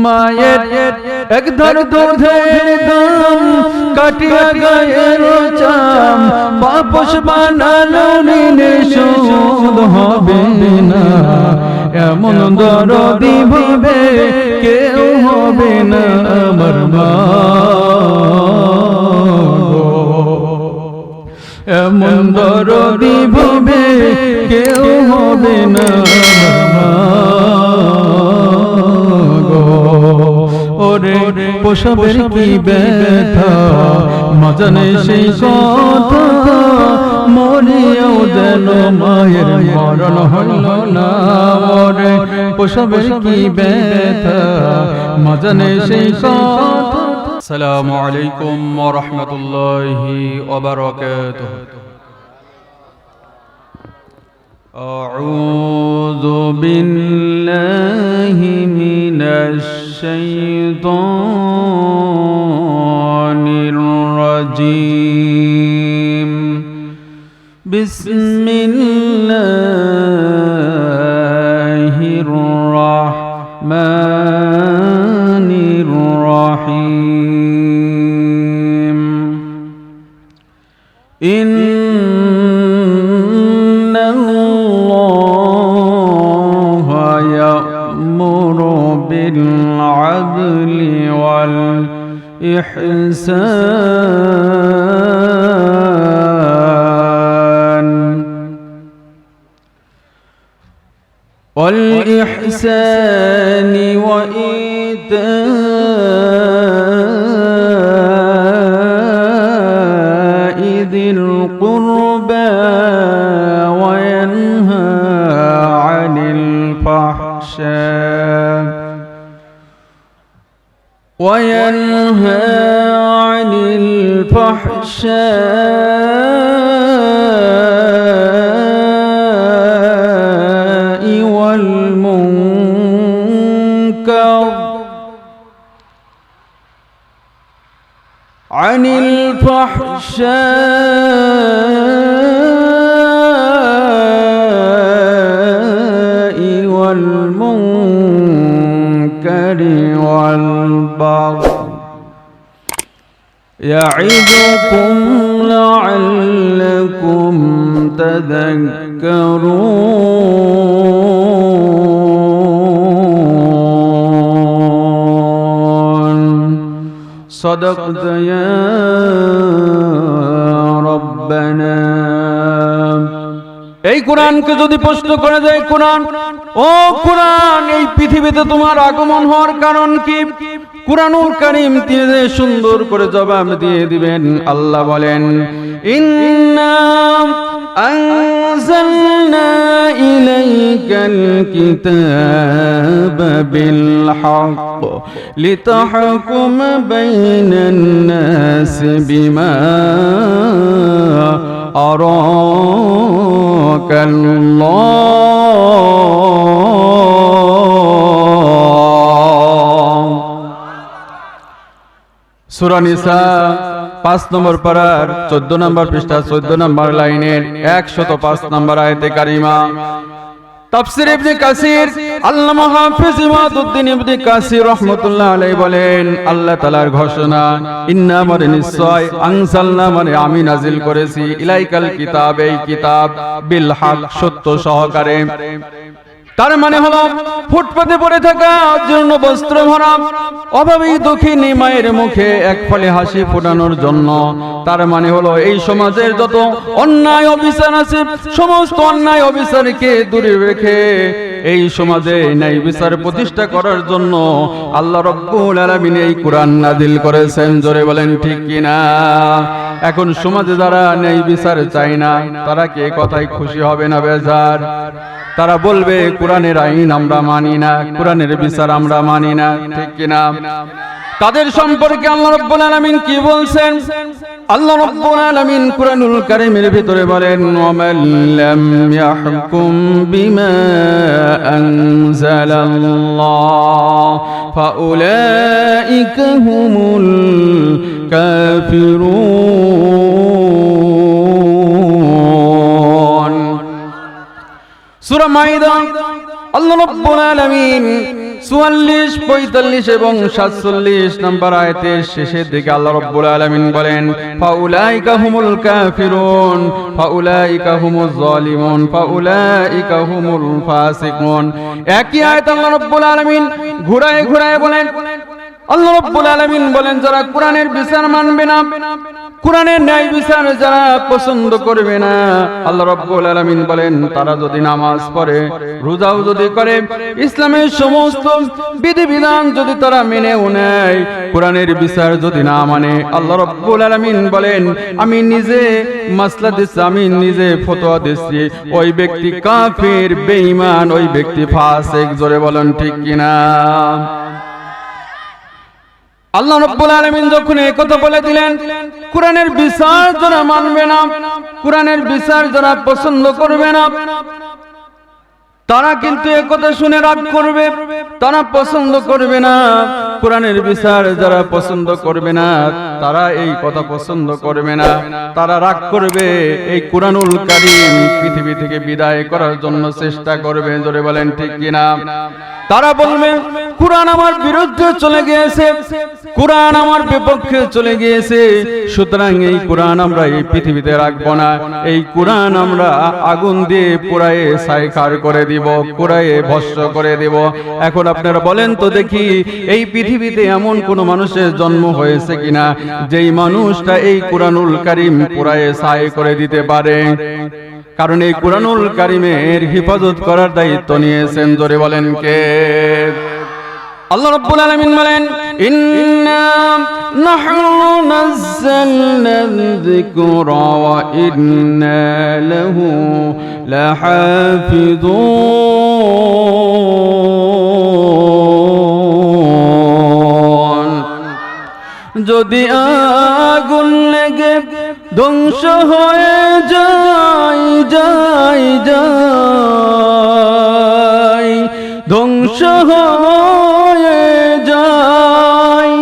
মায়ের এক ধার দুধের দাম কাটিয়া গায়ের চাম বাপস বানালো ঋণে শোধ হবে না এমন দরদি ভাবে কেউ হবে না আমার মা এমন দরদি ভাবে কেউ হবে না ওরে প্রসবের কি ব্যথা মজনে সেই কথা মরিয়াও যেন মায়ের মরণ হইল না ওরে প্রসবের কি ব্যথা মজনে সেই কথা। আসসালামু আলাইকুম ওয়া রাহমাতুল্লাহি ওয়া বারাকাতুহু। আউযু বিল্লাহি মিনাশ শাইতানির রাজীম। বিসমিল্লাহির রাহমানির রাহিম। ইন্নাল্লাহা ইয়া'মুরু বিল আদলি ওয়াল والإحسان وإيتاء ذي القربى وينهى عن الفحشاء والمنكر والبغي يعظكم لعلكم تذكرون صدقت يا ربنا। এই কোরআনকে যদি প্রশ্ন করে যায় কোরআন, ও কোরআন এই পৃথিবীতে তোমার আগমন হওয়ার কারণ কি? কুরআনুল কারীম তিনি সুন্দর করে জবাব দিয়ে দিবেন। আল্লাহ বলেন, ইন্না আনজালনা ইলাইকাল কিতাবা বিল হক লিতাহকুম বাইনান নাসি বিমা আরাকাল্লাহ। সূরা নিসা 5 নম্বর পারার 14 নম্বর পৃষ্ঠা 14 নম্বর লাইনের 105 নম্বর আয়াতে কারিমা। তাফসীর ইবনে কাসির আল্লামা হাফেজ ইমাদউদ্দিন ইবনে কাসির রাহমাতুল্লাহ আলাইহি বলেন, আল্লাহ তাআলার ঘোষণা, ইন্না মানে নিশ্চয়, আনজালনা মানে আমি নাজিল করেছি, ইলাইকাল কিতাব এই কিতাব, বিল হক সত্য সহকারে। তার মানে হলো ফুটপাতে পড়ে থাকা জীর্ণ বস্ত্র ভরা অভাবী দুঃখিনী মায়ের মুখে এক ফলে হাসি ফোটানোর জন্য। তার মানে হলো এই সমাজের যত অন্যায় অবিচার আছে সমস্ত অন্যায় অবিচারকে দূরে রেখে এই সমাজে ন্যায় বিচার প্রতিষ্ঠা করার জন্য আল্লাহ রাব্বুল আলামিন এই কোরআন নাযিল করেছেন। জোরে বলেন ঠিক কিনা? এখন সমাজে যারা ন্যায় বিচার চায় না তারা কি এই কথায় খুশি হবে না বেজার? তারা বলবে কোরআনের আইন আমরা মানি না, কোরআনের বিচার আমরা মানি না, ঠিক কিনা? তাদের সম্পর্কে আল্লাহ রাব্বুল আলামিন কি বলছেন? আল্লাহ রাব্বুল আলামিন কুরআনুল কারীমের ভিতরে বলেন, ওয়ামান লাম ইয়াহকুম বিমা আনজালাল্লাহ ফাউলাইকা হুমুল কাফিরুন। সূরা মাইদা আল্লাহ রাব্বুল আলামিন 44, 45 এবং 47 নম্বর আয়াতের শেষের দিকে আল্লাহ রাব্বুল আলামিন বলেন, ফাউলাইকা হুমুল কাফিরুন ফাউলাইকা হুমুজ জালিমুন ফাউলাইকা হুমুল ফাসিকুন। একই আয়াত আল্লাহ রাব্বুল আলামিন ঘুরায় ঘুরায় বলেন, আল্লাহ রাব্বুল আলামিন বলেন, যারা কোরআনের বিচার মানবে না, কোরআনের ন্যায় বিচার যারা পছন্দ করবে না, আল্লাহ রাব্বুল আলামিন বলেন, তারা যদি নামাজ পড়ে, রোজাও যদি করে, ইসলামের সমস্ত বিধিবিধান যদি তারা মেনেও নেয়, কোরআনের বিচার যদি না মানে, আল্লাহ রাব্বুল আলামিন বলেন, আমি নিজে মাসলা দিচ্ছি, আমি নিজে ফতোয়া দিচ্ছি, ওই ব্যক্তি কাফের, বেঈমান, ওই ব্যক্তি ফাসিক। জোরে বলেন ঠিক কিনা? আল্লাহ রাব্বুল আলামিন যখন এই কথা বলে দিলেন, কোরআনের বিচার যারা মানবে না, কোরআনের বিচার যারা পছন্দ করবে না, তারা কিন্তু এই কথা শুনে রাগ করবে, তারা পছন্দ করবে না। কোরআনের বিচার যারা পছন্দ করবে না, তারা এই কথা পছন্দ করবে না, তারা রাগ করবে, এই কোরআনুল কারীম পৃথিবী থেকে বিদায় করার জন্য চেষ্টা করবে। জোরে বলেন ঠিক কিনা? তারা বলবে, কোরআন আমার বিরুদ্ধে চলে গিয়েছে, কোরআন আমার বিপক্ষে চলে গিয়েছে, সুতরাং এই কোরআন আমরা এই পৃথিবীতে রাখবো না, এই কোরআন আমরা আগুন দিয়ে পুড়ায়ে ছাইখার করে দিব, পুড়ায়ে ভস্ম করে দিব। এখন আপনারা বলেন তো দেখি, এই পৃথিবীতে এমন কোন মানুষের জন্ম হয়েছে কিনা যেই মানুষটা এই কোরআনুল কারীম পুড়ায়ে ছাই করে দিতে পারে? কারণ এই কোরআনুল কারীমের হিফাজত করার দায়িত্ব নিয়েছেন। জোরে বলেন কে? আল্লাহ রাব্বুল আলামিন বলেন, ইন্না নাহনু নাযালনা যিকরা ওয়া ইন্না লাহু লাহাফিজুন। যদি আগুন লেগে ধ্বংস হয়ে যায় যায় যায়, ধ্বংস হয়ে যায়,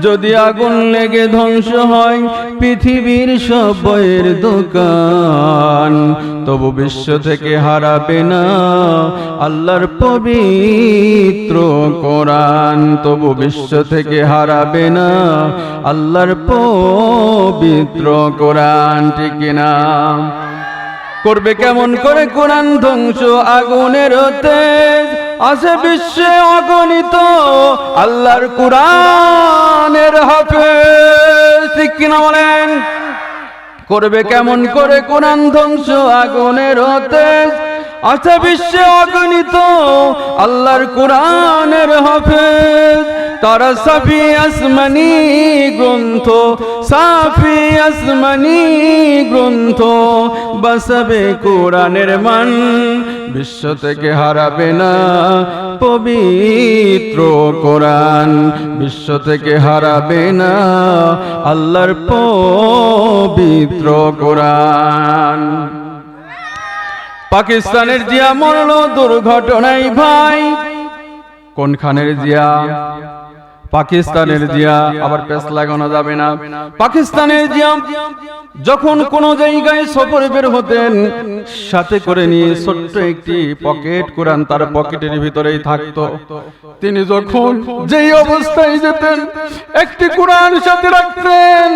যদি আগুন লেগে ধ্বংস হয় পৃথিবীর সব বইয়ের দোকান, তবু বিশ্ব থেকে হারাবে না আল্লাহর পবিত্র কোরআন, তবু বিশ্ব থেকে হারাবে না আল্লাহর পবিত্র কোরআন। ঠিক না? করবে কেমন করে কোরআন ধ্বংস? আগুনের তেজ আছে বিশ্বে অগণিত আল্লাহর কোরআনের হাফেজ। ঠিক কিনা বলেন? করবে কেমন করে কোরআন ধ্বংস? আগুনের তেজ আছে বিশ্বে অগণিত আল্লাহর কোরআনের হাফেজ। তারা সাফি আসমানি গ্রন্থ, সাফি আসমানি গ্রন্থ বাসাবে কোরআনের মান, বিশ্ব থেকে হারাবে না পবিত্র কোরআন, বিশ্ব থেকে হারাবে না আল্লাহর পবিত্র কোরআন। পাকিস্তানের জিয়া মরল দুর্ঘটনায় ভাই। কোন খানের জিয়া? পাকিস্তানের জিয়া। আবার পেছ লাগানো যাবে না। পাকিস্তানের জিয়া যখন কোন জায়গায় সফরে বের হতেন, সাথে করে নিয়ে ছোট্ট একটি পকেট কোরআন তার পকেটের ভিতরেই থাকতো। তিনি যখন যেই অবস্থায় যেতেন একটি কোরআন সাথে রাখতেন,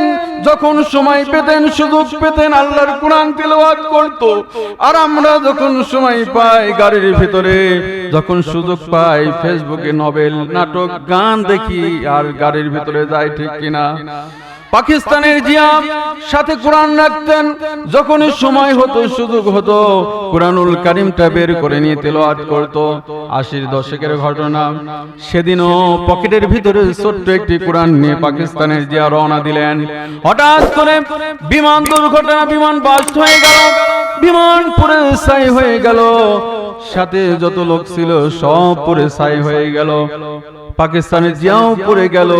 যখন সময় পেতেন সুযোগ পেতেন আল্লাহর কোরআন তিলাওয়াত করত। আর আমরা যখন সময় পাই গাড়ির ভিতরে, যখন সুযোগ পাই ফেসবুকে নভেল, নাটক, গান দেখি আর গাড়ির ভিতরে যাই। ঠিক কিনা? পাকিস্তানের জিয়া সাথে কোরআন রাখতেন, যখনই সময় হতো সুযোগ হতো কোরআনুল কারীমটা বের করে নিয়ে তেলাওয়াত করত। 80-র দশকের ঘটনা। সেদিনও পকেটের ভিতরে ছোট্ট একটি কোরআন নিয়ে পাকিস্তানের জিয়া রওনা দিলেন। হঠাৎ করে বিমান দুর্ঘটনা, বিমান বাস্ট হয়ে গেল, বিমান পুড়ে ছাই হয়ে গেল, সাথে যত লোক ছিল সব পুড়ে ছাই হয়ে গেল। পাকিস্তানের জিয়াও পড়ে গেল,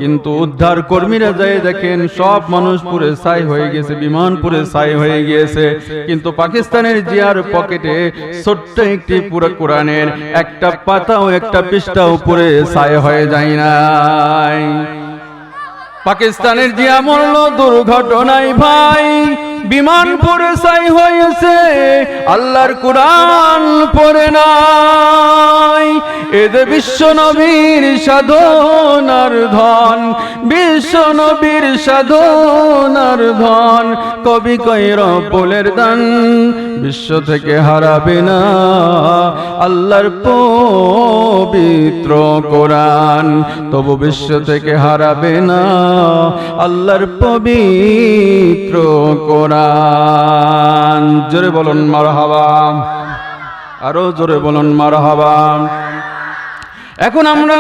কিন্তু উদ্ধার কর্মীরা যায় দেখেন সব মানুষ পুড়ে ছাই হয়ে গেছে, বিমান পুড়ে ছাই হয়ে গিয়েছে, কিন্তু পাকিস্তানের জিয়ার পকেটে ছোট্ট একটি পুরো কোরআনের একটা পাতাও একটা পৃষ্ঠাও পুড়ে ছাই হয়ে যায় নাই। পাকিস্তানের জিয়া মরল দুর্ঘটনায় ভাই। বিমান পড়ে ছাই হয়েছে, আল্লাহর কোরআন পড়ে নাই। এদে বিশ্ব নবীর সাধনার ধন, বিশ্ব নবীর সাধনার ধন, কবি কইর বলের দান, বিশ্ব থেকে হারাবে না আল্লাহর পবিত্র কোরআন, তবু বিশ্ব থেকে হারাবে না আল্লাহর পবিত্র কোরআন। জোরে বলুন মারহাবা, আরো জোরে বলুন মারহাবা। এখন আমরা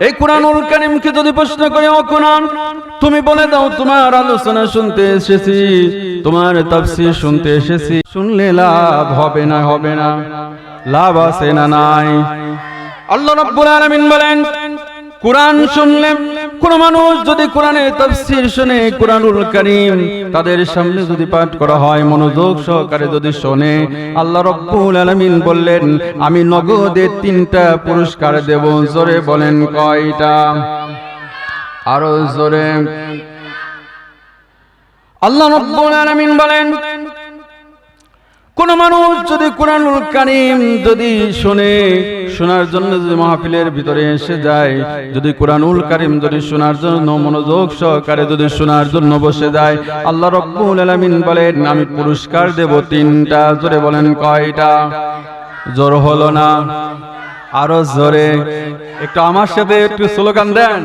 এই কোরআনুল কারীমকে যদি প্রশ্ন করি, ও কোরআন তুমি বলে দাও তোমার আলোচনা শুনতে এসেছি, তোমার তাফসীর শুনতে এসেছি, শুনলে লাভ হবে না? হবে না? লাভ আছে না নাই? আল্লাহ রাব্বুল আলামিন বলেন, কোরআন শুনলে কোন মানুষ যদি কোরআনের তাফসীর শুনে, কোরআনুল কারীম তাদের সামনে যদি পাঠ করা হয়, মনোযোগ সহকারে যদি শোনে, আল্লাহ রাব্বুল আলামিন বললেন আমি নগদে 3টা পুরস্কার দেব। জোরে বলেন কয়টা? আরো জোরে। আল্লাহ রাব্বুল আলামিন বলেন কোন মানুষ যদি কোরআনুল কারীম যদি শোনে, শোনার জন্য যদি মাহফিলের ভিতরে এসে যায়, যদি কোরআনুল কারীম যদি শোনার জন্য মনোযোগ সহকারে যদি শোনার জন্য বসে যায়, আল্লাহ রাব্বুল আলামিন বলেন আমি পুরস্কার দেব 3টা। জোরে বলেন কয়টা? জোর হলো না? আরো জোরে। একটু আমার সাথে একটু স্লোগান দেন।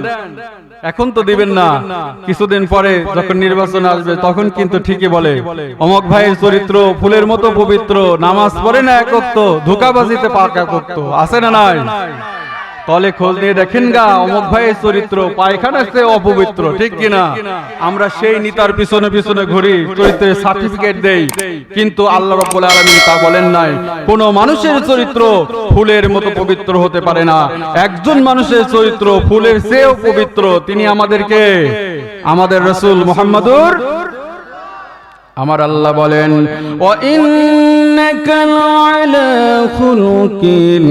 এখন তো দিবেন না, কিছুদিন পরে যখন নির্বাচন আসবে তখন কিন্তু ঠিকই বলে অমক ভাইয়ের চরিত্র ফুলের মতো পবিত্র, নামাজ পড়ে না এক ওয়াক্ত, ধোঁকাবাজিতে পাক এক ওয়াক্ত। আছে না নাই? তলে খোঁজ নিয়ে দেখেন গা, অমক ভাইয়ের চরিত্র পায়খানা সে অপবিত্র, ঠিক কিনা? আমরা সেই নিতার পিছনে পিছনে ঘুরি, চরিত্রের সার্টিফিকেট দেই, কিন্তু আল্লাহ রাব্বুল আলামিন তা বলেন নাই। কোন মানুষের চরিত্র ফুলের মতো পবিত্র হতে পারে না। একজন মানুষের চরিত্র ফুলের চেয়েও পবিত্র, তিনি আমাদেরকে আমাদের রাসূল মুহাম্মদুর। আমার আল্লাহ বলেন ওয়া ইন্নাকা লা'আলা খুলুকিন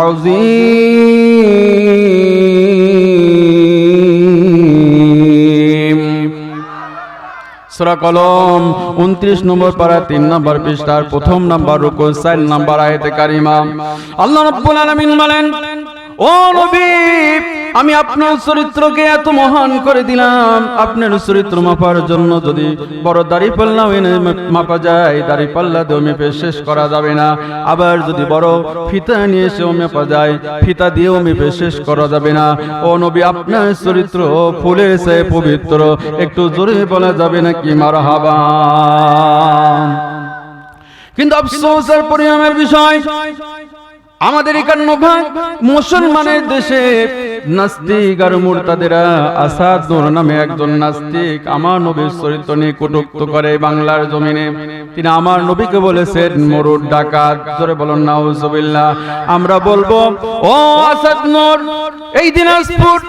আযীম। সূরা কলম 29 নম্বর পারা 3 নম্বর পৃষ্ঠার 1 নম্বর রুকু 4 নম্বর আয়াতে কারিমা আল্লাহ রাব্বুল আলামিন বলেন, ও নবী আমি আপনার চরিত্রকে এত মহান করে দিলাম, আপনার চরিত্র মাপার জন্য যদি বড় দাড়িপাল্লা এনে মাপা যায়, দাড়িপাল্লা দিয়ে মেপে শেষ করা যাবে না। আবার যদি বড় ফিতা নিয়ে এসেও মাপা যায়, ফিতা দিয়েও মেপে শেষ করা যাবে না। ও নবী আপনার চরিত্র ফুলের চেয়ে পবিত্র, একটু জোরে বলা যাবে নাকি মারহাবা? কিন্তু আফসোসের পরিণামের বিষয়, আমাদের 51 মুসলমানের দেশে নাস্তিক আর মুরতাদেরা আসাদ নূর নামে একজন নাস্তিক আমার নবীর চরিত্র নিয়ে কটূক্ত করে বাংলার জমিনে। তিনি আমার নবীকে বলেছেন মরুর ডাকাত। জোরে বলুন নাউজুবিল্লাহ। আমরা বলবো ও আসাদ নূর, এই দিনাজপুর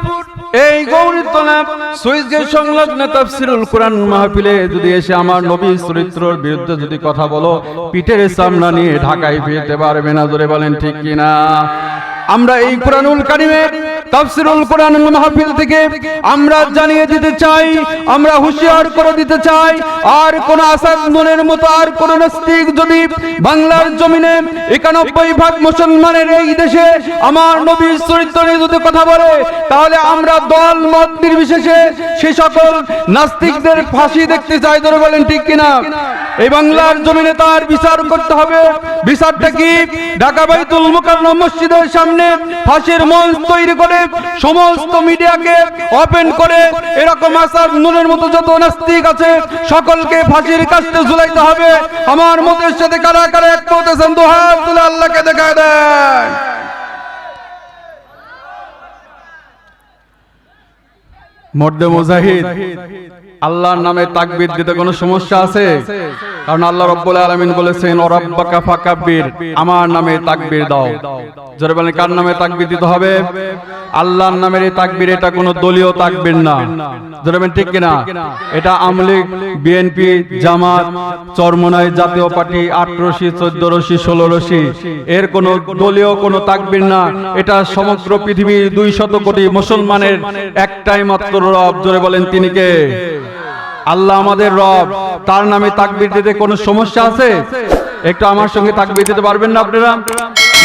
এই গৌরীতলা সুইস গেট সংলগ্ন তাফসীরুল কোরআন মাহফিলে যদি এসে আমার নবীর চরিত্রের বিরুদ্ধে যদি কথা বলো, পিঠের সামনা নিয়ে ঢাকায় ফিরতে পারবে না। জোরে বলেন ঠিক কিনা? আমরা এই কোরআনুল কারীমের তাফসীরুল কোরআন মাহফিল থেকে আমরা জানিয়ে দিতে চাই, আমরা হুঁশিয়ার করে দিতে চাই, আর কোন আসাদ নূরের মতো আর কোন নাস্তিক যদি বাংলার জমিনে 91% মুসলমানের এই দেশে আমার নবীর চরিত্র নিয়ে যদি কথা বলে, তাহলে আমরা দল মত নির্বিশেষে সে সকল নাস্তিকদের ফাঁসি দেখতে চাই। ধরে বলেন ঠিক কিনা? এই বাংলার জমিনে তার বিচার করতে হবে। বিচারটা কি? ঢাকা বাইতুল মুকাররম মসজিদের সামনে ফাঁসির মঞ্চ তৈরি করে সমস্ত মিডিয়াকে ওপেন করে এরকম আসাদ নূরের মতো যত নাস্তিক আছে সকলকে ফাঁসির কাস্টে ঝুলাইতে হবে। আমার মতের সাথে কারা কারা এক হতেছেন দু হাত তুলে আল্লাহকে দেখায় দেন। মর্দে মুজাহিদ আল্লাহর নামে তাকবীর দিতে কোনো সমস্যা আছে? কারণ আল্লাহ রাব্বুল আলামিন বলেছেন ও রাব্বাকা ফাকাব্বির, আমার নামে তাকবীর দাও। জোরে বলেন কার নামে তাকবীর দিতে হবে? আল্লাহর নামের এই তাকবীর, এটা কোনো দলীয় তাকবীর না। জোরে বলেন ঠিক কিনা? এটা আওয়ামী লীগ, বিএনপি, জামাত, চরমনাই জাতীয় পার্টি 8 রশি 14 রশি 16 রশি এর কোনো দলীয় কোনো তাকবীর না। এটা সমগ্র পৃথিবীর 200 কোটি মুসলমানের একটাই মাত্র রব। জোরে বলেন তিনি কে? আল্লাহ আমাদের রব, তার নামে তাকবীর দিতে কোনো সমস্যা আছে? একটু আমার সঙ্গে তাকবীর দিতে পারবেন না আপনারা?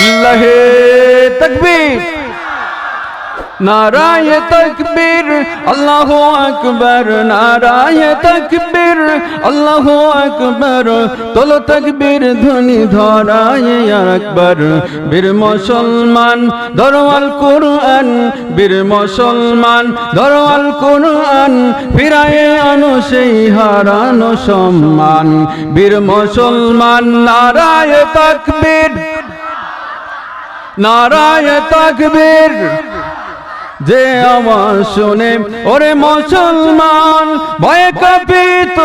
আল্লাহে তাকবীর, নারায়ে তাকবীর, আল্লাহু আকবার, নারায়ে তাকবীর, আল্লাহু আকবার। তোলো তাকবীর ধ্বনি ধরায়ে আকবার। বীর মুসলমান ধরো আল কুরআন, বীর মুসলমান ধরো আল কুরআন, ফিরায়ে আনো সেই হারানো সম্মান। বীর মুসলমান নারায়ে তাকবীর, নারায়ে তাকবীর। যে আওয়াজ শুনে ওরে মুসলমান, ভয়ে কাঁপিত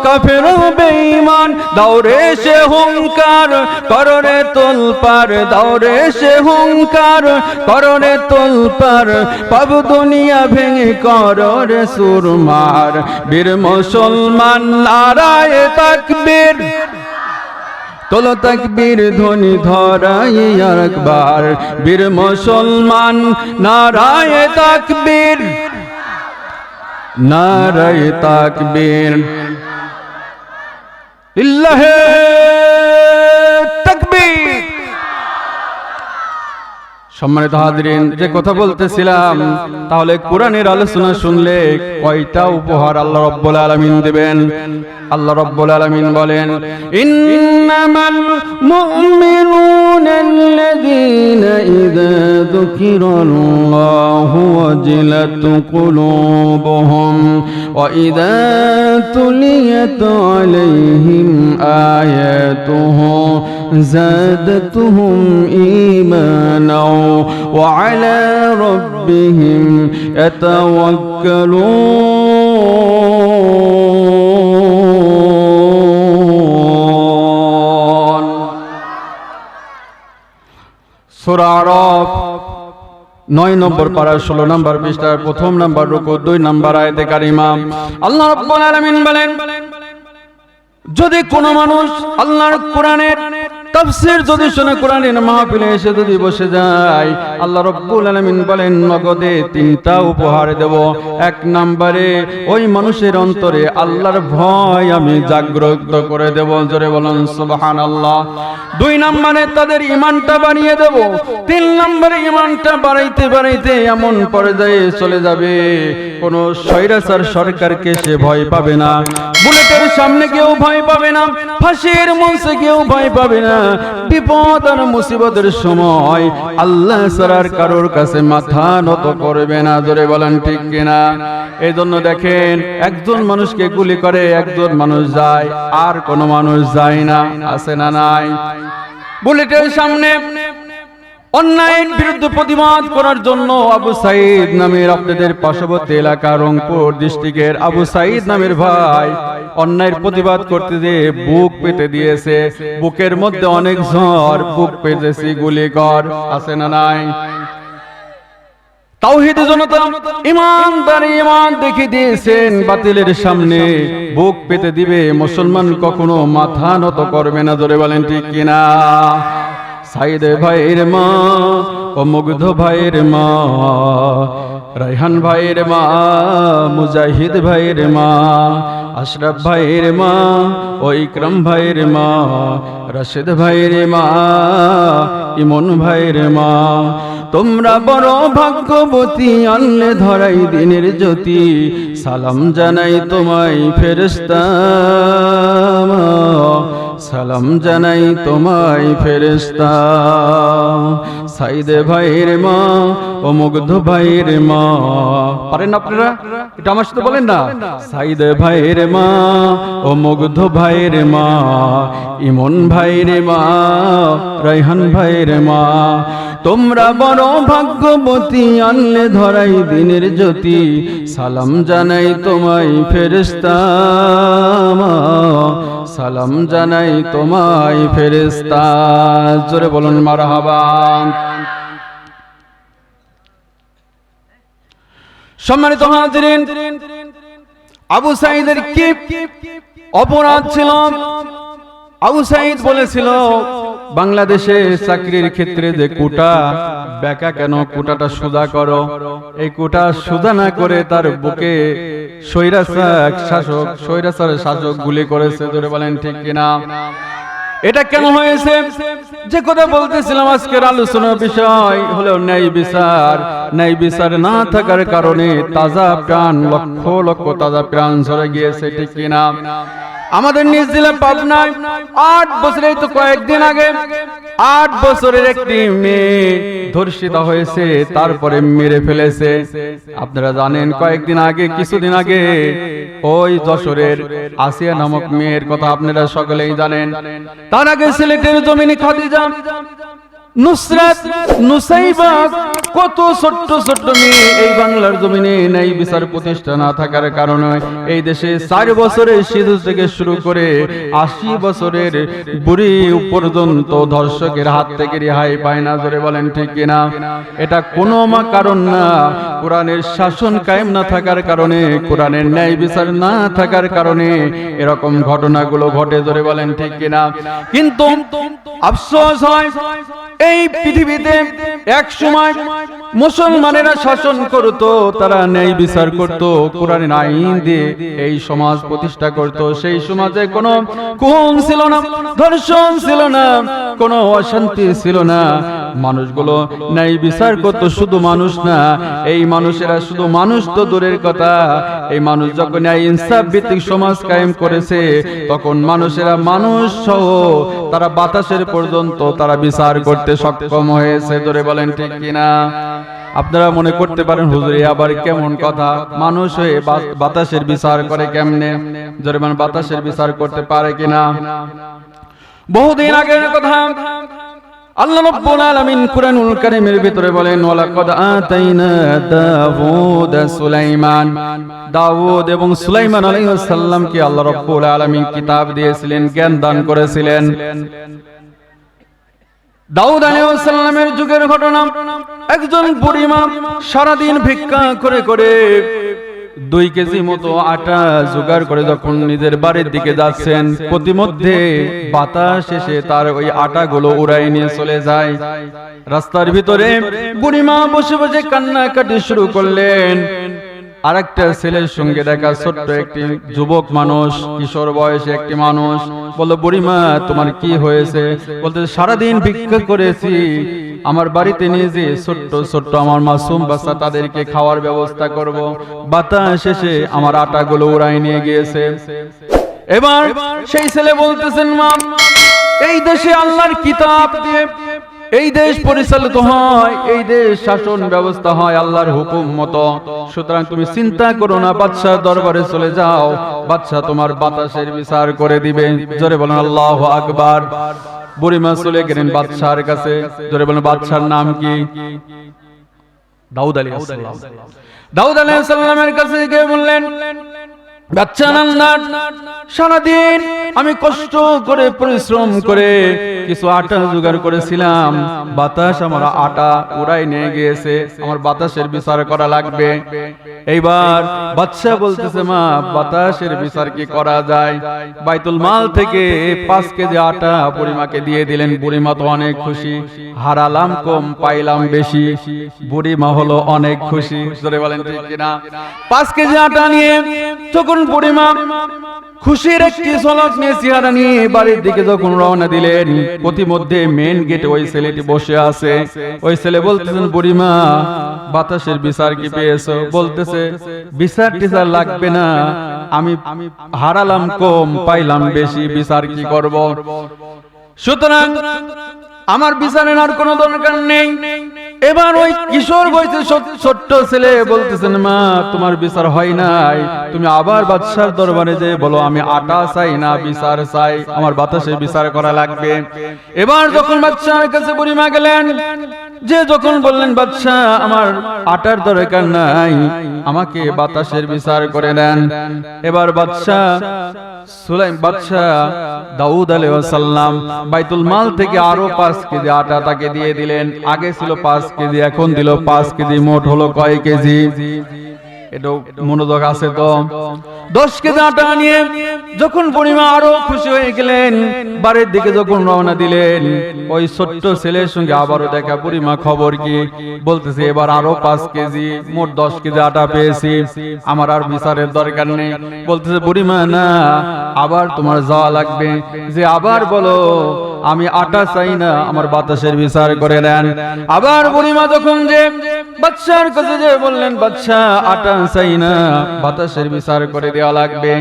কাফের বেঈমান। দাওরে সে হুঙ্কার কররে তোলপার, দাওরে সে হুঙ্কার কররে তোলপার। পাব দুনিয়া ভেঙে কররে সুরমার। বীর মুসলমান নারায়ে তাকবীর, তোলো তাকবীর ধ্বনি ধরায়ে আকবার। বীর মুসলমান নারায়ে তাকবীর, নারায়ে তাকবীর। লিল্লাহে তাকবীর। সম্মানিত হাজিরিন, যে কথা বলতেছিলাম, তাহলে কোরআনের আলোচনা শুনলে কয়টা উপহার আল্লাহ রাব্বুল আলামিন দিবেন? আল্লাহ রাব্বুল আলামিন বলেন, ইন্নামাল মুমিনুনা আল্লাযীনা ইযা যুকিরাল্লাহু ওয়াজিলাত কুলুবুহুম ওয়া ইযা তুলিয়াত আলাইহিম আয়াতুহু زادتهم إيمانا وعلى ربهم يتوكلون। সূরা আরাফ 9 নম্বর পারা 16 নম্বর পৃষ্ঠার প্রথম নম্বর রুকু 2 নম্বর আয়াতে কারিমা আল্লাহ রাব্বুল আলামিন বলেন, যদি কোনো মানুষ আল্লাহর কোরআনের তাফসীর যদি শুনে, কোরআনের মাহফিলে এসে যদি বসে যায়, আল্লাহ রাব্বুল আলামিন বলেন নগদে 3টা উপহার দেব। 1 নম্বরে ওই মানুষের অন্তরে আল্লাহর ভয় আমি জাগ্রত করে দেব। জোরে বলুন সুবহানাল্লাহ। 2 নম্বরে তাদের ঈমানটা বাড়িয়ে দেব। 3 নম্বরে ঈমানটা বাড়াইতে বাড়াইতে এমন পর্যায়ে চলে যাবে, কোন স্বৈরাচার সরকারকে সে ভয় পাবে না, বুলেটের সামনে কেউ ভয় পাবে না, ফাঁসির মঞ্চে কেউ ভয় পাবে না, বিপদ আর মুসিবতের সময় আল্লাহ ছাড়া কারোর কাছে মাথা নত করবে না। জোরে বলেন ঠিক কিনা? এই জন্য দেখেন, একজন মানুষকে গুলি করে একজন মানুষ যায়, আর কোন মানুষ যায় না, আছে না নাই? বুলেটের সামনে অন্যায়ের বিরুদ্ধে প্রতিবাদ করার জন্য আবু সাইদ নামের, আপনাদের পার্শ্ববর্তী এলাকা রংপুর ডিস্ট্রিক্টের আবু সাইদ নামের ভাই অন্যায়ের প্রতিবাদ করতে গিয়ে বুক পেতে দিয়েছে। বুকের মধ্যে অনেক ঝড়, বুক পেতেছি, গুলি কর, আছে না নাই? তাওহীদ জনতা ঈমানদার ঈমান দেখিয়ে দিয়েছেন, বাতিলের সামনে বুক পেতে দিবে, মুসলমান কখনো মাথা নত করবে না। জোরে বলেন ঠিক কিনা? সাইদ ভাইয়ের মা ও মুগ্ধ ভাইয়ের মা, রায়হান ভাইয়ের মা, মুজাহিদ ভাইয়ের মা, আশরাফ ভাইয়ের মা ও ইকরাম ভাইয়ের মা, রশিদ ভাইয়ের মা, ইমন ভাইয়ের মা, তোমরা বড় ভাগ্যবতী, আনলে ধরাই দিনের জ্যোতি। সালাম জানাই তোমায় ফেরেশতা, সালাম জানাই তোমায় ফেরেশতা। সাইদ ভাইয়ের মা ও মুগ্ধ ভাইয়ের মা, পারেন আপনারা? এটা আমার সাথে বলেন না। সাইদ ভাইয়ের মা ও মুগ্ধ ভাইয়ের মা, ইমন ভাইয়ের মা, রায়হান ভাইয়ের মা, তোমরা বড় ভাগ্যবতী, আনলে ধরাই দিনের জ্যোতি। সালাম জানাই তোমায় ফেরেশতা, সালাম জানাই তোমায় ফেরেশতা। জোরে বলুন মারহাবা। সম্মানিত হাজিরিন, আবু সাঈদের কি অপরাধ ছিল? আবু সাঈদ বলেছিল, বাংলাদেশে চাকরির ক্ষেত্রে যে কোটা বেঁকা কেন, কোটাটা সোজা করো। এই কোটা সোজা না করে তার বুকে স্বৈরাচারের শাসক গুলি করেছে, জোরে বলেন ঠিক কিনা? এটা কেন হয়েছে? যে কথা বলতেছিলাম, আজকের আলোচনার বিষয় হলো ন্যায় বিচার। ন্যায় বিচার না থাকার কারণে তাজা প্রাণ, লক্ষ লক্ষ তাজা প্রাণ ঝরে গিয়েছে, ঠিক কিনা? আমাদের নিজ জেলা পাবনায় 8 বছরের তো কয়েকদিন আগে 8 বছরের একটি মেয়ে ধর্ষিত হয়েছে, তারপরে মেরে ফেলেছে। আপনারা জানেন কয়েকদিন আগে, কিছুদিন আগে ওই যশোরের আসিয়া নামক মেয়ের কথা আপনারা সকলেই জানেন। তার আগে সিলেটের জমিনে খাদিজা, নুসরাত, নুসাইবা, কত ছোট্ট ছোট্ট মেয়ে এই বাংলার জমিনে ন্যায় বিচার প্রতিষ্ঠা না থাকার কারণে এই দেশে 4 বছরের শিশু থেকে শুরু করে 80 বছরের বুড়ি পর্যন্ত ধর্ষকের হাত থেকে রেহাই পায় না, জোরে বলেন ঠিক কিনা? এটা কোনো কারণ না, কোরআনের শাসন কায়েম না থাকার কারণে, কোরআনের ন্যায় বিচার না থাকার কারণে এরকম ঘটনাগুলো ঘটে, জোরে বলেন ঠিক কিনা? কিন্তু আফসোস হয়, এই পৃথিবীতে এক সময় মুসলমানেরা শাসন করত, তারা ন্যায় বিচার করত, কোরআনের আইন দিয়ে এই সমাজ প্রতিষ্ঠা করত। সেই সমাজে কোনো খুন ছিল না, ধর্ষণ ছিল না, কোনো অশান্তি ছিল না। মানুষগুলো ন্যায় বিচার করত, শুধু মানুষ না, এই মানুষেরা শুধু মানুষ তো দূরের কথা, এই মানুষ যখন ন্যায় ইনসাফ ভিত্তিক সমাজ কায়েম করেছে, তখন মানুষেরা মানুষ সহ তারা বাতাসের পর্যন্ত তারা বিচার করতে সক্ষম হয়েছে, ধরে বলেন ঠিক কিনা? আপনারা মনে করতে পারেন, হুজুর আবার কেমন কথা, মানুষ হয়ে বাতাসের বিচার করে কেমনে? জোরে বলেন, বাতাসের বিচার করতে পারে কিনা? বহুদিন আগের কথা, আল্লাহ রাব্বুল আলামিন কুরআনুল কারীমের ভিতরে বলেন, ওয়ালাকাদ আতাইনা দাউদ এবং সুলাইমান আলাইহিস সালামকে আল্লাহ রাব্বুল আলামিন কিতাব দিয়েছিলেন, জ্ঞান দান করেছিলেন। দাউদ আলাইহিস সালামের যুগের ঘটনা, একজন বুড়ি মা সারাদিন ভিক্ষা করে করে 2 কেজি মতো আটা জোগাড় করে যখন নিজের বাড়ির দিকে যাচ্ছেন, প্রতিমধ্যে বাতাস এসে তার ওই আটাগুলো উড়াই নিয়ে চলে যায়। রাস্তার ভিতরে বুড়িমা বসে বসে কান্নাকাটি শুরু করলেন। আরেকটা ছেলের সঙ্গে দেখা, ছোট্ট একটি যুবক মানুষ, কিশোর বয়সে একটি মানুষ, বলল, বুড়িমা তোমার কি হয়েছে? বলতে, সারাদিন ভিক্ষা করেছি, আমার বাড়িতে নিয়ে যে ছোট্ট ছোট্ট আমার মাসুম বাচ্চা, তাদেরকে খাওয়ার ব্যবস্থা করব, বাতাস এসে আমার আটাগুলো উড়াই নিয়ে গিয়েছে। এবার সেই ছেলে বলতেছেন, মা, এই দেশে আল্লাহর কিতাব দিয়ে এই দেশ পরিচালিত হয়, এই দেশ শাসন ব্যবস্থা হয় আল্লাহর হুকুম মতো, সুতরাং তুমি চিন্তা করো না, বাদশার দরবারে চলে যাও, বাদশা তোমার বাতাসের বিচার করে দিবে। জোরে বলেন আল্লাহু আকবার। বুড়িমা চলে গেলেন বাদশার কাছে। জোরে বলেন, বাদশার নাম কি? দাউদ আলাইহিস সালাম। দাউদ আলাইহিস সালামের কাছে গিয়ে বললেন, বাচ্চা নান্নার, সারাদিন আমি কষ্ট করে পরিশ্রম করে কিছু আটা জোগাড় করেছিলাম, বাতাস আমার আটা উড়াই নিয়ে গিয়েছে, আমার বাতাসের বিচার করা লাগবে। এইবার বাদশা বলতেছে, মা, বাতাসের বিচার কি করা যায়? বাইতুল মাল থেকে 5 কেজি আটা বুড়িমাকে দিয়ে দিলেন। বুড়িমা তো অনেক খুশি, হারালাম কম পাইলাম বেশি, বুড়িমা হলো অনেক খুশি, জোরে বলেন ঠিক কিনা? 5 কেজি আটা নিয়ে যখন বুড়িমা খুশির একটি ঝলক নিয়ে চেহারা নিয়ে বাড়ির দিকে যখন রওনা দিলেন, প্রতিমধ্যে মেন গেটে ওই ছেলেটি বসে আছে। ওই ছেলে বলতেছেন, বুড়িমা বাতাসের বিচার কি পেয়েছো? বলতেছে, বিচার টিচার লাগবে না, আমি হারালাম কম পাইলাম বেশি, বিচার কি করব? সুতরাং আমার বিচারের আর কোনো দরকার নেই। এবার ওই কিশোর বয়সে ছোট্ট ছেলে বলতেছেন, মা, তোমার বিচার হয় নাই, তুমি আবার বাদশার দরবারে যে বলো, আমি আটা চাই না, বিচার চাই, আমার বাতাসে বিচার করা লাগবে। এবার যখন বাদশার কাছে বুড়িমা গেলেন, যে যখন বললেন, বাদশা আমার আটার দরকার নাই, আমাকে বাতাসের বিচার করে দেন। এবার বাদশা দাউদ আলাইহিস সালাম বাইতুল মাল থেকে আরো 5 কেজি আটা তাকে দিয়ে দিলেন। আগে ছিল 5 কেজি, এখন দিল 5 কেজি, মোট হলো কয় কেজি? এটা মনোযোগ আছে তো। 10 কেজি আটা নিয়ে যখন বুড়িমা আরো খুশি হয়ে গেলেন, বাড়ির দিকে যখন রওনা দিলেন, ওই ছোট্ট ছেলের সঙ্গে আবারও দেখা। বুড়িমা খবর কি? বলতেছে এবার আরো 5 কেজি, মোট 10 কেজি আটা পেয়েছি, আমার আর বিচারের দরকার নেই। বলতেছে বুড়িমা না, আবার তোমার যাওয়া লাগবে, যে আবার বলো আমি আটা চাই না, আমার বাতাসের বিচার করে দেন। আবার বুড়িমা যখন যে বাদশার কাছে যে বললেন বাদশা আটা চাই না, বাতাসের বিচার করে দেওয়া লাগবে।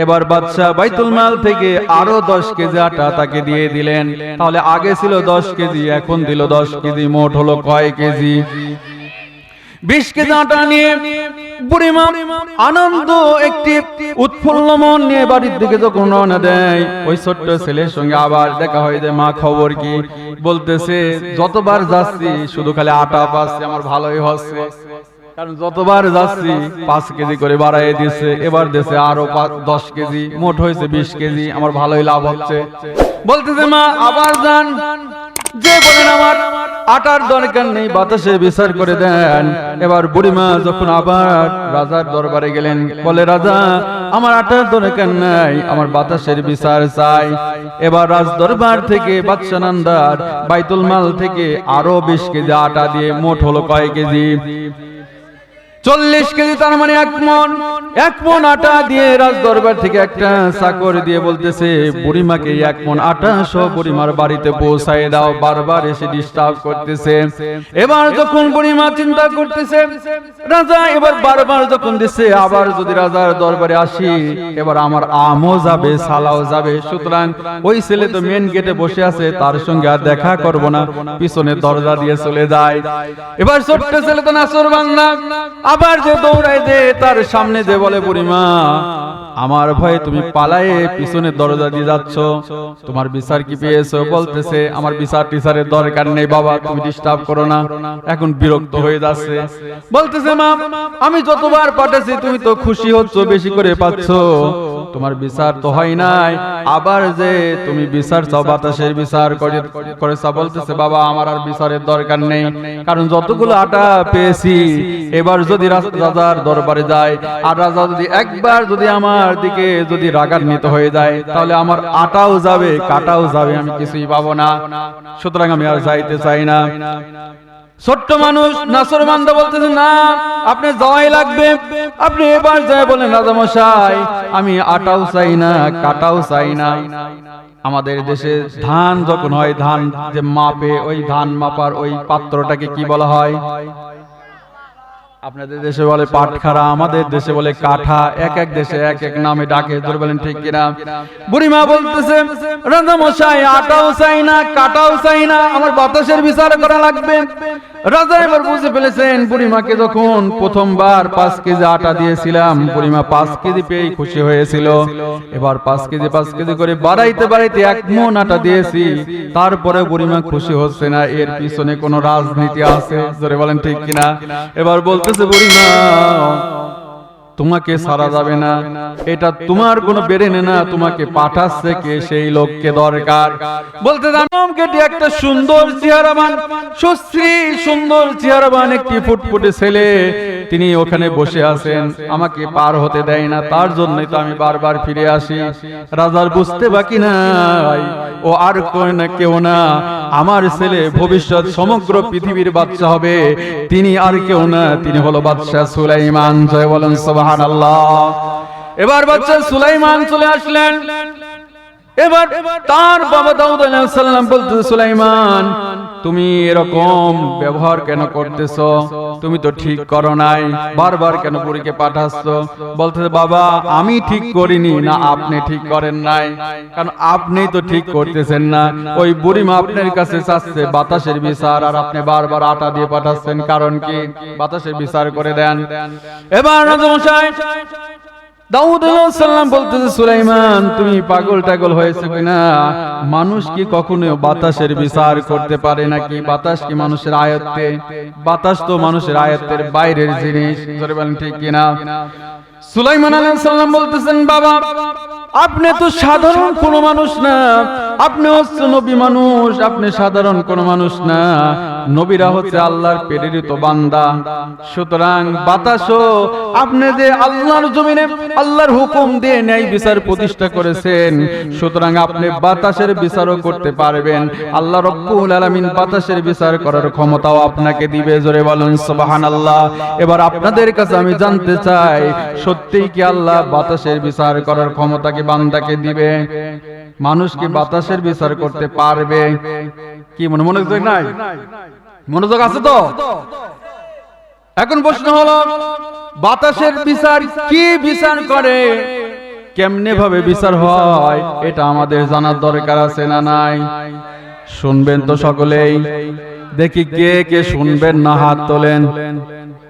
এবার বাদশা বাইতুল মাল থেকে আরো 10 কেজি আটা তাকে দিয়ে দিলেন। তাহলে আগে ছিল 10 কেজি, এখন দিল 10 কেজি, মোট হলো কয় কেজি? 20 কেজি আটা নিয়ে বুড়িমা আনন্দ একটি উৎফুল্ল মন নিয়ে বাড়ির দিকে যখন রওনা দেয়, ওই ছোট্ট ছেলের সঙ্গে আবার দেখা হয় যে মা খবর কি? বলতেছে যতবার যাচ্ছি শুধু খালি আটা পাচ্ছি, আমার ভালোই হচ্ছে, কারণ যতবার যাচ্ছি 5 কেজি করে বাড়াই দিচ্ছে, এবার দেশে আরো 10 কেজি, মোট হয়েছে 20 কেজি, আমার ভালোই লাভ হচ্ছে। বলতেছে মা আবার যান, যে বলেন আমার আটার দরকার নেই, বাতাসে বিচার করে দেন। এবার বুড়িমা যখন আবার রাজার দরবারে গেলেন, বলে রাজা আমার আটার দরকার নাই, আমার বাতাসের বিচার চাই। এবার রাজ দরবার থেকে বাদশা নান্দার বাইতুল মাল থেকে আরো 20 কেজি আটা দিয়ে মোট হলো কয় কেজি? 40 কেজি, তার মানে 1 মণ আটা দিয়ে রাজ দরবার থেকে একটা চাকর দিয়ে বলতেছে বুড়িমাকে 1 মণ আটা সহ বুড়িমার বাড়িতে পৌঁছায় দাও, বারবার এসে ডিস্টার্ব করতেছে। এবার যখন বুড়িমা চিন্তা করতেছে রাজা এবার বারবার যখন দিচ্ছে, আবার যদি রাজার দরবারে আসি এবার আমার আমও যাবে, সালাও যাবে, সুতরাং ওই ছেলে তো মেন গেটে বসে আছে, তার সঙ্গে আর দেখা করব না, পিছনে দরজা দিয়ে চলে যায়। এবার ছোট্ট ছেলে তো নাছরবান্দা, আবার যে দৌড়ায় যে তার সামনে যে বলে বুড়িমা আমার ভয়ে তুমি পালায়ে পিছনের দরজা দিয়ে যাচ্ছ, তোমার বিচার কি পেয়েছো? বলতেছে আমার বিচার টিচারের দরকার নেই বাবা, তুমি ডিস্টার্ব করো না। এখন বিরক্ত হয়ে যাচ্ছে, বলতেছে মা আমি যতবার পাঠাচ্ছি তুমি তো খুশি হচ্ছ, বেশি করে পাচ্ছ, তোমার বিচার তো হয় নাই, আবার যে তুমি বিচার চাও, বাতাসের বিচার করেছ। বলতেছে বাবা আমার আর বিচারের দরকার নেই, কারণ যতগুলো আটা পেয়েছি, এবার যদি রাজার দরবারে যায় আর রাজা যদি একবার যদি আমার দিকে যদি রাগান্বিত হয়ে যায়, তাহলে আমার আটাও যাবে, কাটাও যাবে, আমি কিছুই পাবো না, সুতরাং আমি আর যাইতে চাই না। ছোট্ট মানুষ নাছরবান্দা বলতেছে না আপনি যাওয়াই লাগবে, আপনি এবার যায় বলেন রাজা মশাই আমি আটাও চাই না, কাটাও চাই না। আমাদের দেশে ধান যখন হয়, ধান যে মাপে, ওই ধান মাপার ওই পাত্রটাকে কি বলা হয়? আপনাদের দেশে বলে পাটখারা, আমাদের দেশে বলে কাঠা, এক এক দেশে এক এক নামে ডাকে, ধরে বলেন ঠিক কিনা? বুড়িমা বলতেছে রাজা মশাই আটাও চাই না, কাটাও চাই না, আমার বাতাসের বিচার করা লাগবে। রাজা এবার বুঝে ফেলেছেন বুড়িমাকে যখন প্রথমবার 5 কেজি আটা দিয়েছিলাম, বুড়িমা 5 কেজি পেয়ে খুশি হয়েছিল, এবার 5 কেজি করে বাড়াইতে বাড়াইতে 1 মণ আটা দিয়েছি, তারপরে বুড়িমা খুশি হচ্ছে না, এর পিছনে কোনো রাজনীতি আছে, ধরে বলেন ঠিক কিনা? এবার বলতেছে বুড়িমা তোমাকে ছাড়া যাবে না, এটা তোমার কোনো বেরেনে না, তোমাকে পাঠাচ্ছে কে, সেই লোককে দরকার। বলতে জানাম কেটে একটা সুন্দর চেহারাবান, সুশ্রী সুন্দর চেহারাবান একটি ফুটফুটে ছেলে, তিনি ওখানে বসে আছেন, আমাকে পার হতে দেয় না, তার জন্যই তো আমি বারবার ফিরে আসি। রাজার বুঝতে বাকি নাই ও আর কেউ না, আমার ছেলে ভবিষ্যৎ সমগ্র পৃথিবীর বাদশা হবে, তিনি আর কেউ না, তিনি হলো বাদশা সুলাইমান। জয় বলেন সুবহানাল্লাহ। এবার বাদশা সুলাইমান চলে আসলেন। এবার তার বাবা দাউদ আলাইহিস সালাম বলতে সুলাইমান তুমি এরকম ব্যবহার কেন করতেছো, তুমি তো ঠিক করো নাই, বারবার কেন বুড়িকে পাঠাচ্ছো? বলতেছে বাবা আমি ঠিক করিনি, না আপনি ঠিক করেন নাই, কারণ আপনি তো ঠিক করতেছেন না, ওই বুড়িমা আপনার কাছে চাচ্ছে বাতাসের বিচার, আর আপনি বারবার আটা দিয়ে পাঠাচ্ছেন, কারণ কি? বাতাসের বিচার করে দেন। এবার রাজামশাই দাউদ আলাইহিস সালাম বলতেছে সুলাইমান তুমি পাগল টাগল হয়েছে কিনা, মানুষ কি কখনো বাতাসের বিচার করতে পারে নাকি? বাতাস কি মানুষের আয়ত্তে? বাতাস তো মানুষের আয়ত্তের বাইরের জিনিস, ধরে বলেন ঠিক কিনা? সুলাইমান আলাইহিস সালাম বলতেছেন বাবা আপনি তো সাধারণ কোনো মানুষ না, আপনি হচ্ছেন নবী মানুষ, আপনি সাধারণ কোনো মানুষ না, নবীরা হচ্ছে আল্লাহর প্রেরিত বান্দা। সুতরাং বাতাসও আপনি যে আল্লাহর জমিনে আল্লাহর হুকুম দিয়ে ন্যায় বিচার প্রতিষ্ঠা করেছেন, সুতরাং আপনি বাতাসের বিচারও করতে পারবেন। আল্লাহ রাব্বুল আলামিন বাতাসের বিচার করার ক্ষমতাও আপনাকে দিবে। জোরে বলুন সুবহানাল্লাহ। এবার আপনাদের কাছে আমি জানতে চাই, সত্যিই কি আল্লাহ বাতাসের বিচার করার ক্ষমতা কি বান্দাকে দিবে? মানুষ কি বাতাসের বিচার করতে পারবে? কি মনোযোগ নাই? মনোযোগ আছে তো? এখন প্রশ্ন হলো, বাতাসের বিচার কি বিচার করে, কেমনে ভাবে বিচার হয়, এটা আমাদের জানার দরকার আছে না নাই? শুনবেন তো সকলেই? দেখি কে কে শুনবেন না হাত তোলেন।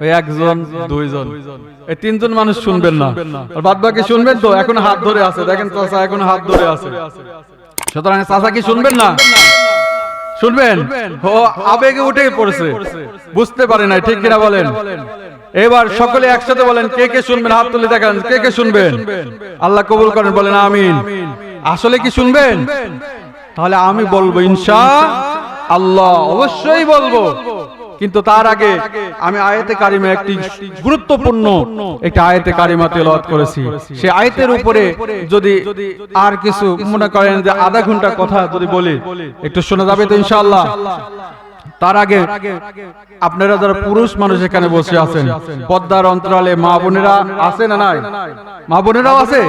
ওই একজন দুইজন এই তিনজন মানুষ শুনবেন না, আর বাদ বাকি শুনবেন তো? এখন হাত ধরে আছে, দেখেন চাচা এখন হাত ধরে আছে। সুতরাং চাচা কি শুনবেন না? শুনবেন? ও আবেগে উঠে পড়ছে, বুঝতে পারে না, ঠিক কিনা বলেন? এবার সকলে একসাথে বলেন কে কে শুনবেন, হাত তুলে দেখান কে কে শুনবেন। আল্লাহ কবুল করেন, বলেন আমিন। আসলে কি শুনবেন? তাহলে আমি বলবো ইনশাআল্লাহ, অবশ্যই বলবো। কিন্তু তার আগে আমি আয়াতে কারিমা একটি গুরুত্বপূর্ণ একটা আয়াতে কারিমা তেলাওয়াত করেছি। সেই আয়াতের উপরে যদি আর কিছু মনে করেন যে আধা ঘন্টা কথা যদি বলি, একটু শোনা যাবে তো ইনশাআল্লাহ? তার আগে আপনারা যারা পুরুষ মানুষ এখানে বসে আছেন, পর্দার অন্তরালে মা বোনেরা আছে না নাই? মা বোনেরাও আছে,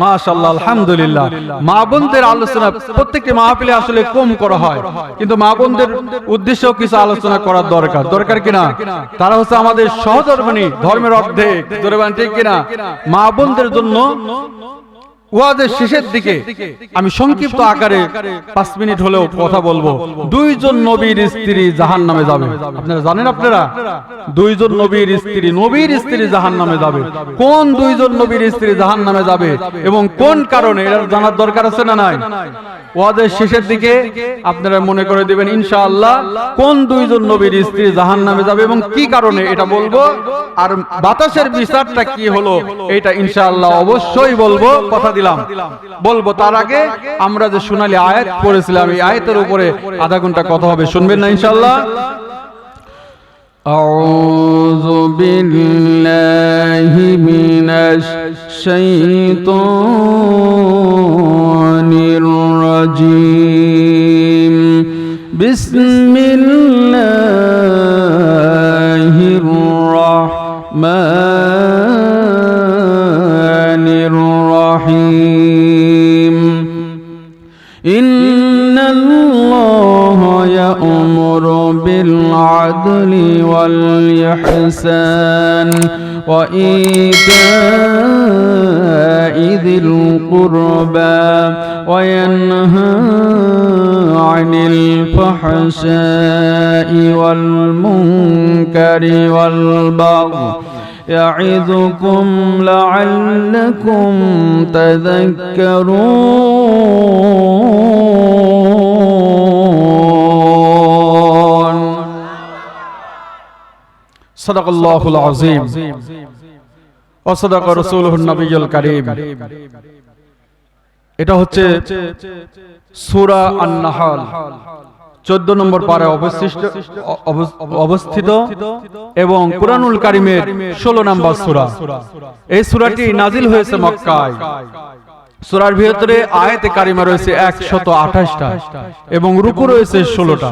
মাশাআল্লাহ, আলহামদুলিল্লাহ। মা বোনদের আলোচনা প্রত্যেকটি মাহফিলে আসলে কম করা হয়, কিন্তু মা বোনদের উদ্দেশ্যেও কিছু আলোচনা করার দরকার কিনা? তারা হচ্ছে আমাদের সহধর্মিণী, ধর্মের অর্ধেক। জোরে বলেন ঠিক কিনা? মা বোনদের জন্য ওয়াজের শেষের দিকে আমি সংক্ষিপ্ত আকারে 5 মিনিট হলেও কথা বলবো। দুইজন নবীর স্ত্রী জাহান্নামে যাবে। আপনারা জানেন? আপনারা দুইজন নবীর স্ত্রী জাহান্নামে যাবে। কোন দুইজন নবীর স্ত্রী জাহান্নামে যাবে এবং কোন কারণে, এটা জানার দরকার আছে না নাই? ওয়াজের শেষের দিকে আপনারা মনে করে দিবেন ইনশাআল্লাহ কোন দুইজন নবীর স্ত্রী জাহান্নামে যাবে এবং কি কারণে, এটা বলবো। আর বাতাসের বিচারটা কি হলো, এটা ইনশাআল্লাহ অবশ্যই বলবো, কথা দিলাম বলবো। তার আগে আমরা যে সোনালী আয়াত পড়েছিলাম, এই আয়াতের উপরে আধা ঘন্টা কথা হবে, শুনবেন না ইনশাআল্লাহ? আউযু বিল্লাহি মিনাশ শাইতানির রাজীম। বিসমিল্লাহির রাহমানির রাহিম। ইন্নাল্লাহা ইয়া'মুরু বিল আদলি ওয়াল ইহসান ওয়া ইতা'i যিল কুরবা ওয়া ইয়ানহা আনিল ফাহশাই ওয়াল মুনকারি ওয়াল বাগই يعظكم لعلكم تذكرون صدق الله العظيم وصدق رسوله النبي الكريم। এটা হচ্ছে সূরা আন-নাহল 14 নম্বর পারায় অবস্থিত এবং কুরআনুল কারীমের 16 নম্বর সূরা। এই সূরাটি নাজিল হয়েছে মক্কায়। সূরার ভিতরে আয়াতে কারিমা রয়েছে 128টা এবং রুকু রয়েছে 16টা।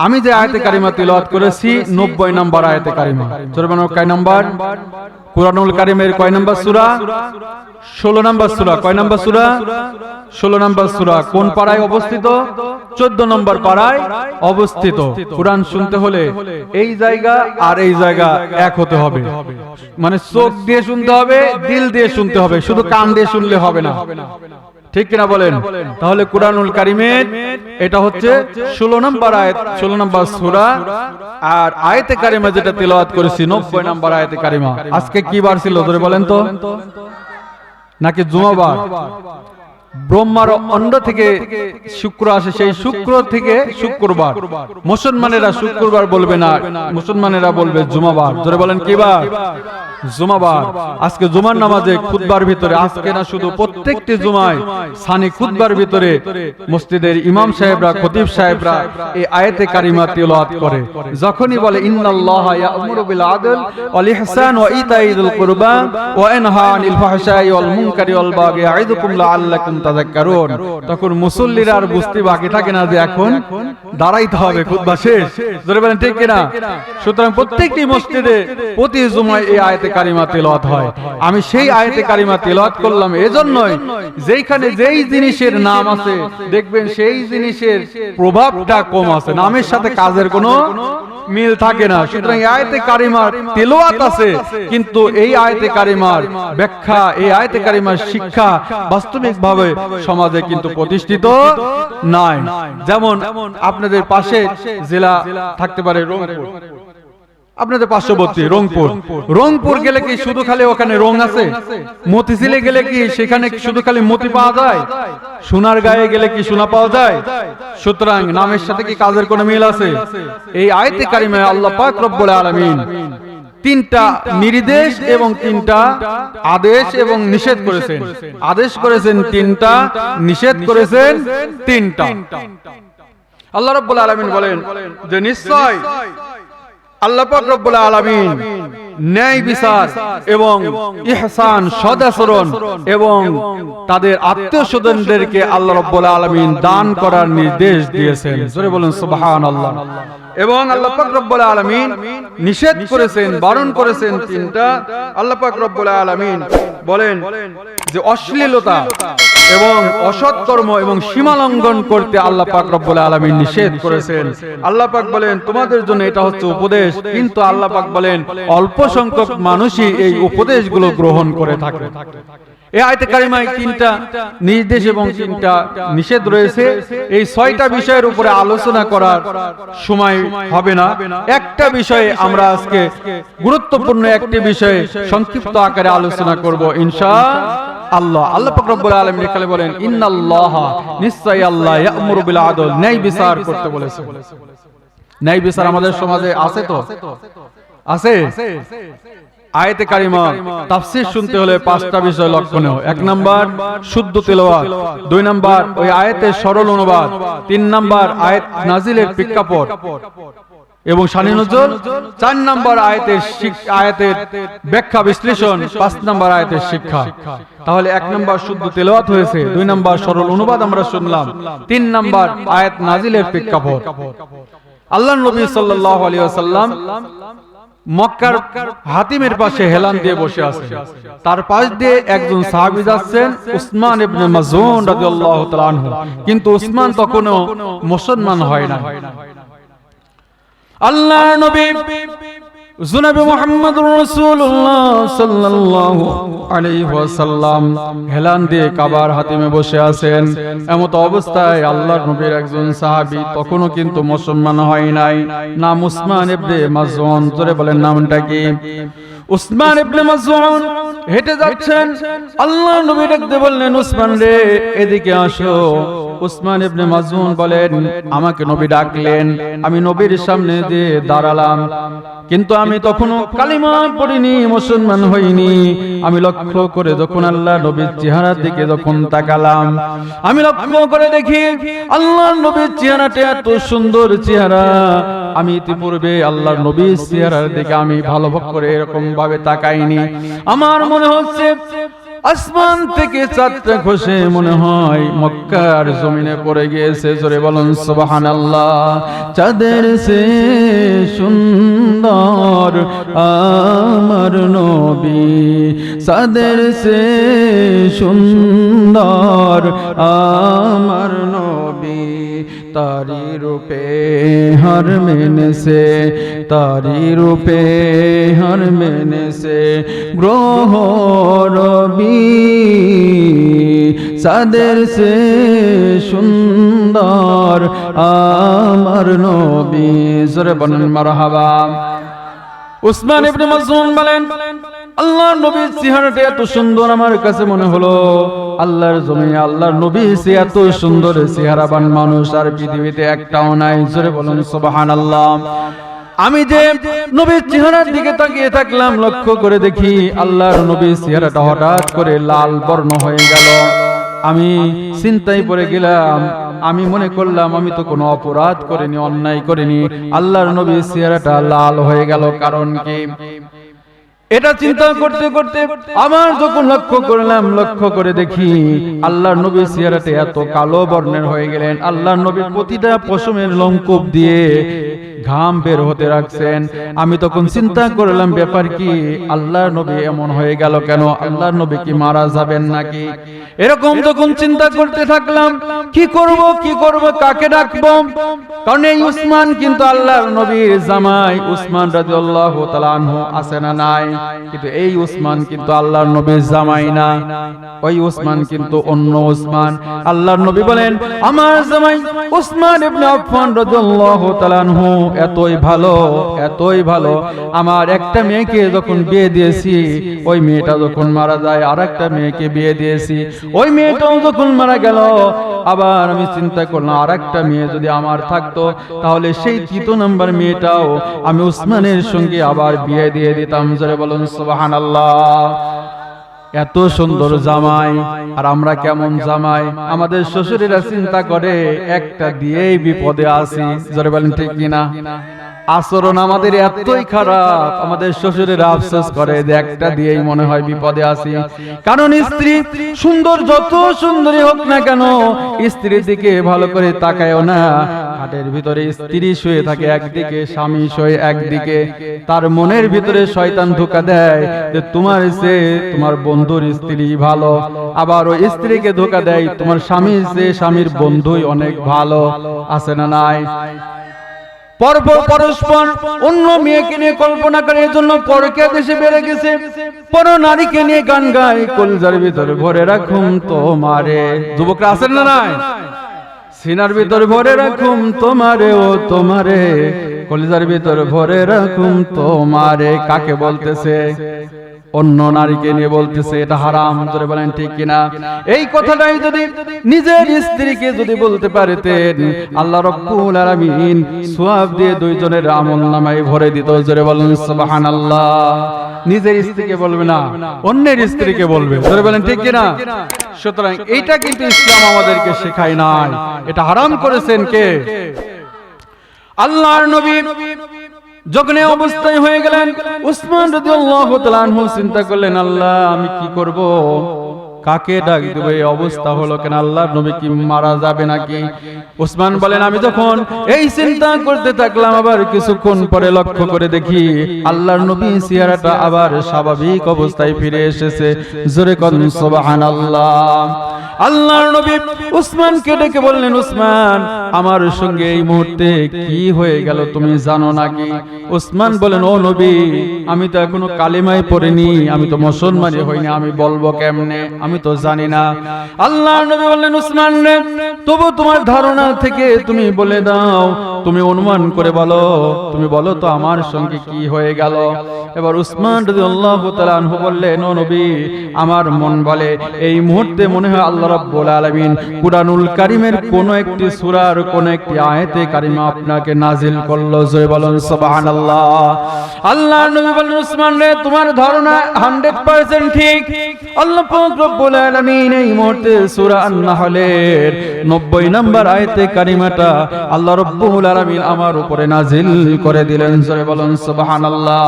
আমি যে আয়াতে কারিমা তিলাওয়াত করেছি 90 নম্বর আয়াতে কারিমা। জোরবানো কয় নম্বর? কুরআনুল কারীমের কয় নম্বর সূরা? 16 নম্বর সূরা। কয় নম্বর সূরা? 16 নম্বর সূরা। কোন পারায় অবস্থিত? 14 নম্বর পারায় অবস্থিত। কুরআন শুনতে হলে এই জায়গা আর এই জায়গা এক হতে হবে, মানে চোখ দিয়ে শুনতে হবে, দিল দিয়ে শুনতে হবে, শুধু কান দিয়ে শুনলে হবে না, ঠিক কিনা বলেন? তাহলে কুরআনুল কারীমের এটা হচ্ছে 16 নম্বর আয়াত, 16 নম্বর সূরা। আর আয়াতে কারিমা যেটা তেলাওয়াত করেছি 90 নম্বর আয়াতে কারিমা। আজকে কি বার ছিল ধরে বলেন তো? নাকি জুমাবার? ব্রহ্মার অণ্ড থেকে শুক্র আসে, সেই শুক্র থেকে শুক্রবার। মুসলমানেরা শুক্রবার বলবে না, মুসলমানেরা বলবে জুমাবার। জোরে বলেন কি বার? জুমাবার। আজকে জুমার নামাজে খুতবার ভিতরে, আজকে না শুধু প্রত্যেকটি জুমায় সানি খুতবার ভিতরে মসজিদের ইমাম সাহেবরা, খতিব সাহেবরা এই আয়াতে কারিমা তিলাওয়াত করে। যখনই বলে ইন্নাল্লাহা ইয়া'মুরু বিল আদল ওয়াল ইহসান ওয়া ইতাইযিল কুরবা ওয়া ইয়ানহা আনিল ফাহশাই ওয়াল মুনকারি ওয়াল বাগি ইয়াইদুকুম লাআল্লাকুম তাযাক্কারুন, তখন মুসল্লিরা আর বুঝতে বাকি থাকে না যে এখন দাঁড়াইতে হবে, খুতবা শেষ। জোরে বলেন ঠিক কিনা? সুতরাং প্রত্যেকটি মসজিদে প্রতি জুমায় এই আয়াতে কারিমা তেলাওয়াত হয়। আমি সেই আয়াতে কারিমা তেলাওয়াত করলাম এজন্যই, যেইখানে যেই জিনিসের নাম আছে দেখবেন সেই জিনিসের প্রভাবটা কম আছে, নামের সাথে কাজের কোনো মিল থাকে না। সুতরাং আয়াতে কারিমার তেলাওয়াত আছে, কিন্তু এই আয়াতে কারিমার ব্যাখ্যা, এই আয়াতে কারিমার শিক্ষা বাস্তবিকভাবে সমাজে কিন্তু প্রতিষ্ঠিত নাই। যেমন আপনাদের পাশে জেলা থাকতে পারে রংপুর, আপনাদের পার্শ্ববর্তী রংপুর। রংপুর গেলে কি শুধু খালি ওখানে রং আছে? মতিঝিলে গেলে কি সেখানে শুধু খালি মতি পাওয়া যায়? সোনার গায়ে গেলে কি সোনা পাওয়া যায়? সুতরাং নামের সাথে কি কাজের কোনো মিল আছে? এই আয়াতে কারিমায় আল্লাহ পাক রব্বুল আলামিন তিনটা নির্দেশ এবং তিনটা আদেশ এবং নিষেধ করেছেন। আদেশ করেছেন তিনটা, নিষেধ করেছেন তিনটা। আল্লাহ রাব্বুল আলামিন বলেন যে নিশ্চয় আল্লাহ পাক রব্বুল আলামিন ন্যায় বিচার এবং ইহসান, সদাচরণ এবং তাদের আত্মীয়-স্বজনদেরকে আল্লাহ রাব্বুল আলামিন দান করার নির্দেশ দিয়েছেন। জোরে বলুন সুবহানাল্লাহ। এবং আল্লাহ পাক রব্বুল আলামিন নিষেধ করেছেন, বারণ করেছেন তিনটা। আল্লাহ পাক রব্বুল আলামিন বলেন যে অশ্লীলতা এবং অসৎকর্ম এবং সীমা লঙ্ঘন করতে আল্লাহ পাক রব্বুল আলামিন নিষেধ করেছেন। আল্লাহ পাক বলেন তোমাদের জন্য এটা হচ্ছে উপদেশ, কিন্তু আল্লাহ পাক বলেন অল্প সংখ্যক মানুষই এই উপদেশগুলো গ্রহণ করে থাকে। এই আয়াতে কারিমায় তিনটা নির্দেশ এবং তিনটা নিষেধ রয়েছে। এই 6টা বিষয়ের উপরে আলোচনা করার সময় হবে না। একটা বিষয়ে আমরা আজকে গুরুত্বপূর্ণ একটি বিষয়ে সংক্ষিপ্ত আকারে আলোচনা করব ইনশাআল্লাহ। আল্লাহ পাক রব্বুল আলামিন এখানে বলেন ইন্নাল্লাহা, নিশ্চয়ই আল্লাহ, ইয়া'মুরু বিল আদল, ন্যায় বিচার করতে বলেছেন। ন্যায় বিচার আমাদের সমাজে আছে তো? আছে। আয়াতে কারিমা তাফসীর শুনতে হলে 5টা বিষয় লক্ষণীয়। 1 নাম্বার শুদ্ধ তেলাওয়াত, 2 নাম্বার ওই আয়াতের সরল অনুবাদ, 3 নাম্বার আয়াত নাজিলের প্রেক্ষাপট এবং শানি নজুল, 4 নাম্বার আয়াতের ব্যাখ্যা বিশ্লেষণ, 5 নাম্বার আয়াতের শিক্ষা। তাহলে 1 নাম্বার শুদ্ধ তেলাওয়াত হয়েছে, 2 নাম্বার সরল অনুবাদ আমরা শুনলাম, 3 নাম্বার আয়াত নাজিলের প্রেক্ষাপট। আল্লাহর নবী সাল্লাল্লাহু আলাইহি ওয়াসাল্লাম মক্কার হাতিমের পাশে হেলান দিয়ে বসে আছেন। তার পাশ দিয়ে একজন সাহাবী যাচ্ছেন, উসমান ইবনে মাযউন রাদিয়াল্লাহু তাআলা আনহু, কিন্তু উসমান তখনও মুসলমান হয় না। আল্লাহর নবী জনাবে মুহাম্মদুর রাসূলুল্লাহ সাল্লাল্লাহু আলাইহি ওয়াসাল্লাম হেলান দিয়ে কাবার হাতিমে বসে আছেন। এমত অবস্থায় আল্লাহর নবীর একজন সাহাবী তখনও কিন্তু মুসলমান হয় নাই, নাম উসমান ইবনে মাযউন। জোরে বলেন নামটা কি? উসমান ইবনে মাযউন হেঁটে যাচ্ছেন। আল্লাহর নবী ডাকতে বললেন, উসমান রে এদিকে আসো। উসমান ইবনে মাযউন বলেন, আমাকে নবী ডাকলেন, আমি নবীর সামনে দিয়ে দাঁড়ালাম, কিন্তু আমি তখনও কালিমা পড়িনি, মুসলমান হইনি। আমি লক্ষ্য করে যখন আল্লাহ নবীর চেহারার দিকে যখন তাকালাম, আমি লক্ষ্য করে দেখি আল্লাহর নবীর চেহারাটা এত সুন্দর চেহারা, আমি ইতিপূর্বে আল্লাহর নবীর চেহারার দিকে আমি ভালো করে এরকম ভাবে তাকাইনি। আমার মনে হচ্ছে আসমান থেকে চাঁদটা খসে মনে হয় মক্কার জমিনে পড়ে গিয়েছে। জোরে বলুন সুবহানাল্লাহ। চাঁদের চেয়ে সুন্দর আমার নবী, চাঁদের চেয়ে সুন্দর আমার নবী, তারি রূপে हर मैंने से तारी रूपे हर मैंने से ग्रोह रबी सादर से सुंदर आमर नबी जोरे बनें मरहबा। उस्मान इब्ने मज़ऊन বলেন আল্লাহর নবীর চেহারাটা এত সুন্দর আমার কাছে মনে হলো আল্লাহর জমিনে আল্লাহর নবী সে এত সুন্দর চেহারাবান মানুষ আর পৃথিবীতে একটাও নাই। জোরে বলুন সুবহানাল্লাহ। আমি যে নবীর চেহারার দিকে তাকিয়ে থাকলাম, লক্ষ্য করে দেখি আল্লাহর নবীর চেহারাটা হঠাৎ করে লাল বর্ণ হয়ে গেল। আমি চিন্তায় পড়ে গেলাম, আমি মনে করলাম আমি তো কোনো অপরাধ করিনি, অন্যায় করিনি, আল্লাহর নবীর চেহারাটা লাল হয়ে গেল কারণ কি? এটা চিন্তা করতে করতে আমার যখন লক্ষ্য করলাম, লক্ষ্য করে দেখি আল্লাহর নবীর চেহারাটা এত কালো বর্ণের হয়ে গেলেন। আল্লাহর নবীর প্রতিটা পশমের লোমকূপ দিয়ে ঘাম বের হতে রাখছেন। আমি তখন চিন্তা করলাম ব্যাপার কি, আল্লাহর নবী এমন হয়ে গেল কেন? আল্লাহর নবী কি মারা যাবেন নাকি? এরকম তখন চিন্তা করতে থাকলাম, কি করব কি করব, কাকে ডাকবো? কারণ এই উসমান কিন্তু আল্লাহর নবীর জামাই, উসমান রাদিয়াল্লাহু তাআলা আনহু আছে না নাই? কিন্তু এই উসমান কিন্তু আল্লাহর নবীর জামাই না, ওই উসমান কিন্তু অন্য উসমান। আল্লাহর নবী বলেন আমার জামাই উসমান ইবনে আফফান রাদিয়াল্লাহু তাআলা আনহু এতই ভালো, এতই ভালো, আমার একটা মেয়েকে যখন বিয়ে দিয়েছি, ওই মেয়েটা যখন মারা যায় আর একটা মেয়েকে বিয়ে দিয়েছি, ওই মেয়েটাও যখন মারা গেল, আবার আমি চিন্তা করলাম আর একটা মেয়ে যদি আমার থাকতো তাহলে সেই 3 নম্বর মেয়েটাও আমি উসমানের সঙ্গে আবার বিয়ে দিয়ে দিতাম। জোরে বলুন সুবহানাল্লাহ। এত সুন্দর জামাই আর আমরা কেমন জামাই? আমাদের শ্বশুরেরা চিন্তা করে একটা দিয়েই বিপদে আছি। জোরে বলেন ঠিক কিনা? আচরণ আমাদের এতই খারাপ, আমাদের শ্বশুরেরা আফসোস করে যে একটা দিয়েই মনে হয় বিপদে আছি। কারণ স্ত্রী সুন্দর, যত সুন্দরী হোক না কেন, স্ত্রীর দিকে ভালো করে তাকায়ও না। খাটের ভিতরে স্ত্রী শুয়ে থাকে একদিকে, স্বামী শুয়ে একদিকে, তার মনের ভিতরে শয়তান ধোঁকা দেয় যে তোমার চেয়ে তোমার বন্ধুর স্ত্রী ভালো, আবার ওই স্ত্রীকে ধোঁকা দেয় তোমার স্বামীর চেয়ে স্বামীর বন্ধুই অনেক ভালো। আছে না নাই? পরপর পরস্পর অন্য মেয়েকে নিয়ে কল্পনা করে, এর জন্য পরকীয়া দেশে বেড়ে গেছে। পর নারীকে নিয়ে গান গায়, কলজার ভিতরে ভরে রাখুম তোমারে। যুবকরা আছেন না নাই? সিনার ভিতর ভরে রাখুম তোমারে, ও তোমারে, কলজার ভিতর ভরে রাখুম তোমারে। কাকে বলতেছে? অন্য নারীকে নিয়ে বলতেছে, এটা হারাম। জোরে বলেন ঠিক কিনা? এই কথাটাই যদি নিজের স্ত্রীকে যদি বলতে পারতেন, আল্লাহ রাব্বুল আলামিন সওয়াব দিয়ে দুইজনের আমলনামায় ভরে দিত। জোরে বলেন সুবহানাল্লাহ। নিজের স্ত্রীকে বলবে না, অন্যের স্ত্রীকে বলবে। জোরে বলেন ঠিক কিনা? সুতরাং এইটা কিন্তু ইসলাম আমাদেরকে শেখায় নাই, এটা হারাম করেছেন কে? আল্লাহর নবী যখন এই অবস্থায় হয়ে গেলেন, উসমান রাদিয়াল্লাহু তাআলা আনহু চিন্তা করলেন, আল্লাহ আমি কি করব, কাকে ডাক দেব? এই অবস্থা হলো কেন? আল্লাহর নবী কি মারা যাবে নাকি? উসমান বলেন আমি যখন এই চিন্তা করতে থাকলাম, আবার কিছুক্ষণ পরে লক্ষ্য করে দেখি আল্লাহর নবীর চেহারাটা আবার স্বাভাবিক অবস্থায় ফিরে এসেছে। জোরে কোন সুবহানাল্লাহ। আল্লাহর নবী উসমানকে ডেকে বললেন, উসমান আমার সঙ্গে এই মুহূর্তে কি হয়ে গেল তুমি জানো নাকি? উসমান বলেন, ও নবী আমি তো এখনো কালিমাই পড়িনি, আমি তো মুসলমানই হইনি, আমি বলবো কেমনে? আমি তো জানি না। আল্লাহর নবী বললেন, উসমান রে তবু তোমার ধারণা থেকে তুমি বলে দাও, তুমি অনুমান করে বলো, তুমি বলো তো আমার সঙ্গে কি হয়ে গেল? এবার উসমান রাদিয়াল্লাহু তাআলা আনহু বললেন, ও নবী আমার মন বলে এই মুহূর্তে মনে হয় আল্লাহ রাব্বুল আলামিন কুরআনুল কারীমের কোন একটি সূরার কোন একটি আয়াতে কারিমা আপনাকে নাজিল করলো। জয় বলেন সুবহানাল্লাহ। আল্লাহর নবী বললেন, উসমান রে তোমার ধারণা 100% ঠিক। আল্লাহ পাক রব্বুল আলামিন এই মুহূর্তে সূরা আন-নাহলের 90 নম্বর আয়াতে কারিমাটা আল্লাহ রাব্বুল আলামিন আমার উপরে নাজিল করে দিলেন। জয় বলেন সুবহানাল্লাহ।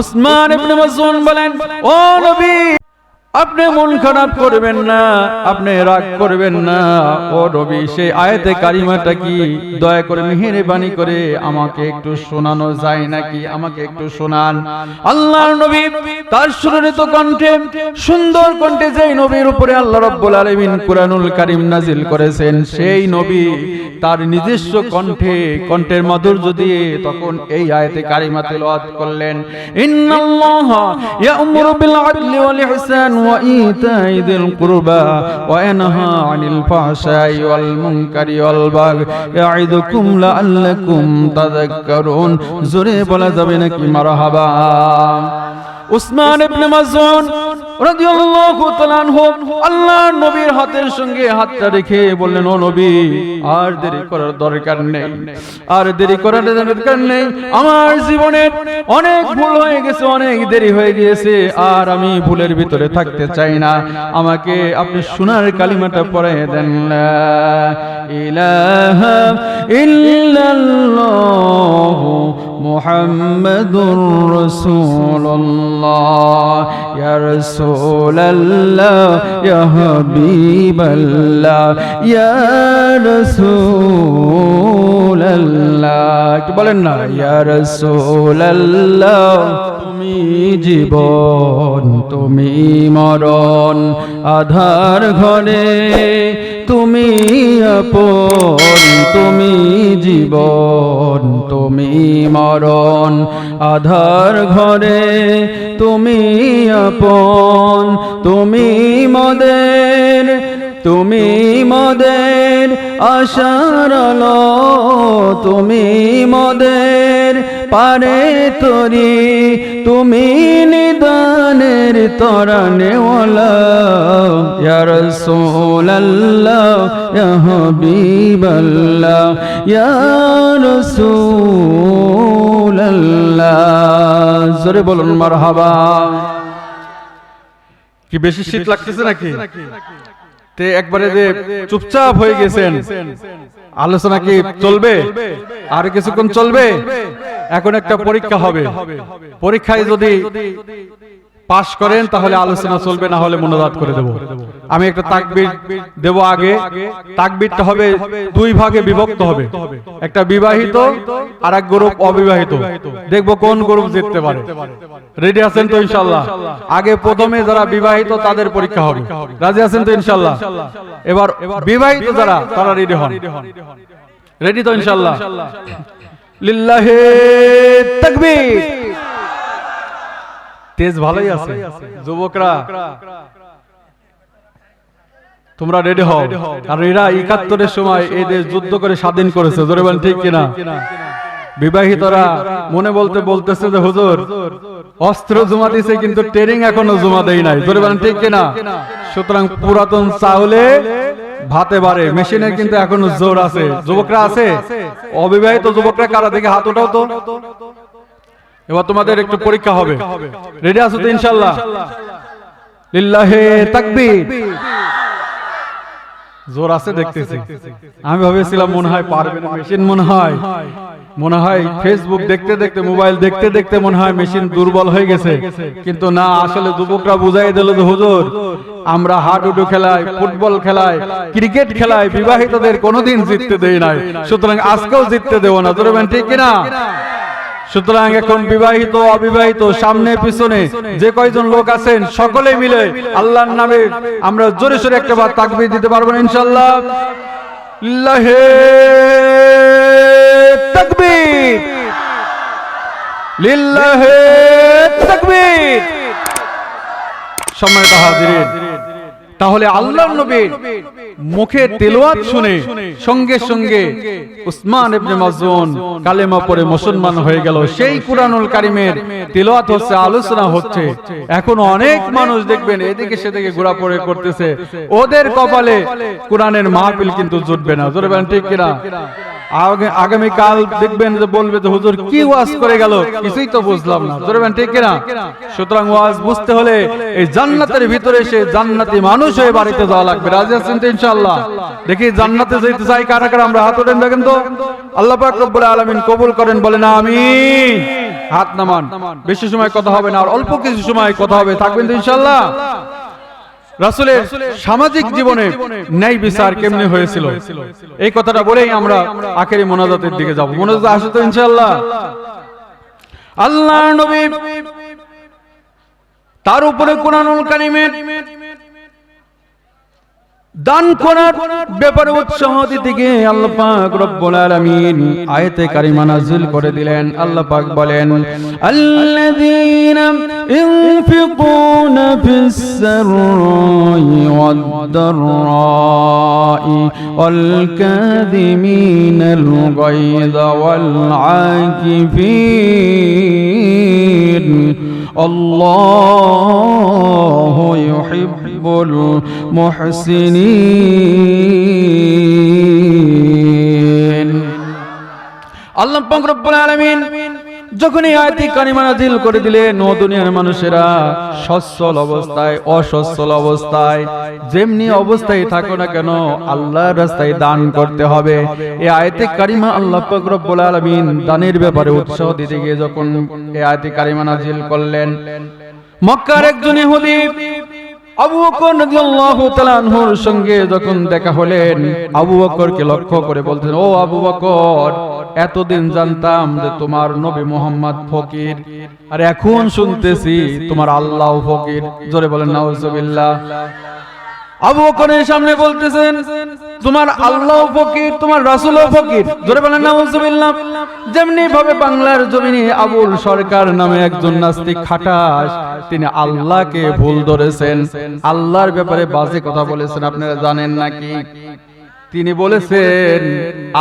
উসমান ইবনে মাযউন বলেন, ও নবী আপনি মন খারাপ করবেন না, আপনি রাগ করবেন না। ও নবী সেই আয়াতে কারিমাটা কি দয়া করে মেহেরবানি করে আমাকে একটু শোনানো যায় নাকি? আমাকে একটু শোনান। আল্লাহর নবী তার সুরিত কণ্ঠে, সুন্দর কণ্ঠে যেই নবীর উপরে আল্লাহ রাব্বুল আলামিন কুরআনুল কারীম নাজিল করেছেন, সেই নবী তার নিজস্ব কণ্ঠে, কণ্ঠের মাধুর্য দিয়ে তখন এই আয়াতে কারিমা তেলাওয়াত করলেন। ইন্নাল্লাহা ইয়া'মুরু বিল আদলি ওয়াল ইহসান وإيتاء ذي القربى وينهى عن الفحشاء والمنكر والبغي يعظكم لعلكم تذكرون। জোরে বলা যাবে নাকি মারহাবা? উসমান ইবনে মাযউন রাদিয়াল্লাহু তাআলা আনহু আল্লাহর নবীর হাতের সঙ্গে হাতটা রেখে বললেন, ও নবী, আর দেরি করার দরকার নেই, আর দেরি করার দরকার নেই। আমার জীবনে অনেক ভুল হয়ে গেছে, অনেক দেরি হয়ে গিয়েছে, আর আমি ভুলের ভিতরে থাকতে চাই না। আমাকে আপনি সোনার কালিমাটা পড়ায় দেন, লা ইলাহা ইল্লাল্লাহু মুহাম্মাদুর রাসূলুল্লাহ, ইয়া রাসূলাল্লাহ, ইয়া হাবিবাল্লাহ, ইয়া রাসূলাল্লাহ। কি বলেন না, ইয়া রাসূলাল্লাহ, তুমি জীবন, তুমি মরণ, আধার ঘরে তুমি আপন, তুমি জীবন, তুমি মরণ, আধার ঘরে তুমি আপন, তুমি মদের, তুমি মদের আশার আলো, তুমি মদের পারে তরি, তুমি নিদানের তরানেওয়ালা, ইয়া রাসূলাল্লাহ, ইয়া হাবিবাল্লাহ, ইয়া রাসূলাল্লাহ। জোরে বলুন মারহাবা। কি বেশি শীত লাগতেছে নাকি? তে একবারে যে চুপচাপ হয়ে গেছেন, আলোচনা কি চলবে? আর কিছুক্ষণ চলবে। এখন একটা পরীক্ষা হবে, পরীক্ষায় যদি পাশ করেন তাহলে আলোচনা চলবে, না হলে মোনাজাত করে দেব। আমি একটা তাকবীর দেব আগে। তাকবীরটা হবে দুই ভাগে বিভক্ত হবে, একটা বিবাহিত আর এক গ্রুপ অবিবাহিত। দেখবো কোন গ্রুপ জিততে পারে। রেডি আছেন তো ইনশাআল্লাহ? আগে প্রথমে যারা বিবাহিত তাদের পরীক্ষা হবে। রাজি আছেন তো ইনশাআল্লাহ? এবার বিবাহিত যারা, তারা রেডি হন। রেডি তো ইনশাআল্লাহ? লিল্লাহি তাকবীর। তেজ ভালোই আছে যুবকরা, তোমরা রেডি হও। আর এরা ৭১-এর সময় এই দেশ যুদ্ধ করে স্বাধীন করেছে, জোরে বলেন ঠিক কিনা? বিবাহিতরা মনে বলতে বলতেছে যে হুজুর অস্ত্র জমা দিয়েছে কিন্তু ট্রেনিং এখনো জমা দেয় নাই, জোরে বলেন ঠিক কিনা? সুতরাং পুরাতন চাউলে ভাতে বাড়ে, মেশিনের কিন্তু এখনো জোর আছে। যুবকরা আছে? অবিবাহিত যুবকরা কারা, দেখে হাত ওঠাও তো। এবার তোমাদের একটু পরীক্ষা হবে। রেডি আছো তো ইনশাআল্লাহ? লিল্লাহি তাকবীর। জোর আছে দেখতেছি। আমি ভেবেছিলাম মনে হয় পারবে না মেশিন, মনে হয় ফেসবুক দেখতে দেখতে, মোবাইল দেখতে দেখতে মনে হয় মেশিন দুর্বল হয়ে গেছে, কিন্তু না, আসলে যুবকরা বুঝাই দিল যে হুজুর আমরা হাডুডু খেলায়, ফুটবল খেলায়, ক্রিকেট খেলায় বিবাহিতদের কোনোদিন জিততে দেই নাই, সুতরাং আজকেও জিততে দেব না, জোরে বলেন ঠিক কিনা? সুতরাং এখন বিবাহিত অবিবাহিত সামনে পিছনে যে কয়জন লোক আছেন সকলে মিলে আল্লাহর নামে আমরা জোরে সোরে একবার তাকবীর দিতে পারবো না ইনশাআল্লাহ? লিল্লাহি তাকবীর, লিল্লাহি তাকবীর। সম্মানিত হাজিরিন, তাহলে আল্লাহর নবীর মুখে তেলাওয়াত শুনে সঙ্গে সঙ্গে উসমান ইবনে মাযউন কালেমা পড়ে মুসলমান হয়ে গেল। সেই কুরআনুল কারীমের তেলাওয়াত হচ্ছে, আলোচনা হচ্ছে। এখন অনেক মানুষ দেখবেন এদিকে সেদিকে ঘোরাফেরা করতেছে, ওদের কপালে কুরআনের মাহফিল কিন্তু জুটবে না, জোরে বলেন ঠিক কিনা? আগামী কাল দেখবেন যে বলবে যে হুজুর কি ওয়াজ করে গেল, কিছুই তো বুঝলাম না, জোরে বলেন ঠিক কিনা? সুতরাং ওয়াজ বুঝতে হলে এই জান্নাতের ভিতরে এসে জান্নাতি মানুষ হয়ে বাড়িতে যাওয়া লাগবে। রাজি আছেন তো ইনশাআল্লাহ? দেখি জান্নাতে যেতে চাই কারা কারা, আমরা হাত ওঠেন দেখেন তো। আল্লাহ পাক রব্বুল আলামিন কবুল করেন, বলেন আমিন। হাত নামান। বেশি সময় কথা হবে না, আর অল্প কিছু সময় কথা হবে, থাকবেন তো ইনশাআল্লাহ? রাসূলের সামাজিক জীবনে ন্যায় বিচার কেমনে হয়েছিল এই কথাটা বলেই আমরা আখেরি মোনাজাতের দিকে যাব। মোনাজাত আসে তো ইনশাআল্লাহ? আল্লাহর নবী তার উপরে কুরআনুল কারীমের দান করার ব্যাপারে উৎসাহ দিতে গিয়ে আল্লাহ পাক রব্বুল আলামিন আয়াতে কারিমা নাযিল করে দিলেন। আল্লাহ পাক বলেন, আল্লাযীনা ইনফিকুনা ফিস সাররাই ওয়াদ দাররাই ওয়াল কাযিমিনাল গায়যা ওয়াল আকিফিন আল্লাহু ইউহিব্বুল মুহসিনিন। আল্লাহ পাক রব্বুল আলামিন যখন এই আয়াতি কারিমা নাযিল করে দিলেন, ও দুনিয়ার মানুষেরা সচ্ছল অবস্থায় অসচ্ছল অবস্থায় যেমনি অবস্থায় থাকো না কেন আল্লাহর রাস্তায় দান করতে হবে। এই আয়াতি কারিমা আল্লাহ পাক রব্বুল আলামিন দানের ব্যাপারে উৎসাহ দিতে গিয়ে যখন এই আয়াতি কারিমা নাযিল করলেন, মক্কার একজন ইহুদি আবু বকর রাদিয়াল্লাহু তাআলা আনহুর সঙ্গে যখন দেখা হলেন, আবু বকরকে লক্ষ্য করে বলতেন, ও আবু বকর, এতদিন জানতাম যে তোমার নবী মুহাম্মদ ফকির, আর এখন শুনতেছি তোমার আল্লাহ ফকির। জোরে বলেন নাউজুবিল্লাহ। আবু বকরের সামনে বলতেছেন তোমার আল্লাহ ফকির, তোমার রাসূলও ফকির। জোরে বলেন নাউজুবিল্লাহ। যেমনি ভাবে বাংলার জমিনে আবুল সরকার নামে একজন নাস্তিক খাটাস, তিনি আল্লাহকে ভুল ধরেছেন, আল্লাহর ব্যাপারে বাজে কথা বলেছেন। আপনারা জানেন নাকি? তিনি বলেছেন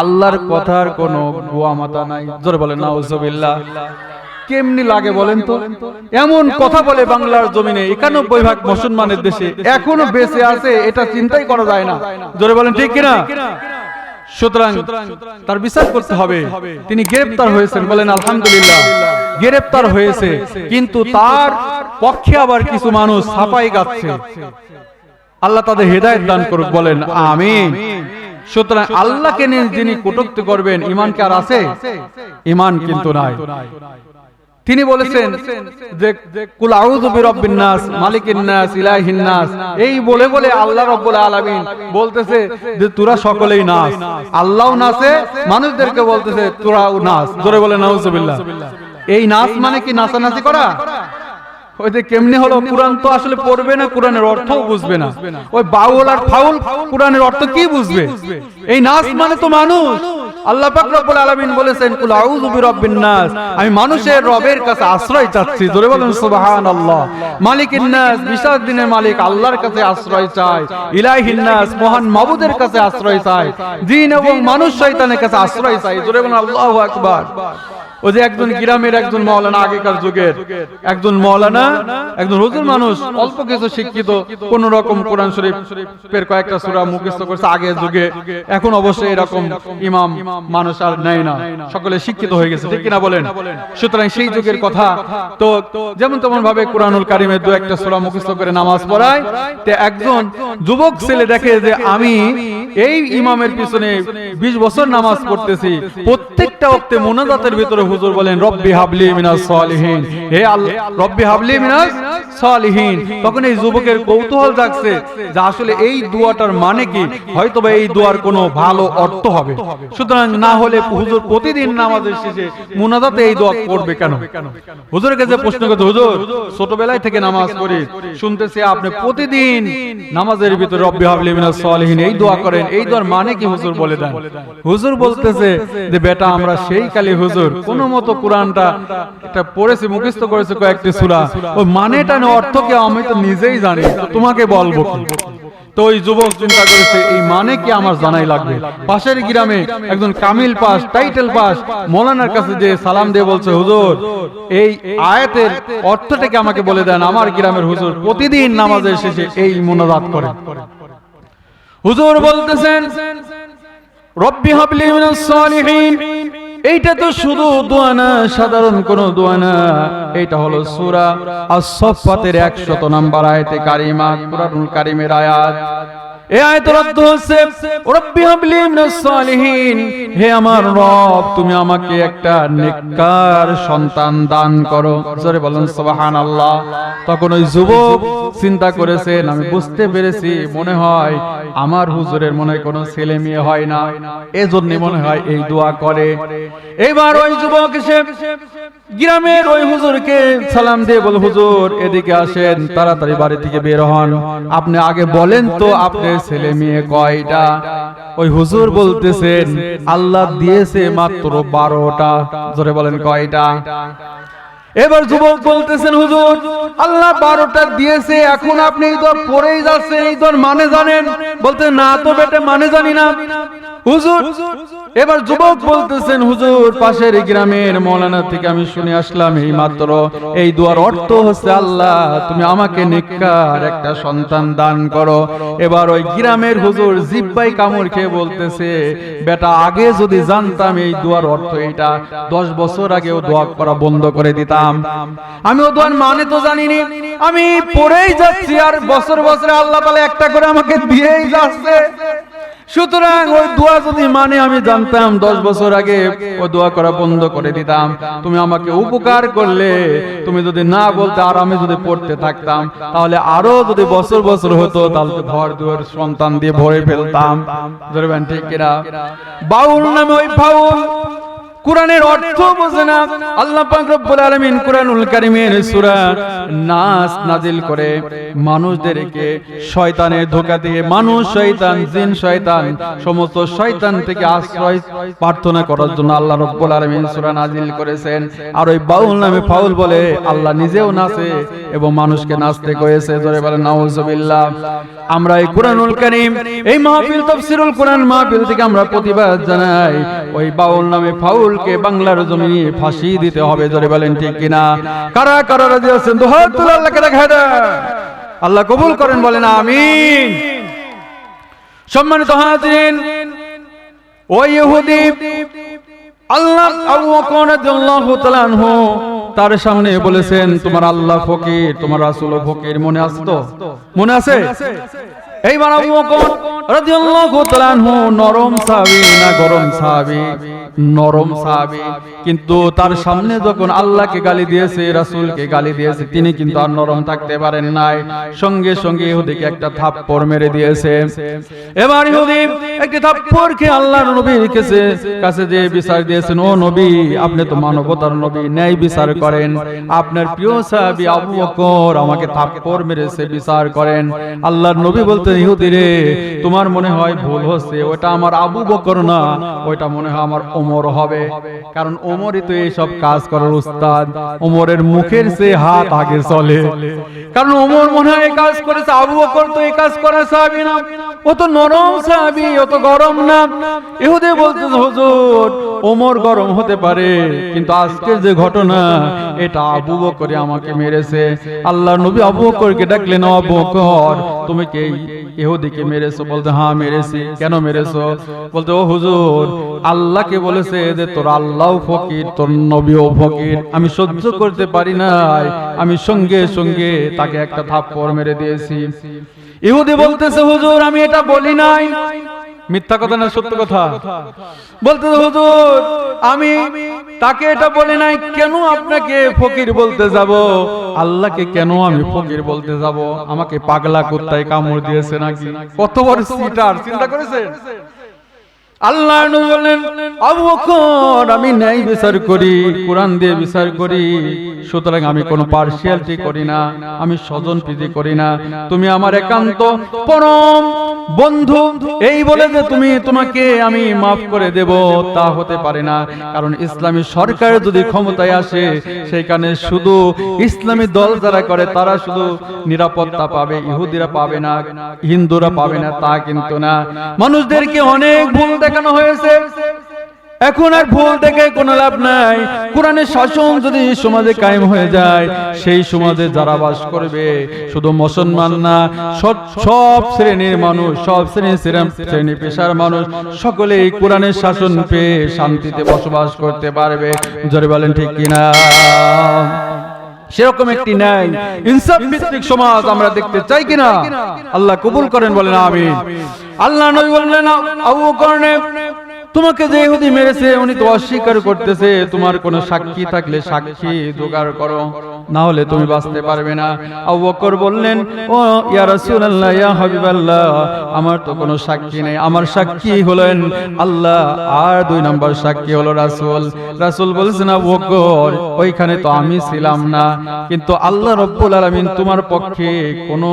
আল্লাহর কথার কোনো গোয়া মাতা নাই। জোরে বলেন নাউজুবিল্লাহ। কেমনি লাগে বলেন তো? এমন কথা বলে বাংলার জমিনে 91% মুসলমানের দেশে এখনো বেঁচে আছে, এটা চিন্তাই করা যায় না। জোরে বলেন ঠিক কিনা? সুতরাং তার বিচার করতে হবে। তিনি গ্রেফতার হয়েছেন, বলেন আলহামদুলিল্লাহ, গ্রেফতার হয়েছে, কিন্তু তার পক্ষে আবার কিছু মানুষ ছাপাই গাচ্ছে। আল্লাহ তাদের হেদায়েত দান করুক, বলেন আমিন। সুতরাং আল্লাহকে নিয়ে যিনি কটূক্তি করবেন, ঈমান কি আর আছে? ঈমান কিন্তু নাই। তিনি বলেছেন যে কুল আউযু বিরাব্বিন নাস মালিকিন নাস ইলাহিন নাস, এই বলে বলে আল্লাহ রাব্বুল আলামিন বলতেছে যে তোরা সকলেই নাস। আল্লাহও নাচে, মানুষদেরকে বলতেছে তোরাও নাচ। জোরে বলে নাউজুবিল্লাহ। এই নাচ মানে কি নাচানাচি করা? ওই যে কেমনে হলো, কোরআন তো আসলে পড়বে না, কোরআনের অর্থও বুঝবে না। ওই বাউল আর ফাউল কোরআনের অর্থ কি বুঝবে? এই নাচ মানে তো মানুষ। আল্লাহ পাক রব্বুল আলামিন বলেছেন কুল আউযু বিরাব্বিন নাস, আমি মানুষের রবের কাছে আশ্রয় চাচ্ছি। জোরে বলেন সুবহানাল্লাহ। মালিকিন নাস, বিচার দিনের মালিক আল্লাহর কাছে আশ্রয় চাই। ইলাহিন নাস, মহান মাবুদের কাছে আশ্রয় চাই। জিন এবং মানুষ শয়তানের কাছে আশ্রয় চাই। জোরে বলেন আল্লাহু আকবার। ওই যে একজন গ্রামের একজন মাওলানা, আগেকার যুগের একজন মাওলানা, একজন হুজুর মানুষ, অল্প কিছু শিক্ষিত, কোন রকম কোরআন শরীফের কয়েকটা সূরা মুখস্থ করেছে আগের যুগে। এখন অবশ্যই এরকম ইমাম মানুষ আর নাই না, সকলে শিক্ষিত হয়ে গেছে, ঠিক কিনা বলেন? সুতরাং সেই যুগের কথা তো যেমন তেমন ভাবে কোরআনুল কারীমের দু একটা সূরা মুখস্থ করে নামাজ পড়ায়। তে একজন যুবক ছেলে দেখে যে আমি এই ইমামের পিছনে 20 বছর নামাজ পড়তেছি, প্রত্যেকটা ওয়াক্তে মুনাজাতের ভিতরে হুজুর বলেন রব্বি হাবলি মিনাস সালিহিন, হে আল্লাহ রব্বি হাবলি মিনাস সালিহিন। তখন এই যুবকের কৌতূহল জাগছে যে আসলে এই দোয়াটার মানে কি, হয়তোবা এই দোয়ার কোনো ভালো অর্থ হবে। সুতরাং না হলে হুজুর প্রতিদিন নামাজের শেষে মুনাজাতে এই দোয়া করবে কেন? হুজুরের কাছে প্রশ্ন করতে, হুজুর ছোটবেলায় থেকে নামাজ পড়ি, শুনতেছি আপনি প্রতিদিন নামাজের ভিতরে রব্বি হাবলি মিনাস সালিহিন এই দোয়া করেন, এই দোয়ার মানে কি হুজুর বলে দেন। হুজুর বলতেছে যে বেটা, আমরা সেই কালে হুজুর কোন মতো কোরআনটা এটা পড়েছি, মুখস্থ করেছে কয়েকটি সূরা, ওই মানেটা না অর্থ কি আমি তো নিজেই জানি, তোমাকে বলবো কি? তো ওই যুবক চিন্তা করেছে এই মানে কি আমার জানাই লাগবে। পাশের গ্রামে একজন কামিল পাস, টাইটেল পাস মৌলানার কাছে যে সালাম দিয়ে বলছে, হুজুর এই আয়াতের অর্থটা কি আমাকে বলে দেন। আমার গ্রামের হুজুর প্রতিদিন নামাজের শেষে এই মুনাজাত করে। হুজুর বলতেছেন রব্বি হাবলি মিনাস সালিহিন, এইটা তো শুধু দোয়া না, সাধারণ কোন দোয়া না, এইটা হলো সূরা আস-সাফফাতের 100 নম্বর আয়াতে কারিমা, কুরআনুল কারীমের আয়াত। এই আয়াতের অর্থ হচ্ছে রব্বি হাবলি মিনাস সালিহিন, হে আমার রব তুমি আমাকে একটা নেককার সন্তান দান করো। জোরে বলেন সুবহানাল্লাহ। তখন ওই যুবক চিন্তা করেছেন, আমি বুঝতে পেরেছি মনে হয় আমার হুজুরের মনে হয় কোনো ছেলে মেয়ে হয় না, এজন্য মনে হয় এই দোয়া করে। এবার ওই যুবক এসে গ্রামের ওই হুজুরকে সালাম দিয়ে বল, হুজুর এদিকে আসেন, তাড়াতাড়ি বাড়ি থেকে বের হন, আপনি আগে বলেন তো আপনার ছেলে মেয়ে কয়টা? ওই হুজুর বলতেছেন আল্লাহ দিয়েছে মাত্র 12টা। জোরে বলেন কয়টা? এবার যুবক বলতেছেন হুজুর আল্লাহ 12টা দিয়েছে, এখন আপনি এই দোয়া পড়েই যাচ্ছেন, এই দোয়ার মানে জানেন? বলতে না তো বেটা, মানে জানি না। হুজুর এবার যুবক বলতেছেন, হুজুর পাশের গ্রামের মৌলানা থেকে আমি শুনে আসলাম এই মাত্র, এই দোয়ার অর্থ হচ্ছে আল্লাহ তুমি আমাকে নেককার একটা সন্তান দান করো। এবার ওই গ্রামের হুজুর জিব্বাই কামড় খেয়ে বলতেছে, বেটা আগে যদি জানতাম এই দোয়ার অর্থ এটা, 10 বছর আগেও দোয়া করা বন্ধ করে দিতাম। আমি ও দোয়ার মানে তো জানিনি, আমি পড়েই যাচ্ছি আর বছর বছরে আল্লাহ তাআলা একটা করে আমাকে দিয়েই যাচ্ছে। সুতরাং ওই দোয়া যদি মানে আমি জানতাম 10 বছর আগে ওই দোয়া করা বন্ধ করে দিতাম। তুমি আমাকে উপকার করলে, তুমি যদি না বলতে আর আমি যদি পড়তে থাকতাম, তাহলে আরো যদি বছর বছর হতো, তাহলে ঘর দুয়ার সন্তান দিয়ে ভরে ফেলতাম। ধরবেন ঠিক কিনা? বাউল নামে ওই বাউল কুরআনের অর্থ বোঝে না। আল্লাহ পাক রব্বুল আলামিন কুরআনুল কারীমের সূরা নাস নাজিল করে মানুষদেরকে শয়তানের ধোঁকা দিয়ে, মানুষ শয়তান জিন শয়তান সমস্ত শয়তান থেকে আশ্রয় প্রার্থনা করার জন্য আল্লাহ রব্বুল আলামিন সূরা নাজিল করেছেন। আর ওই বাউল নামে ফাউল বলে আল্লাহ নিজেও নাচে এবং মানুষকে নাচতে কয়েছে। জোরে বলেন নাউজুবিল্লাহ। আমরা এই কুরআনুল কারীম, এই মাহফিল তাফসীরুল কুরআন মাহফিল থেকে আমরা প্রতিবাদ জানাই, ওই বাউল নামে ফাউল কে বাংলার জমিনে ফাঁসি দিতে হবে। জোরে বলেন ঠিক কিনা? কারা কারা রাজি আছেন? দুহাত তুলে আল্লাহকে দেখায় দেন, আল্লাহ কবুল করেন, বলেন আমিন। সম্মানিত হাজিরিন, ওই ইহুদি আল্লাহ আবু বকর রাদিয়াল্লাহু তাআলা আনহু তার সামনে বলেছেন, তোমার আল্লাহ ফকির, তোমার রাসূল ফকির। মনে আছে তো? মনে আছে? এইবার আবু বকর রাদিয়াল্লাহু তাআলা আনহু নরম সাহাবী না গরম সাহাবী? নরম সাহাবী। কিন্তু তার সামনে যখন আল্লাহকে গালি দিয়েছে, রাসূলকে গালি দিয়েছে, তিনি কিন্তু আর নরম থাকতে পারেন নাই। সঙ্গে সঙ্গে ইহুদিকে একটা থাপ্পড় মেরে দিয়েছে। এবার ইহুদি একটা থাপ্পড় খেয়ে আল্লাহর নবীর কাছে যে বিচার দিয়েছেন, ও নবী, আপনি তো মানবতার নবী, ন্যায় বিচার করেন। আপনার প্রিয় সাহাবী আবু বকর আমাকে থাপ্পড় মেরেছে, বিচার করেন। আল্লাহর নবী বলতেন, ইহুদি রে, তোমার মনে হয় ভুল হচ্ছে, ওটা আমার আবু বকর না, ওইটা মনে হয় আমার ওমর হবে। কারণ ওমরই তো এইসব কাজ করার উস্তাদ। ওমরের মুখের সে হাত আগে চলে, কারণ ওমর মনে হয় এই কাজ করেছে। আবু বকর তো এই কাজ করার সাহাবী না, ও তো নরম সাহাবী, ও তো গরম না। ইহুদি বলতে, হুজুর ওমর গরম হতে পারে, কিন্তু আজকের যে ঘটনা, এটা আবু বকরই আমাকে মেরেছে। আল্লাহর নবী আবু বকরকে ডাকলেন, আবু বকর তুমি কি ইহুদিকে মেরেছো? বলতে, হ্যাঁ মেরেছি। কেন মেরেছো? বলতে, ও হুজুর আল্লাহকে বলেছে যে তোর আল্লাহও ফকির, তোর নবীও ফকির, আমি সহ্য করতে পারি নাই, আমি সঙ্গে সঙ্গে তাকে একটা থাপ্পড় মেরে দিয়েছি। ইহুদি বলতেছে, হুজুর আমি এটা বলি নাই। মিথ্যা কথা না সত্য কথা? বলতে, হুজুর আমি তাকে এটা বলি নাই, কেন আপনাকে ফকির বলতে যাব? আল্লাহকে কেন আমি ফকির বলতে যাব? আমাকে পাগলা কুত্তায় কামড় দিয়েছে নাকি? কত বড় সিটার, চিন্তা করেছেন? আল্লাহ নবী বলেন, আবু বকর আমি ন্যায় বিচার করি, কোরআন দিয়ে বিচার করি, সুতরাং আমি কোনো পার্সিয়ালিটি করি না, আমি স্বজনপ্রীতি করি না। তুমি আমার একান্ত পরম বন্ধু, এই বলে যে তোমাকে আমি মাফ করে দেব, তা হতে পারে না। কারণ ইসলামী সরকার যদি ক্ষমতায় আসে, সেখানে শুধু ইসলামী দল যারা করে তারা শুধু নিরাপত্তা পাবে, ইহুদিরা পাবে না, হিন্দুরা পাবে না, তা কিন্তু না। মানুষদেরকে অনেক ভুল দেখানো হয়েছে, এখন আর ভুল দেখে কোনো লাভ নাই। কোরআনের শাসন যদি সমাজে কায়েম হয়ে যায়, সেই সমাজে যারা বাস করবে শুধু মুসলমান না, সব শ্রেণীর মানুষ, সব শ্রেণী পেশার মানুষ সকলেই কোরআনের শাসন পেয়ে শান্তিতে বসবাস করতে পারবে। জোরে বলেন ঠিক কিনা? সেরকম একটি ন্যায় ইনসাফ ভিত্তিক সমাজ আমরা দেখতে চাই কিনা? আল্লাহ কবুল করেন, বলেন আমিন। আল্লাহ নবী বললেন, আবু বকর তোমাকে যে ইহুদি মেরেছে উনি তো অস্বীকার করতেছে, তোমার কোনো সাক্ষী থাকলে সাক্ষী জোগাড় করো, না হলে তুমি বাঁচতে পারবে না। আবু বকর বললেন, ও ইয়া রাসূলুল্লাহ, ইয়া হাবিবাল্লাহ, আমার তো কোনো সাক্ষী নেই, আমার সাক্ষী হলেন আল্লাহ, আর 2 নম্বর সাক্ষী হলো রাসূল। রাসূল বলেছেন, আবু বকর ওইখানে তো আমি ছিলাম না, কিন্তু আল্লাহ রাব্বুল আলামিন তোমার পক্ষে কোনো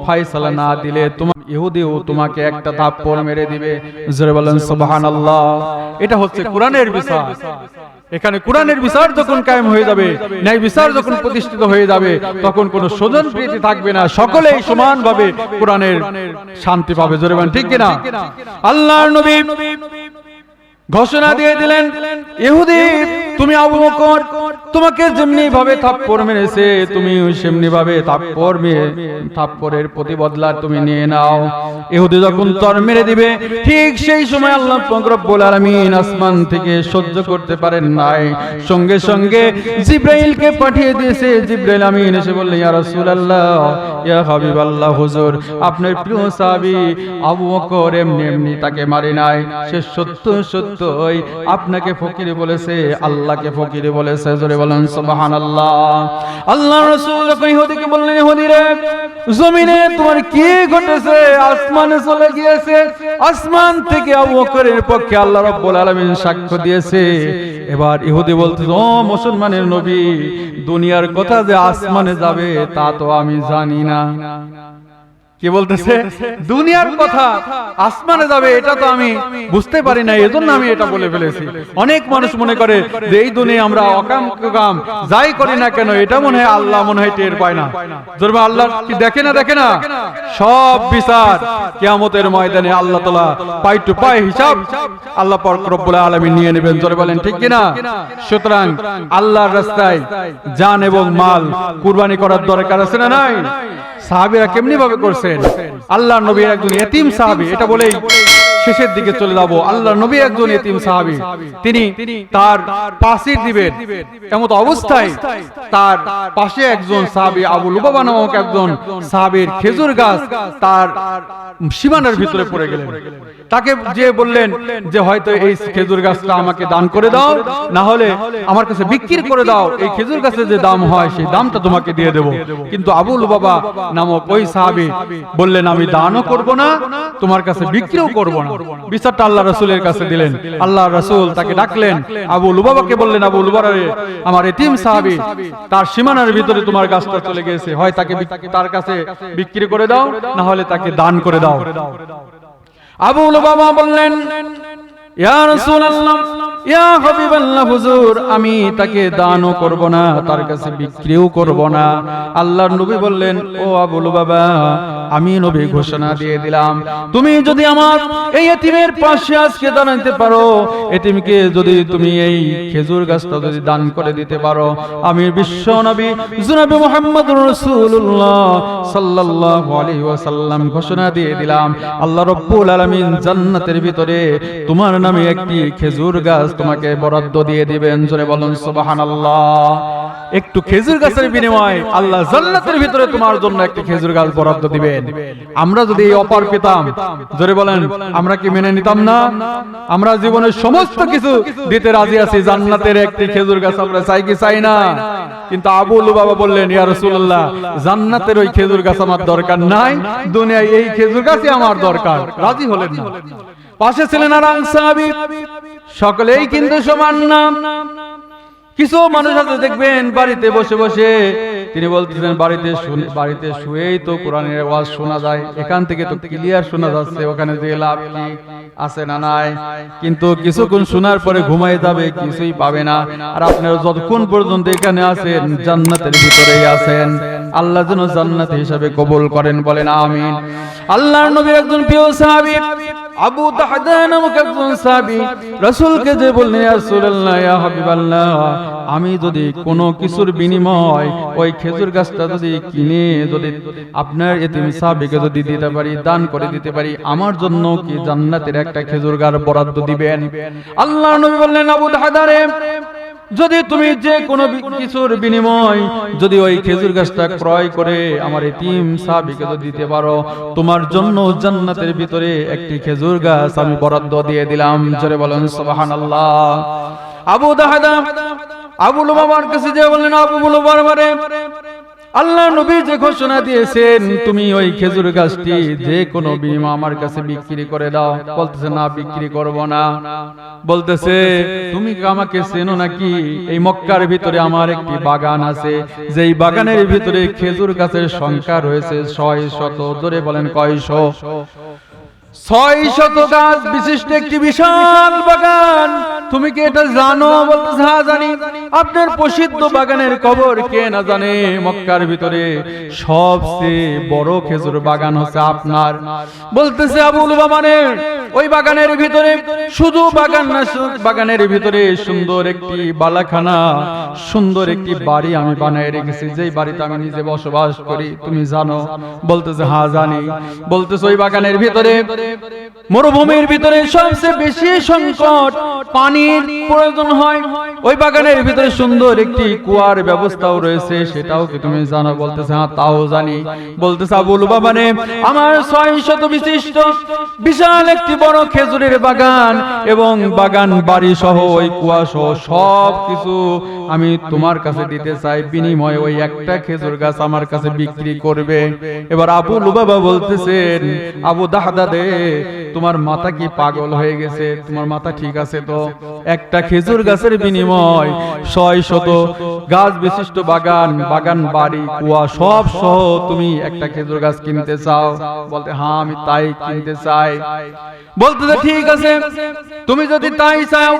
ফয়সালা না দিলে তোমার ইহুদিও তোমাকে একটা থাপ্পড় মেরে দিবে। জোরে বলেন সুবহানাল্লাহ। এটা হচ্ছে কোরআনের বিচার। এখানে কোরআনের বিচার যখন কায়েম হয়ে যাবে, ন্যায় বিচার যখন প্রতিষ্ঠিত হয়ে যাবে, তখন কোনো স্বজন প্রীতি থাকবে না, সকলেই সমানভাবে কোরআনের শান্তি পাবে। জোরে বলেন ঠিক কিনা? আল্লাহর নবী ঘোষণা দিয়ে দিলেন, ইহুদি তুমি আবু বকর, তোমাকে যেমনি ভাবে থাপ্পড় মেরেছে তুমি সেমনি ভাবে থাপ্পড়ের প্রতিবদলা তুমি নিয়ে নাও। ইহুদি যখন তর মেরে দিবে, ঠিক সেই সময় আল্লাহ পাক রব্বুল আলামিন আসমান থেকে সহ্য করতে পারেন নাই, সঙ্গে সঙ্গে জিবরাইলকে পাঠিয়ে দিয়েছে। জিবরাইল আমিন এসে বললেন, ইয়া রাসূলুল্লাহ, ইয়া হাবিবাল্লাহ, হুজুর আপনার প্রিয় সাহাবী আবু বকর এমনি তাকে মারি নাই, সে সত্যই আপনাকে ফকির বলেছে, আল্লাহকে ফকির বলেছে। জোরে বলেন সুবহানাল্লাহ। আল্লাহর রাসূল যখন ইহুদিকে বললেন, ইহুদি রে, জমিনে তোমার কি ঘটেছে? আসমানে চলে গিয়েছে, আসমান থেকে আবু বকরের পক্ষে আল্লাহ রাব্বুল আলামিন সাক্ষ্য দিয়েছে। এবার ইহুদি বলতেছে, ও মুসলমানের নবী, দুনিয়ার কথা যে আসমানে যাবে তা তো আমি জানি না। কি বলতেছে? দুনিয়ার কথা আসমানে যাবে এটা তো আমি বুঝতে পারি না, এজন্য আমি এটা বলে ফেলেছি। অনেক মানুষ মনে করে যে এই দুনিয়া আমরা অকাম যাই করি না কেন, এটা মনে হয় আল্লাহ মনে হয় টের পায় না। জোরে আল্লাহ কি দেখে না? সব বিচার কিয়ামতের ময়দানে আল্লাহ তাআলা পাই টু পাই হিসাব আল্লাহ পাক রব্বুল আলামিন নিয়ে নেবেন। জোরে বলেন ঠিক কিনা? সুতরাং আল্লাহর রাস্তায় জান এবং মাল কুরবানি করার দরকার আছে না নাই? সাহাবীরা কেমনি ভাবে করছেন? আল্লাহর নবী একজন ইতিম সাহাবী, এটা বলেই শেষের দিকে চলে যাব। আল্লাহর নবী একজন ইতিম সাহাবী, তিনি তার পাশির দিবেন এমত অবস্থায় তার পাশে একজন সাহাবী আবু লুবাবা নামক একজন সাহাবীর খেজুর গাছ তার সীমানার ভিতরে পড়ে গেলেন। তাকে যে বললেন যে হয়তো এই খেজুর গাছটা আমাকে দান করে দাও, না হলে আমার কাছে বিক্রি করে দাও, এই খেজুর গাছের যে দাম হয় সেই দামটা তোমাকে দিয়ে দেব। কিন্তু আবু লুবাবা নামক ওই সাহাবী বললেন, আমি দানও করব না, তোমার কাছে বিক্রিও করব না। বিচারটা আল্লাহ রাসূলের কাছে দিলেন। আল্লাহ রাসূল তাকে ডাকলেন, আবু লুবাবাকে বললেন, আবু লুবাবা রে, আমার এতিম সাহাবী, তার সীমানার ভিতরে তোমার গাছটা চলে গেছে, হয় তাকে তার কাছে বিক্রি করে দাও, না হলে তাকে দান করে দাও। আবু লুবাবা বললেন, ইয়া রাসূলুল্লাহ, ইয়া হাবিবাল্লাহ, হুজুর আমি তাকে দানও করব না, তার কাছে বিক্রিও করব না। আল্লাহর নবী বললেন, ও আবু লুবাবা, আমি নবী ঘোষণা দিয়ে দিলাম, তুমি যদি আমার এই এতিমের পাশে আজকে দাঁড়াতে পারো, এতিমকে যদি তুমি এই খেজুর গাছটা যদি দান করে দিতে পারো, আমি বিশ্ব নবী জনাবে মুহাম্মদুর রাসূলুল্লাহ সাল্লাল্লাহু আলাইহি ওয়াসাল্লাম ঘোষণা দিয়ে দিলাম, আল্লাহ রাব্বুল আলামিন জান্নাতের ভিতরে তোমার নামে একটি খেজুর গাছ তোমাকে বরাদ্দ দিয়ে দিবেন। জোরে বলুন সুবহানাল্লাহ। একটু খেজুর গাছের বিনিময়ে আল্লাহ জান্নাতের ভিতরে তোমার জন্য একটি খেজুর গাছ বরাদ্দ দিবেন। আমরা যদি এই অফার পেতাম, জোরে বলেন, আমরা কি মেনে নিতাম না? আমরা জীবনের সমস্ত কিছু দিতে রাজি আছি, জান্নাতের একটি খেজুর গাছ আমরা চাই কি চাই না? কিন্তু আবু লুবাবা বললেন, ইয়া রাসূলুল্লাহ, জান্নাতের ওই খেজুর গাছ আমার দরকার নাই, দুনিয়ায় এই খেজুর গাছই আমার দরকার। রাজি হলেন না। পাশে ছিলেন আর সাহাবী, সকলেই কিন্তু সমান না। কিছু মানুষ আছে দেখবেন বাড়িতে বসে বসে তিনি বলতেছেন, বাড়িতে শুয়েই তো কোরআনের আওয়াজ শোনা যায়, এখান থেকে তো ক্লিয়ার শোনা যাচ্ছে, ওখানে যে লাভ কি আছে না নাই? কিন্তু কিছুক্ষণ শোনার পরে ঘুমাই যাবে, কিছুই পাবে না। আর আপনারা যতক্ষণ পর্যন্ত এখানে আছেন জান্নাতের ভিতরেই আছেন। আল্লাহ যেন জান্নাত হিসাবে কবুল করেন, বলেন আমিন। আল্লাহর নবীর একজন প্রিয় সাহাবী আবু তাহদা নামক একজন সাহাবী রাসূলকে যে বললেন, ইয়া রাসূলুল্লাহ, ইয়া হাবিবাল্লাহ, আমি যদি কোনো কিছুর বিনিময় ওই খেজুর গাছটা যদি কিনে যদি আপনার এতিম সাহাবীকে যদি দিতে পারি, দান করে দিতে পারি, আমার জন্য কি জান্নাতের একটা খেজুর গাছ বরাদ্দ দিবেন? আল্লাহর নবী বললেন, আবু তাহদা রে, যদি তুমি যে কোনো কিছুর বিনিময় যদি ওই খেজুর গাছটা ক্রয় করে আমার এতিম সাহাবীকে যদি দিতে পারো, তোমার জন্য জান্নাতের ভিতরে একটি খেজুর গাছ আমি বরাদ্দ দিয়ে দিলাম। জোরে বলেন সুবহানাল্লাহ। আবু তাহদা আবু লুবাবার কাছে যে বললেন, আবু লুবাবা রে, আল্লাহ নবী যে ঘোষণা দিয়েছেন তুমি ওই খেজুর গাছটি যে কোনো বিনিময়ে আমার কাছে বিক্রি করে দাও। বলতেছে, না, বিক্রি করব না। বলতেছে, তুমি আমাকে চেনো নাকি? এই মক্কার ভিতরে আমার একটি বাগান আছে, যেই বাগানের ভিতরে খেজুর গাছের সংখ্যা রয়েছে 600। জোরে বলেন কয়শো? 600 গাছ বিশিষ্ট একটি বিশাল বাগান। তুমি কি এটা জানো? বলতেছে হ্যাঁ জানি। আপনার প্রসিদ্ধ বাগানের খবর কে না জানে? মক্কার ভিতরে সবচেয়ে বড় খেজুর বাগান হচ্ছে আপনার। বলতেছে আবু লুবাবানের ওই বাগানের ভিতরে শুধু বাগান না, বাগানের ভিতরে সুন্দর একটি বালাখানা, সুন্দর একটি বাড়ি আমি বানায় রেখেছি, যেই বাড়িতে আমি নিজে বসবাস করি। তুমি জানো? বলতেছে হ্যাঁ জানি। বলতেছে ওই বাগানের ভিতরে মরুভূমির ভিতরে সবচেয়ে বেশি সংকট পানির প্রয়োজন হয়, ওই বাগানের ভিতরে সুন্দর একটি কুয়ার ব্যবস্থাও রয়েছে, সেটাও কি তুমি জানো? বলতেছে হ্যাঁ তাও জানি। বলতেছে আবু লুবাবানে আমার 600 বিশিষ্ট বিশাল একটি বড় খেজুরের বাগান এবং বাগান বাড়ি সহ ওই কুয়া সহ সব কিছু আমি তোমার কাছে দিতে চাই, বিনিময়ে ওই একটা খেজুর গাছ আমার কাছে বিক্রি করবে। এবার আবু লুবাবা বলতেছেন আবু দাহদা দে, তোমার মাথা কি পাগল হয়ে গেছে? তোমার মাথা ঠিক আছে তো? একটা খেজুর গাছের বিনিময় 600 গাছ বিশিষ্ট বাগান, বাগান বাড়ি কুয়া সব সহ তুমি একটা খেজুর গাছ কিনতে চাও? বলতে হ্যাঁ আমি তাই কিনতে চাই। বলতে ঠিক আছে, তুমি যদি তাই চাও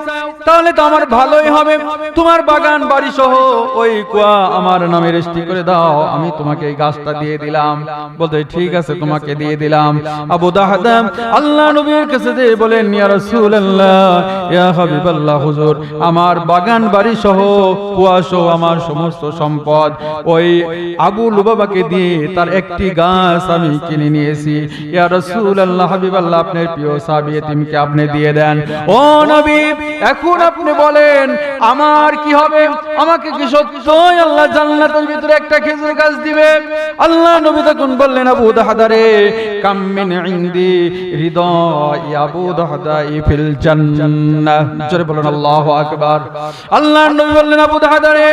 তাহলে তো আমার ভালোই হবে, তোমার বাগান বাড়ি সহ ওই কুয়া আমার নামে রেজিস্ট্রি করে দাও, আমি তোমাকে এই গাছটা দিয়ে দিলাম। বলতে ঠিক আছে তোমাকে দিয়ে দিলাম। আবু দাহদা আল্লাহ নবীর কাছে যে বলেন ইয়া রাসূলুল্লাহ ইয়া হাবিবাল্লাহ হুজুর, আমার বাগান বাড়ি সহ কুয়া সহ আমার সমস্ত সম্পদ ওই আবু লুবাবাকে দিয়ে তার একটি গাছ আমি কিনে নিয়েছি। ইয়া রাসূলুল্লাহ হাবিবাল্লাহ, আপনার প্রিয় সাহাবী এতিমকে আপনি দিয়ে দেন। ও নবী, এখন আপনি বলেন আমার কি হবে? আমাকে কি সত্যই আল্লাহ জান্নাতের ভিতরে একটা খেজুর গাছ দিবে? আল্লাহ নবী তখন বললেন আবু দাহদা রে, কাম মিন ইনদি রিদাই আবু দাহদা ফিল জান্নাহ। জোরে বলুন আল্লাহু আকবার। আল্লাহ নবী বললেন আবু দাহদা রে,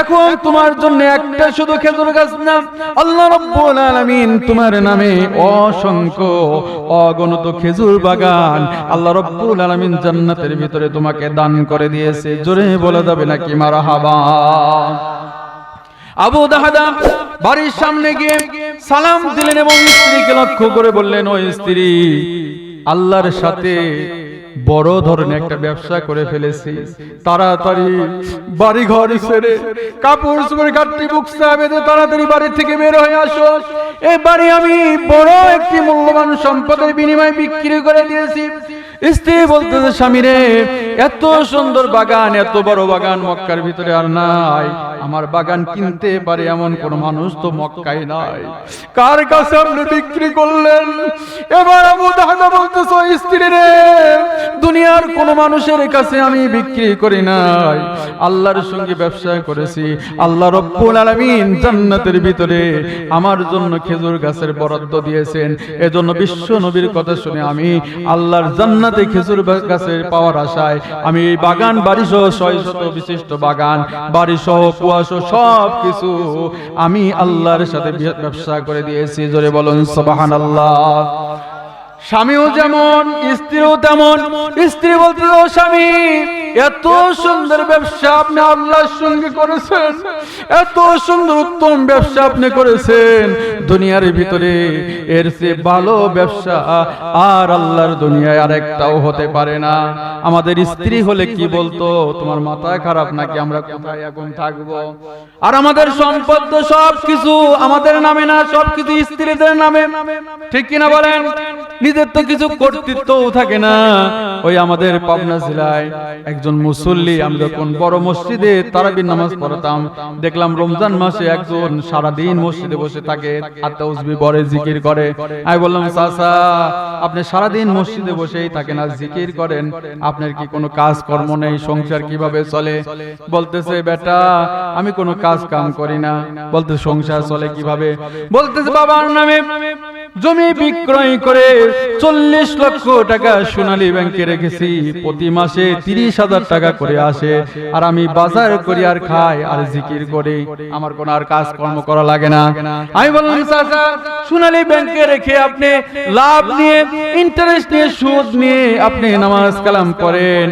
এখন তোমার জন্য একটা শুধু খেজুর গাছ না, আল্লাহ রাব্বুল আলামিন তোমার নামে অসংখ্য অগণিত খেজুর বাগান আল্লাহ রাব্বুল আলামিন জান্নাতের ভিতরে তোমাকে দান করে দিয়েছে। জোরে বলা যাবে নাকি মারহাবা? আবু দাহদা বাড়ির সামনে গিয়ে সালাম দিলেন এবং স্ত্রীকে লক্ষ্য করে বললেন, ও স্ত্রী, আল্লাহর সাথে বড় ধরনের একটা ব্যবসা করে ফেলেছি, তাড়াতাড়ি বাড়ি ঘর ছেড়ে কাপড় চোপড় গাঁটটি বুকসা বেঁধে তাড়াতাড়ি বাড়ি থেকে বের হয়ে আসো। এই বাড়ি আমি বড় একটি মূল্যবান সম্পদের বিনিময়ে বিক্রি করে দিয়েছি। স্ত্রী বলতেছে স্বামী রে, এত সুন্দর বাগান, এত বড় বাগান মক্কার ভিতরে আর নাই, আমার বাগান কিনতে পারে এমন কোন মানুষ তো মক্কায় নাই, কার কাছে আপনি বিক্রি করলেন? এবার আবু দাহদা বলতেছে স্ত্রী রে, দুনিয়ার কোন মানুষের কাছে আমি বিক্রি করি নাই, আল্লাহর সঙ্গে ব্যবসা করেছি। আল্লাহ রাব্বুল আলামিন জান্নাতের ভিতরে আমার জন্য খেজুর গাছের বরাদ্দ দিয়েছেন, এজন্য বিশ্ব নবীর কথা শুনে আমি আল্লাহর জান্নাতে খেজুর গাছের পাওয়ার আশায় আমি এই বাগান বাড়ি সহ 600 বিশিষ্ট বাগান বাড়ি সহ কুয়া সহ সব কিছু আমি আল্লাহর সাথে ব্যবসা করে দিয়েছি। জোরে বলুন সুবহানাল্লাহ। স্বামীও যেমন স্ত্রীও তেমন। স্ত্রী বলতে, ও স্বামী, এত সুন্দর ব্যবসা আপনি আল্লাহর সঙ্গে করেছেন, এত সুন্দর উত্তম ব্যবসা আপনি করেছেন, দুনিয়ার ভিতরে এর চেয়ে ভালো ব্যবসা আর আল্লাহর দুনিয়ায় আর একটাও হতে পারে না। আমাদের স্ত্রী হলে কি বলতো, তোমার মাথা খারাপ নাকি, আমরা কোথায় এখন থাকবো? আর আমাদের সম্পদ তো সবকিছু আমাদের নামে না, সবকিছু স্ত্রীদের নামে, ঠিক কিনা বলেন? নিজের তো কিছু কর্তৃত্বও থাকে না। ওই আমাদের পাবনা জেলায় একজন মুসল্লি, আমি যখন বড় মসজিদে তারাবির নামাজ পড়তাম, দেখলাম রমজান মাসে একজন সারাদিন মসজিদে বসে থাকে, আত্মাউজবি পড়ে, জিকির করে। আমি বললাম, চাচা, আপনি সারাদিন মসজিদে বসেই থাকেন আর জিকির করেন, আপনার কি কোনো কাজ কর্ম নেই? সংসার কিভাবে চলে? বলতেছে, বেটা, আমি কোনো কাজ কাম করি না। বলতে, সংসার চলে কিভাবে? বলতেছে, বাবার নামে জমি বিক্রয় করে 40 লক্ষ টাকা সোনালী ব্যাংকে রেখেছি, প্রতি মাসে 30,000 টাকা করে আসে, আর আমি বাজার করি আর খাই আর জিকির করি, আমার কোনো আর কাজ কর্ম করা লাগে না। আমি বললাম, চাচা, সোনালী ব্যাংকে রেখে আপনি লাভ নিয়ে, ইন্টারেস্ট নিয়ে, সুদ নিয়ে আপনি নামাজ কালাম করেন,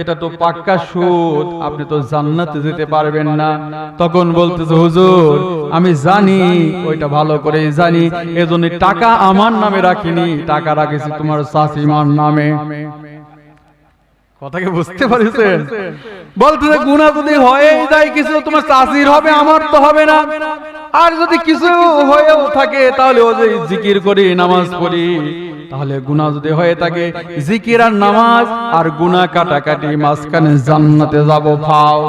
এটা তো পাক্কা সুদ, আপনি তো জান্নাতে যেতে পারবেন না। তখন বলতেছে হুজুর আমি জানি, ওইটা ভালো করে জানি, এজন্য টাকা আমার নামে রাখিনি, টাকা রাখেছি তোমার শাশুড়িমার নামে। কথাকে বুঝতে পারছেন? বলতেছে গুনাহ যদি হয়ে যায় কিছু, তোমার চাষির হবে, আমার তো হবে না। আর যদি কিছু হয়েও থাকে তাহলে ও যে জিকির করি, নামাজ পড়ি, তাহলে গুনাহ যদি হয়ে থাকে, জিকির আর নামাজ আর গুনাহ কাটাকাটি মাঝখানে জান্নাতে যাব ফাও।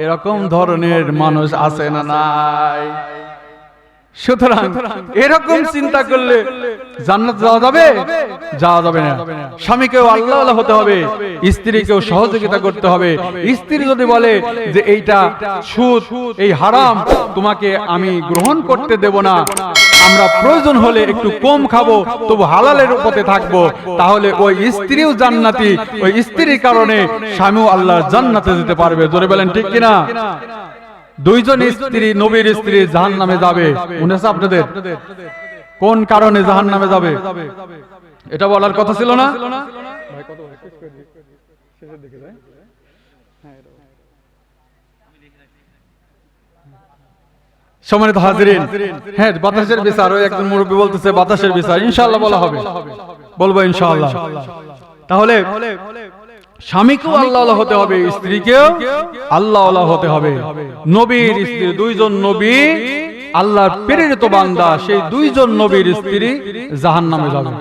এরকম ধরনের মানুষ আছে না নাই? সুতরাং এরকম চিন্তা করলে জান্নাত যাওয়া যাবে? যাওয়া যাবে না। স্বামীকেও আল্লাহওয়ালা হতে হবে, স্ত্রীকেও সহযোগিতা করতে হবে। স্ত্রী যদি বলে যে এইটা সুদ, এই হারাম, তোমাকে আমি গ্রহণ করতে দেব না, আমরা প্রয়োজন হলে একটু কম খাবো, তবু হালালের পথে থাকবো, তাহলে ওই স্ত্রীও জান্নাতি, ওই স্ত্রীর কারণে স্বামীও আল্লাহর জান্নাতে যেতে পারবে। জোরে বলেন ঠিক কিনা? দুইজন স্ত্রী, নবীর স্ত্রী জাহান্নামে যাবে, মনে আছে আপনাদের? কোন কারণে জাহান্নামে যাবে এটা বলার কথা ছিল না? সম্মানিত হাজিরিন, হ্যাঁ বাতাসের বিচার, ওই একজন মুরব্বী বলতেছে বাতাসের বিচার, ইনশাআল্লাহ বলা হবে, বলবো ইনশাআল্লাহ। তাহলে স্বামীকেও আল্লাহওয়ালা হতে হবে, স্ত্রীকেও আল্লাহওয়ালা হতে হবে। নবীর স্ত্রী, দুইজন নবী আল্লাহর প্রেরিত বান্দা, সেই দুইজন নবীর স্ত্রী জাহান্নামে যাবে।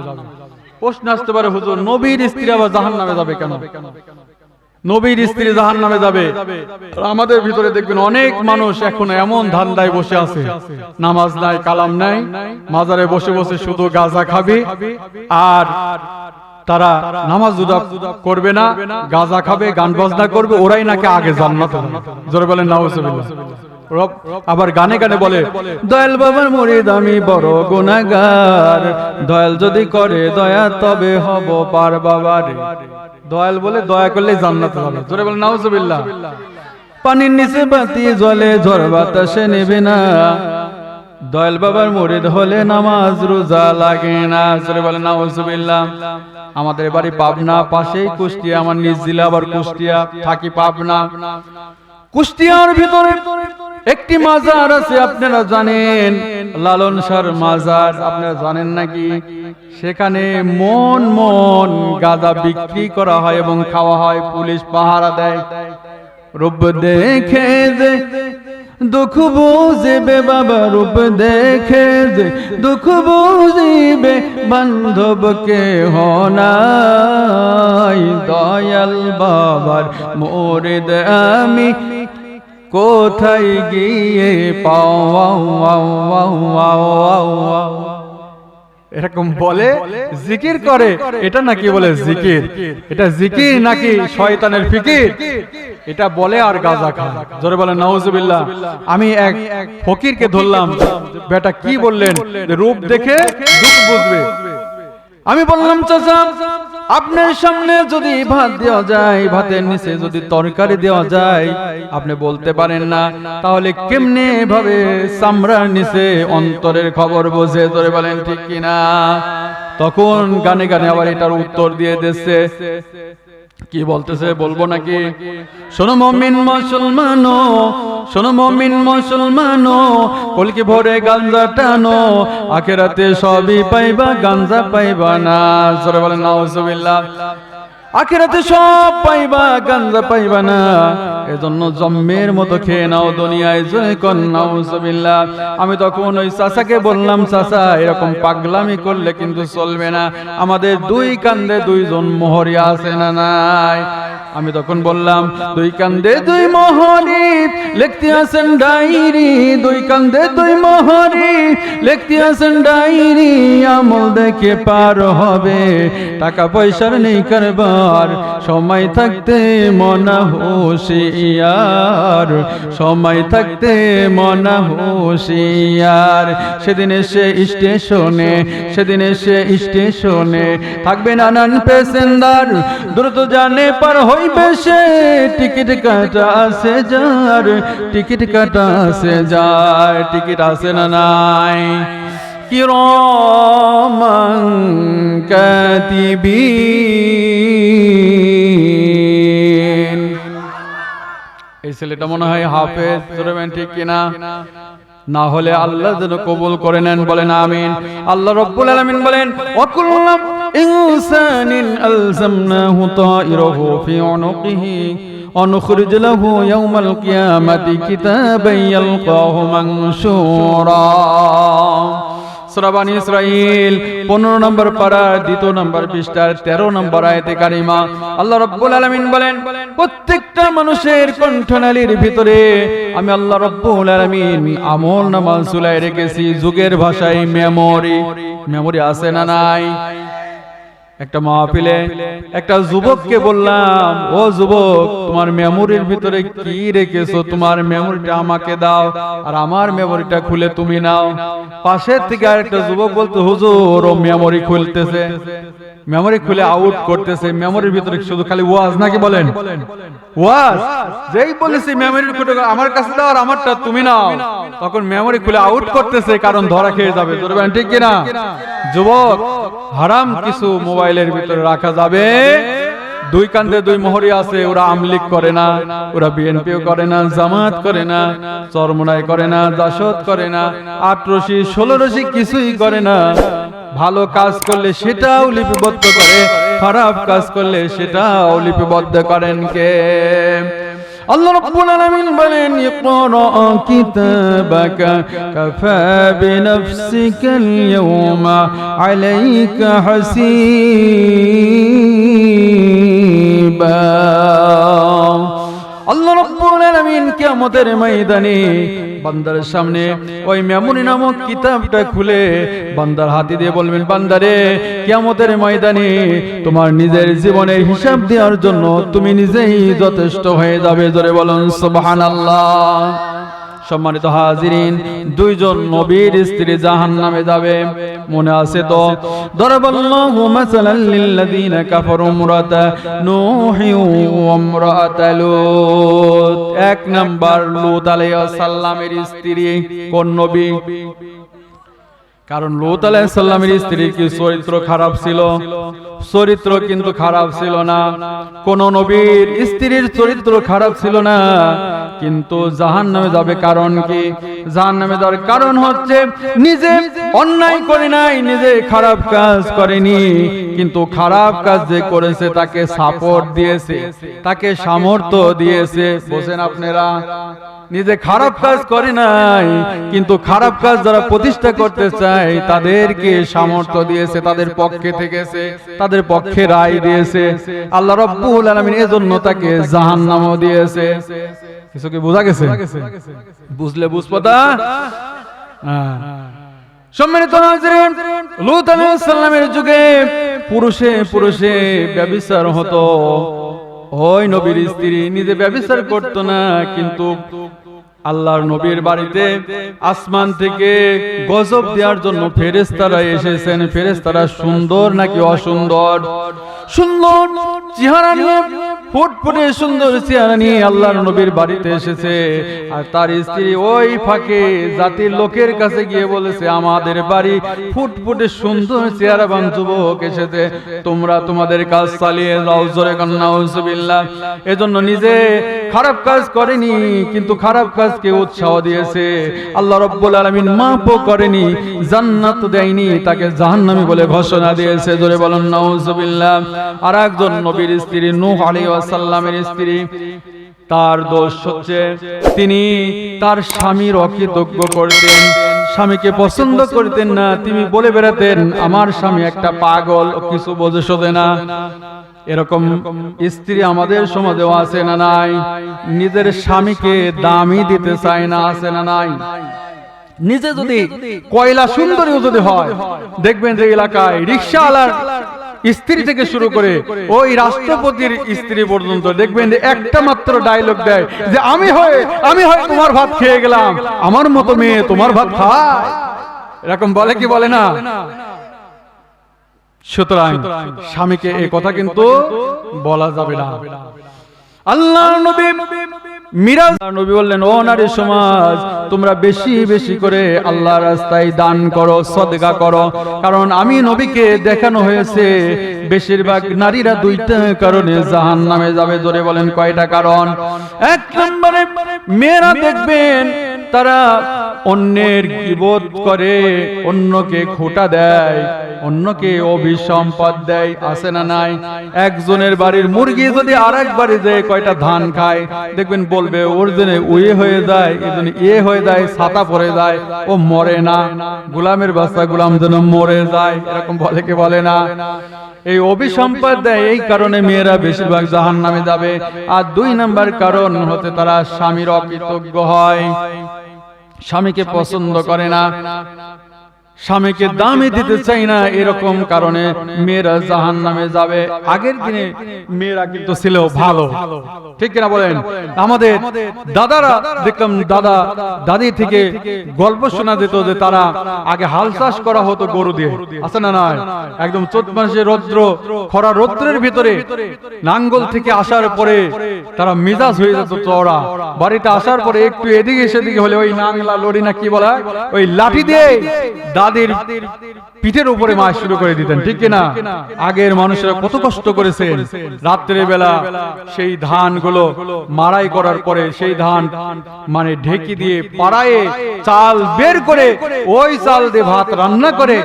প্রশ্ন আসতে পারে হুজুর নবীর স্ত্রী আবার জাহান্নামে যাবে কেন? নবীর স্ত্রী জাহান্নামে যাবে, আমাদের ভিতরে দেখবেন অনেক মানুষ এখন এমন ধান্দায় বসে আছে, নামাজ নাই, কালাম নাই, মাজারে বসে বসে শুধু গাঁজা খাবে, আর তারা নামাজ রোজা করবে না, গাঁজা খাবে, গান বাজনা করবে, ওরাই নাকি আগে জান্নাতে যাবে। জোরে বলেন নাউজুবিল্লাহ। আবার গানে গানে বলে দয়াল বাবার মুরিদ আমি বড় গুনাহগার, দয়াল যদি করে দয়া তবে হব পার বাবারে। দয়াল বলে দয়া করলে জান্নাতে যাবে। জোরে বলেন নাউজুবিল্লাহ। পানির নিচে বাতি জ্বলে, ঝড় বাতাসে নেবে না, দয়াল বাবার মুরিদ হলে নামাজ রোজা লাগে না। জোরে বলেন নাউজুবিল্লাহ। আমাদের বাড়ি পাবনা, পাশেই কুষ্টিয়া, আমার নিজ জেলা আবার কুষ্টিয়া, থাকি পাবনা। কুষ্টিয়ার ভিতরে একটি মাজার আছে, আপনারা জানেন, লালন শাহর মাজার, আপনারা জানেন নাকি? সেখানে মন মন গাঁজা বিক্রি করা হয় এবং খাওয়া হয়, পুলিশ পাহারা দেয়। রূপ দেখে যে দুঃখ বুঝিবে বাবা, রূপ দেখে যে দুঃখ বুঝিবে, বান্ধব কেহ নাই, দয়াল বাবার মুরিদ আমি কোথায় গিয়ে পাও। এরকম বলে জিকির করে, এটা নাকি বলে জিকির? এটা জিকির নাকি শয়তানের ফিকির? এটা বলে আর গাঁজা খায়। জোরে বলেন নাউজুবিল্লাহ। আমি এক ফকিরকে ধরলাম, বেটা কি বললেন? রূপ দেখে দুঃখ বুঝবে। আমি বললাম চাচা, আপনার সামনে যদি ভাত দেওয়া যায়, ভাতের নিচে যদি তরকারি দেওয়া যায়, আপনি বলতে পারেন না, তাহলে কেমনে ভাবে চামড়ার নিচে অন্তরের খবর বোঝে? ধরে বলেন ঠিক কিনা? তখন গানে গানে আবার এটার উত্তর দিয়ে দিচ্ছে। কি বলতেছে বলবো নাকি? শোনো মুমিন মুসলমানো, শোনো মুমিন মুসলমানো, কলকি ভরে গাঞ্জা টানো, আখিরাতে সবই পাইবা, গাঞ্জা পাইবা না। জোরে বলেন নাউজুবিল্লাহ। আখিরাতে সব পাইবা, গাঞ্জা পাইবা না, এজন্য জম্মের মতো খেয়ে নাও দুনিয়ায়। জোরে কোন নাউজুবিল্লাহ। আমি তখন ওই চাচাকে বললাম, চাচা এরকম পাগলামি করলে কিন্তু চলবে না, আমাদের দুই কান্দে দুইজন মোহরি আছে না নাই? আমি তখন বললাম, দুই কান্দে দুই মোহরি লিখতে আছেন ডায়েরি, দুই কান্দে দুই মোহরি লিখতে আছেন ডায়েরি, আমল দেখে পার হবে, টাকা পয়সার নেই কারবার, সময় থাকতে মনা হুঁশিয়ার, সময় থাকতে মনা হুঁশিয়ার। সেদিন এসে স্টেশনে, সেদিন এসে স্টেশনে থাকবে নানান প্যাসেঞ্জার, দ্রুত জানে পার হইবে সে, টিকিট কাটা আছে যার, টিকিট কাটা আছে যার, টিকিট আছে না নাই? কিরামান কাতিবিন ছেলেটা মনে হয় হাফেজ, ঠিক কিনা? না হলে আল্লাহ যেন কবুল করে নেন, বলেন আমিন। আল্লাহ রাব্বুল আলামিন বলেন ওয়াকুল্লু ইনসানিন আলজামনাহু তাইরাহু ফি উনুকিহি অনুখরিজ লাহু ইয়াওমাল কিয়ামাতি কিতাবান ইয়ালকাহু মানশুরা। সূরা বনী ইসরাঈল 15 নম্বর পারা 2 নম্বর পৃষ্ঠার 13 নম্বর আয়াতে কারিমা আল্লাহ রাব্বুল আলামিন বলেন প্রত্যেকটা মানুষের কণ্ঠনালীর ভিতরে আমি আল্লাহ রাব্বুল আলামিন আমলনামা ঝুলায় রেখেছি। যুগের ভাষায় মেমোরি আছে না নাই? একটা মাহফিলে একটা যুবককে বললাম, ও যুবক, তোমার মেমোরির ভিতরে কি রেখেছো? তোমার মেমোরিটা আমাকে দাও আর আমার মেমোরিটা খুলে তুমি নাও। পাশের থেকে আরেকটা যুবক বলতো, হুজুর ও মেমোরি খুলতেছে, মেমোরি খুলে আউট করতেছে। মেমোরির ভিতরে শুধু খালি ওয়াজ নাকি? বলেন ওয়াজ। যেই বলেছি মেমোরির খুলে আমার কাছে দাও আর আমারটা তুমি নাও, তখন মেমোরি খুলে আউট করতেছে, কারণ ধরা খেয়ে যাবে। ঠিক কিনা? যুবক, হারাম কিছু মোবাইলের ভিতরে রাখা যাবে। দুই কান্দে দুই মোহরি আছে, ওরা আমলিক করে না, ওরা বিএনপিও করে না, জামাত করে না, চরমনাই করে না, জাসদ করে না, 8 রশি 16 রশি কিছুই করে না। ভালো কাজ করলে সেটাও লিপিবদ্ধ করে, খারাপ কাজ করলে সেটাও লিপিবদ্ধ করেন কে? আল্লাহ রাব্বুল আলামিন বলেন ইকরা কিতাবাকা কাফা বিনাফসিকাল ইয়াওমা আলাইকা হাসিবা। আল্লাহ রাব্বুল আলামিন কিয়ামতের ময়দানে বান্দার সামনে ওই মেমোরি নামক কিতাবটা খুলে বান্দার হাতে দিয়ে বলবেন, বান্দারে, কিয়ামতের ময়দানে তোমার নিজের জীবনের হিসাব দেওয়ার জন্য তুমি নিজেই যথেষ্ট হয়ে যাবে। জোরে বলুন সুবহানাল্লাহ। সম্মানিত হাজিরিন, দুইজন নবীর স্ত্রী জাহান্নামে যাবে, মনে আছে তো? দরাবাল্লাহু মাসালাল লিল্লাযিনা কাফারু ইমরাতা নূহি ওয়া ইমরাতা লূত। 1 নাম্বার লূত আলাইহিস সালামের স্ত্রী। কোন নবী? কারণ লূত আলাইহিস সালামের স্ত্রীর কি চরিত্র খারাপ ছিল? চরিত্র কিন্তু খারাপ ছিল না। কোন নবীর স্ত্রীর চরিত্র খারাপ ছিল না, কিন্তু জাহান্নামে যাবে। কারণ কি? জাহান্নামে যাওয়ার কারণ হচ্ছে নিজে অন্যায় করে নাই, নিজে খারাপ কাজ করেনি, কিন্তু খারাপ কাজ যে করেছে তাকে সাপোর্ট দিয়েছে, তাকে সামর্থ্য দিয়েছে। বোঝেন আপনারা? নিজে খারাপ কাজ করে নাই, কিন্তু খারাপ কাজ যারা প্রতিষ্ঠা করতে চায় তাদেরকে সামর্থ্য দিয়েছে, তাদের পক্ষে থেকেছে, তাদের পক্ষে রায় দিয়েছে আল্লাহ রাব্বুল আলামিন। এজন্য তাকে জাহান্নামও দিয়েছে। কিছু কি বোঝা গেছে? বুঝলে বুঝপতা। সম্মানিত হাজিরিন, লূত আলাইহিস সালামের যুগে পুরুষে পুরুষে ব্যভিচার হতো। ওই নবীর স্ত্রী নিজে ব্যভিচার করতো না, কিন্তু আল্লাহর নবীর বাড়িতে আসমান থেকে গজব দেওয়ার জন্য ফেরেশতারা এসেছেন। ফেরেশতারা সুন্দর নাকি অসুন্দর? সুন্দর চেহারা নিয়ে, ফুটফুটে সুন্দর চেহারা নিয়ে আল্লাহর নবীর বাড়িতে এসেছে। আর তার স্ত্রী ওই ফাঁকে জাতির লোকের কাছে গিয়ে বলেছে, আমাদের বাড়ি ফুটফুটে সুন্দর চেহারাবান যুবক এসেছে, তোমরা তোমাদের কাজ চালিয়ে যাও। জোরে কান্না নাউজুবিল্লাহ। এজন্য নিজে খারাপ কাজ করেনি, কিন্তু খারাপ কাজকে উৎসাহ দিয়েছে। আল্লাহ রাব্বুল আলামিন মাফও করেনি, জান্নাত দেয়নি, তাকে জাহান্নামী বলে ঘোষণা দিয়েছে। জোরে বলুন নাউজুবিল্লাহ। আর একজন নবীর স্ত্রী নূহ আলাইহিস সালামের স্ত্রী, তার দোষ হচ্ছে তিনি তার স্বামীর অকৃতজ্ঞ করতেন, স্বামীকে পছন্দ করতেন না। তিনি বলে বেড়াতেন, আমার স্বামী একটা পাগল, কিছু বোঝে শোধে না। এরকম স্ত্রী আমাদের সমাজেও আছে না নাই? নিজের স্বামীকে দামই দিতে চায় না, আছে না নাই? নিজে যদি কয়লা সুন্দরীও যদি হয়, দেখবেন যে এলাকায় রিকশাওয়ালার স্ত্রী থেকে শুরু করে ওই রাষ্ট্রপতির স্ত্রী পর্যন্ত দেখবেন যে একটা মাত্র ডায়লগ দেয় যে আমি হয় তোমার ভাত খেয়ে গেলাম, আমার মতো মেয়ে তোমার ভাত খায়। এরকম বলে কি বলে না? সুতরাং স্বামীকে এই কথা কিন্তু বলা যাবে না। আল্লাহর নবী মিরাজ নবী বললেন, ও নারী সমাজ, তোমরা বেশি বেশি করে আল্লাহর রাস্তায় দান করো, সদকা করো, কারণ আমি নবীকে দেখানো হয়েছে বেশিরভাগ নারীরা দুইটা কারণে জাহান্নামে যাবে। জোরে বলেন কয়টা কারণ? এক নম্বরে মেয়েরা দেখবেন তারা অন্যের গীবত করে, অন্যকে খোঁটা দেয়, অন্যকে অভিসম্পদ দেয়, আছে না নাই? একজনের বাড়ির মুরগি যদি আরেক বাড়ি যায় কয়টা ধান খায়, দেখবেন বলবে ওর জন্য উয়ে হয়ে যায়, এজন্য এ হয়ে যায়, ছাতা পরে যায়, ও মরে না, গোলামের বাচ্চা গোলাম যেন মরে যায়, এরকম বলে কে বলে না? এই অভিসম্পদ দেয়, এই কারণে মেয়েরা বেশিরভাগ জাহান্নামে যাবে। আর দুই নাম্বার কারণ হতে তারা স্বামীর অকৃতজ্ঞ হয়, স্বামীকে পছন্দ করে না, স্বামীকে দামে দিতে চাই না, এরকম কারণে মেয়েরা জাহান্নামে যাবে। আগের দিনে মেয়েরা কিন্তু ছিল ভালো, ঠিক কিনা বলেন? আমাদের দাদারা দেখলাম, দাদা দাদি থেকে গল্প শোনা যেত যে তারা আগে হাল চাষ করা হতো গরু দিয়ে, আছে না নয়? একদম চৈত মাসে রৌদ্র, খরা রৌদ্রের ভিতরে নাঙ্গল থেকে আসার পরে তারা মেজাজ হয়ে যেত চওড়া, বাড়িতে আসার পরে একটু এদিকে সেদিকে হলে ওই নাংলা লড়ি না কি বলা, ওই লাঠি দিয়ে দাদির পিঠের উপরে মাছ শুরু করে দিতেন, ঠিক কিনা? আগের মানুষেরা কত কষ্ট করেছেন, রাত্রে বেলা সেই ধান গুলো মাড়াই করার পরে সেই ধান মানে ঢেকি দিয়ে পাড়ায়ে চাল বের করে ওই চাল দিয়ে ভাত রান্না করে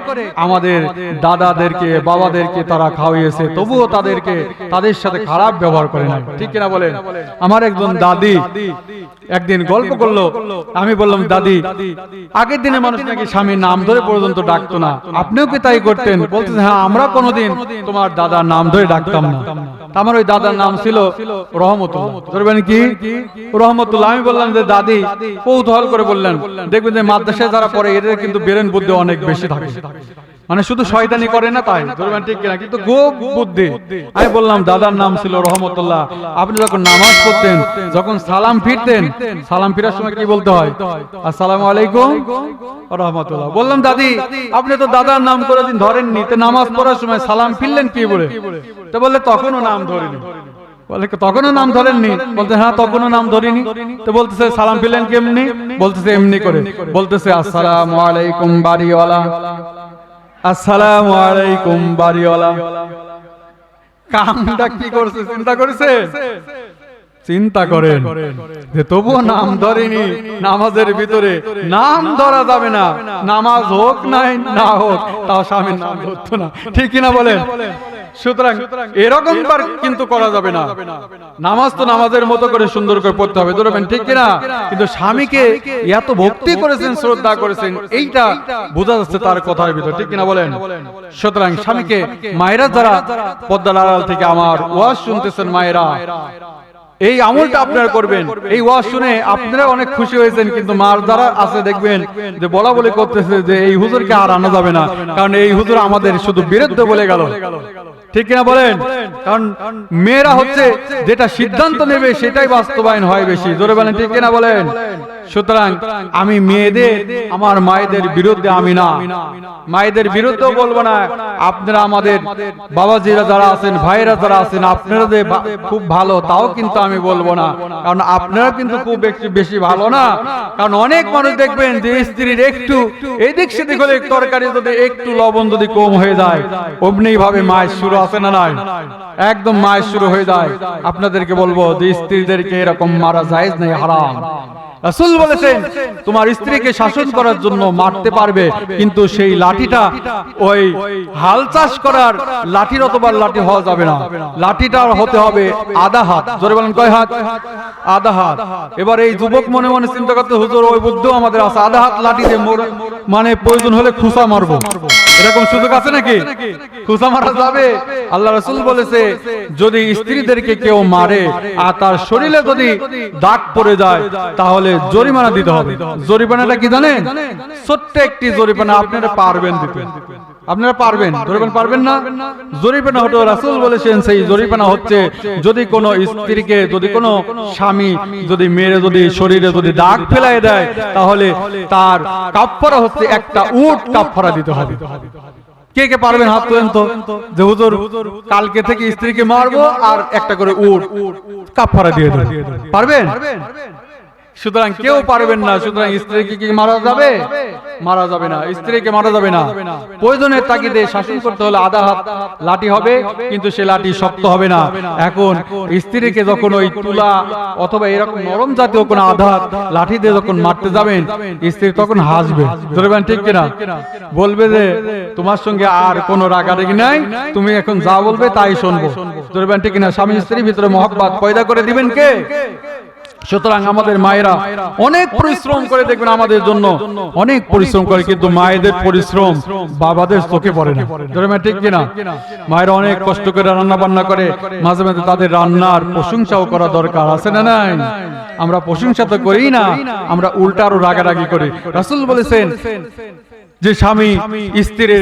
আমাদের দাদাদেরকে বাবাদেরকে তারা খাওয়িয়েছে, তবুও তাদের সাথে খারাপ ব্যবহার করে না, ঠিক কিনা বলেন? আমার একজন দাদি একদিন গল্প করলো, আমি বললাম, দাদি আগের দিনে মানুষ নাকি স্বামীর নাম ধরে পর্যন্ত ডাকতো না, আপনিও কি তাই করতেন? বলতেছে, হ্যাঁ, আমরা কোনোদিন তোমার দাদার নাম ধরে ডাকতাম না। আমার ওই দাদার নাম ছিল রহমতুল্লাহ। ধরবেন কি? রহমতুল্লাহ। আমি বললাম যে দাদি, কৌতূহল করে বললেন, দেখবেন যে মাদ্রাসায় যারা পড়ে এদের কিন্তু ব্রেন বুদ্ধি অনেক বেশি থাকে, মানে শুধু শয়তানি করে না তাই, ধরবেন ঠিক কিনা, কিন্তু খুব বুদ্ধি। আমি বললাম, দাদার নাম ছিল রহমতুল্লাহ, আপনি যখন নামাজ পড়তেন, যখন সালাম ফিরতেন, সালাম ফিরার সময় কি বলতে হয়? আসসালামু আলাইকুম রহমতুল্লাহ। বললাম, দাদি আপনি তো দাদার নাম কোনদিন ধরেননি, তো নামাজ পড়ার সময় সালাম ফিরলেন কি বলে? তো বললে, তখনও নাম ধরিনি। বলে, তখনও নাম ধরেননি? বলতে, হ্যাঁ, তখনও নাম ধরিনি। তো বলতেছে, সালাম ফিরলেন কেমনি? বলতেছে, এমনি করে। বলতেছে, আসসালামু আলাইকুম বাড়িওয়ালা, আসসালামু আলাইকুম বাড়িওয়ালা। কামটা কি করছে চিন্তা করেছে? চিন্তা করেন যে তবুও নাম ধরেনি। নামাজের ভিতরে নাম ধরা যাবে না, নামাজ হোক নাই না হোক, তাও স্বামীর নাম ধরতো না, ঠিক কিনা বলেন? সুতরাং এরকম বার কিন্তু করা যাবে না। নামাজ তো নামাজের মতো করে সুন্দর করে পড়তে হবে, ধরবেন, ঠিক কিনা? কিন্তু স্বামীকে এত ভক্তি করেছেন, শ্রদ্ধা করেছেন, এইটা বোঝা যাচ্ছে তার কথার ভিতর, ঠিক কিনা বলেন? সুতরাং স্বামীকে, মায়েরা যারা পর্দার আড়াল থেকে আমার ওয়াজ শুনতেছেন, মায়েরা এই আমলটা আপনারা করবেন। এই ওয়াজ শুনে আপনারা অনেক খুশি হয়েছেন, কিন্তু মার যারা আছে দেখবেন যে বলা বলে করতেছে যে এই হুজুরকে আর আনা যাবে না, কারণ এই হুজুর আমাদের শুধু বিরুদ্ধে বলে গেল, ঠিক কিনা বলেন? কারণ মেয়েরা হচ্ছে যেটা সিদ্ধান্ত নেবে সেটাই বাস্তবায়ন হয় বেশি, জোরে বলেন, ঠিক কিনা বলেন? সুতরাং আমি মেয়েদের, আমার মায়েদের বিরুদ্ধে আমি না, মায়েদের বিরুদ্ধেও বলবো না। আপনারা আমাদের বাবাজিরা যারা আছেন, ভাইরা যারা আছেন, আপনারা যে খুব ভালো তাও কিন্তু আমি বলবো না, কারণ আপনারা কিন্তু খুব বেশি ভালো না। কারণ অনেক মানুষ দেখবেন যে স্ত্রীর একটু এদিক সেদিক হলে, তরকারি যদি একটু লবণ যদি কম হয়ে যায়, অমনি ভাবে মায়ের শুরু আছে না নাই, একদম মায়ের শুরু হয়ে যায়। আপনাদেরকে বলবো যে স্ত্রীদেরকে এরকম মারা জায়েজ নেই, হারাম। রাসূল বলেছেন, তোমার স্ত্রীকে শাসন করার জন্য মারতে পারবে, কিন্তু সেই লাঠিটা ওই হাল চাষ করার লাঠির অথবা লাঠি হওয়া যাবে না, লাঠিটা হতে হবে আধা হাত। জোরে বলেন, কয় হাত? আধা হাত। এবার এই যুবক মনে মনে চিন্তা করতে, হুজুর ওই বুদ্ধ আমাদের আছে, আধা হাত লাঠি দিয়ে মানে প্রয়োজন হলে খুসা মারবো, এরকম সুযোগ আছে নাকি? খুসা মারা যাবে? আল্লাহ রাসূল বলেছে, যদি স্ত্রীদেরকে কেউ মারে আর তার শরীরে যদি দাগ পড়ে যায়, তাহলে জরিমানা দিতে হবে। জরিমানাটা কি জানেন? ছোট্ট একটি জরিমানা, আপনারা পারবেন দিতে? আপনারা পারবেন? জরিমানা পারবেন না? জরিমানা হতো, রাসূল বলেছেন, সেই জরিমানা হচ্ছে যদি কোনো স্ত্রীকে, যদি কোনো স্বামী যদি মেরে যদি শরীরে যদি দাগ ফেলায় দেয়, তাহলে তার কাফারা হচ্ছে একটা উট কাফারা দিতে হবে। কে কে পারবেন হাত তোলেন তো, যে হুজুর কালকে থেকে স্ত্রীকে মারবো আর একটা করে উট কাফারা দিয়ে দেব, পারবেন? সুতরাং কেউ পারবেন না। সুতরাং স্ত্রীকে কি মারা যাবে? মারা যাবে না, স্ত্রীকে মারা যাবে না। প্রয়োজনের তাগিদে শাসন করতে হলে আধা হাত লাঠি হবে, কিন্তু সে লাঠি শক্ত হবে না। এখন স্ত্রীকে যখন ওই তুলা অথবা এরকম নরম জাতীয় কোনো আধা হাত লাঠি দিয়ে যখন মারতে যাবেন, স্ত্রী তখন হাসবে, ধরবেন ঠিক কিনা? বলবে যে তোমার সঙ্গে আর কোনো রাগারাগি নাই, তুমি এখন যা বলবে তাই শুনবো, ধরবেন ঠিক কিনা? স্বামী স্ত্রীর ভিতরে মহব্বত পয়দা করে দিবেন কে? সুতরাং আমাদের মায়েরা অনেক পরিশ্রম করে, দেখবেন আমাদের জন্য অনেক পরিশ্রম করে, কিন্তু মায়েদের পরিশ্রম বাবাদের চোখে পড়ে না, ঠিক কিনা? মায়েরা অনেক কষ্ট করে রান্না বান্না করে, মাঝে মাঝে তাদের রান্নার প্রশংসাও করা দরকার, আছে না নাই? আমরা প্রশংসা তো করি না, আমরা উল্টা আরো রাগারাগি করি। রাসূল বলেছেন যে স্বামী স্ত্রীর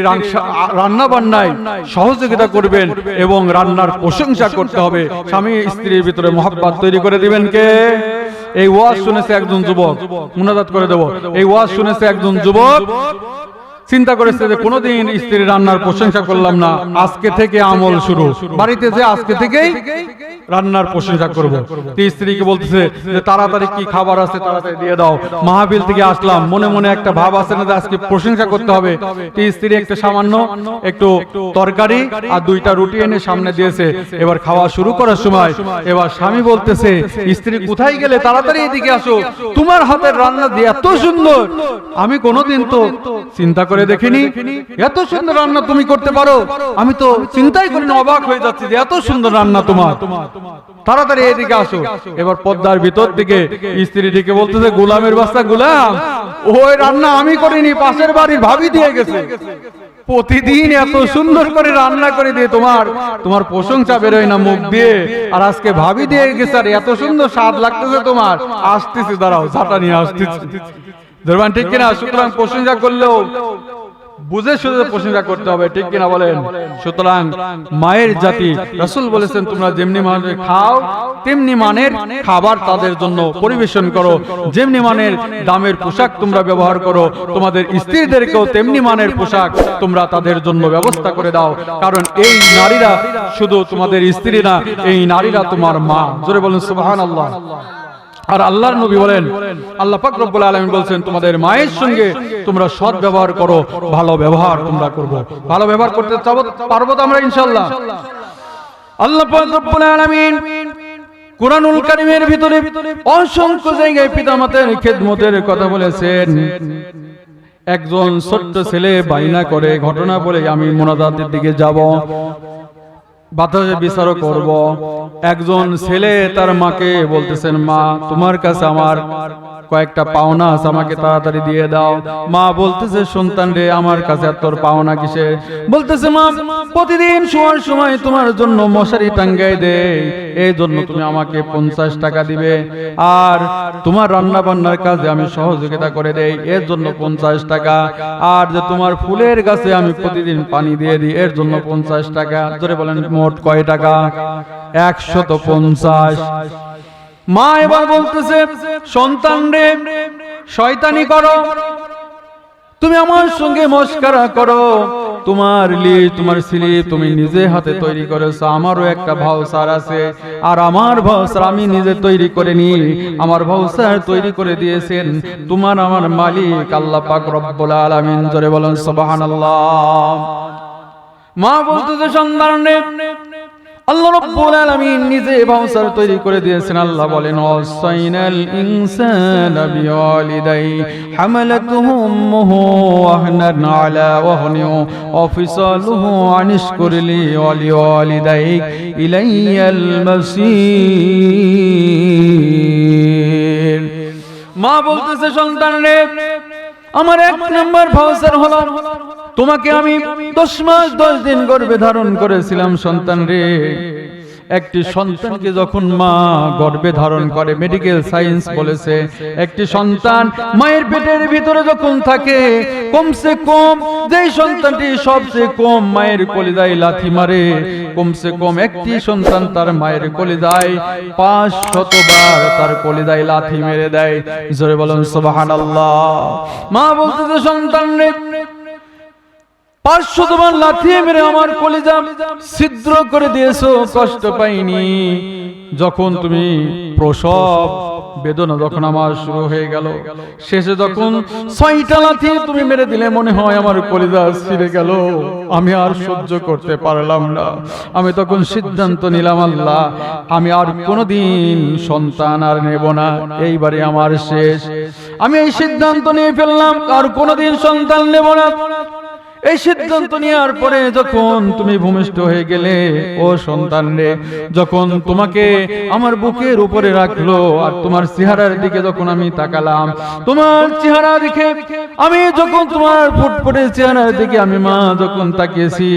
রান্না বান্নায় সহযোগিতা করবেন এবং রান্নার প্রশংসা করতে হবে। স্বামী স্ত্রীর ভিতরে মহব্বত তৈরি করে দিবেন কে? এই ওয়াজ শুনেছে একজন যুবক, মুনাজাত করে দেব, এই ওয়াজ শুনেছে একজন যুবক, চিন্তা করেছে যে কোনোদিন স্ত্রীর রান্নার প্রশংসা করলাম না, আজকে থেকে আমল শুরু, বাড়িতে যে আজকে থেকেই রান্নার প্রশংসা করব। স্ত্রীকে বলতেছে যে তাড়াতাড়ি কি খাবার আছে তাড়াতাড়ি দিয়ে দাও, মাহফিল থেকে আসলাম, মনে মনে একটা ভাব আছে না যে আজকে প্রশংসা করতে হবে। স্ত্রী একটা সামান্য একটু তরকারি আর 2টা রুটি এনে সামনে দিয়েছে। এবার খাওয়া শুরু করার সময় এবার স্বামী বলতেছে, স্ত্রী কোথায় গেলে, তাড়াতাড়ি এদিকে আসো, তোমার হাতের রান্না দিয়ে এত সুন্দর, আমি কোনোদিন তো চিন্তা করে দেখিনি, এত সুন্দর রান্না তুমি করতে পারো, আমি তো চিন্তাই করিনি, অবাক হয়ে যাচ্ছি যে এত সুন্দর রান্না তোমার, তাড়াতাড়ি এদিকে আসো। এবার পর্দার ভিতর থেকে স্ত্রী দিকে বলতেছে, গোলামের বাচ্চা গোলাম, ওই রান্না আমি করিনি, পাশের বাড়ির ভাবি দিয়ে গেছে, প্রতিদিন এত সুন্দর করে রান্না করে দিয়ে তোমার প্রশংসা বেরোয় না মুখ দিয়ে, আর আজকে ভাবি দিয়ে গেছে, আর এত সুন্দর স্বাদ লাগতেছে তোমার, আসতেছি, দাঁড়াও ঝাঁটা নিয়ে আসতেছি, ধরবেন ঠিক কিনা? সুতরাং প্রশংসা করলেও বুঝে শুধু প্রশংসা করতে হবে, ঠিক কিনা বলেন? সুতরাং মায়ের জাতি, রাসূল বলেছেন তোমরা যেমনি মানের খাও তেমনি মানের খাবার তাদের জন্য পরিবেশন করো, যেমনি মানের দামের পোশাক তোমরা ব্যবহার করো, তোমাদের স্ত্রীদেরকেও তেমনি মানের পোশাক তোমরা তাদের জন্য ব্যবস্থা করে দাও। কারণ এই নারীরা শুধু তোমাদের স্ত্রী না, এই নারীরা তোমার মা। জোরে বলেন সুবহানাল্লাহ। আর আল্লাহর নবী বলেন, আল্লাহ পাক রব্বুল আলামিন বলেন তোমাদের মায়ের সঙ্গে তোমরা সৎ ব্যবহার করো, ভালো ব্যবহার তোমরা করবে। ভালো ব্যবহার করতে পারবো তো আমরা ইনশাআল্লাহ। আল্লাহ পাক রব্বুল আলামিন কুরআনুল কারীমের ভিতরে অসংখ্য জায়গায় পিতামাতার খেদমতের কথা বলেছেন। একজন ছোট্ট ছেলে বাইনা করে, ঘটনা বলে আমি মুনাজাতের দিকে যাব, বাতাসে বিচারও করব। একজন ছেলে তার মাকে বলতেছেন, মা তোমার কাছে আমার কয়েকটা পাওনা আছে, আমাকে তাড়াতাড়ি দিয়ে দাও। মা বলতেছে, সন্তান রে আমার কাছে তোর পাওনা কিসে? বলতেছে, মা প্রতিদিন শোয়ার সময় তোমার জন্য মশারি টাঙ্গাই দে, এই জন্য তুমি আমাকে 50 টাকা দিবে, আর তোমার রান্না বান্নার কাজে আমি সহযোগিতা করে দেই, এর জন্য 50 টাকা, আর যে তোমার ফুলের গাছে আমি প্রতিদিন পানি দিয়ে দিই, এর জন্য 50 টাকা। ধরে বলেন মোট কয় টাকা? 150। মা এবার বলতেছে, সন্তান রে শয়তানি করো, তুমি আমার সঙ্গে মস্করা করো, তোমার স্লিপ তুমি নিজে হাতে তৈরি করেছো, আমারও একটা ভাউচার আছে, আর আমার ভাউচার আমি নিজে তৈরি করে নি, আমার ভাউচার তৈরি করে দিয়েছেন তোমার আমার মালিক আল্লাহ পাক রব্বুল আলামিন। জোরে বলেন সুবহানাল্লাহ। মা বলতেছে, সন্তান রে আল্লাহ রাব্বুল আলামিন নিজে ভাউচার তৈরি করে দিয়েছেন। আল্লাহ বলেন, ওয়াসাইনাল ইনসানা বিওয়ালিদাই হামালাতুহু উম্মুহু ওয়াহনান আলা ওয়াহনি ওয়া ফিসালুহু আনিশকুরলি ওয়া লিওয়ালিদাইক ইলাইয়াল মাসির। মা বলতেছে, সন্তান রে আমার 1 নম্বর ভাউচার হলো তোমাকে আমি 10 মাস 10 দিন গর্ভে ধারণ করেছিলাম। সন্তান রে, একটি সন্তানকে যখন মা গর্ভে ধারণ করে, মেডিকেল সায়েন্স বলেছে একটি সন্তান মায়ের পেটের ভিতরে যখন থাকে, কমসে কম যেই সন্তানটি সবচেয়ে কম মায়ের কলিজায় লাথি মারে, কমসে কম একটি সন্তান তার মায়ের কলিজায় 500 বার তার কলিজায় লাথি মেরে দেয়। জোরে বলেন সুবহানাল্লাহ। মা বলতেছে, সন্তান রে 500 বার লাথি মেরে আমার কলিজা ছিদ্র করে দিয়েছো, কষ্ট পাইনি। যখন তুমি প্রসব বেদনা যখন আমার শুরু হয়ে গেল, শেষে যখন 6টা লাথি তুমি মেরে দিলে, মনে হয় আমার কলিজা ছিঁড়ে গেল, আমি আর সহ্য করতে পারলাম না। আমি তখন সিদ্ধান্ত নিলাম, আল্লাহ আমি আর কোনোদিন সন্তান আর নেব না, এইবারে আমার শেষ। আমি এই সিদ্ধান্ত নিয়ে ফেললাম, আর কোনোদিন সন্তান নেব না। এই সিদ্ধান্ত নেওয়ার পরে যখন তুমি ভূমিষ্ঠ হয়ে গেলে, ও সন্তান রে, যখন তোমাকে আমার বুকের উপরে রাখলো, আর তোমার চেহারার দিকে যখন আমি তাকালাম, তোমার চেহারা দেখে আমি যখন তোমার ফুটফুটে চেহারার দিকে আমি মা যখন তাকিয়েছি,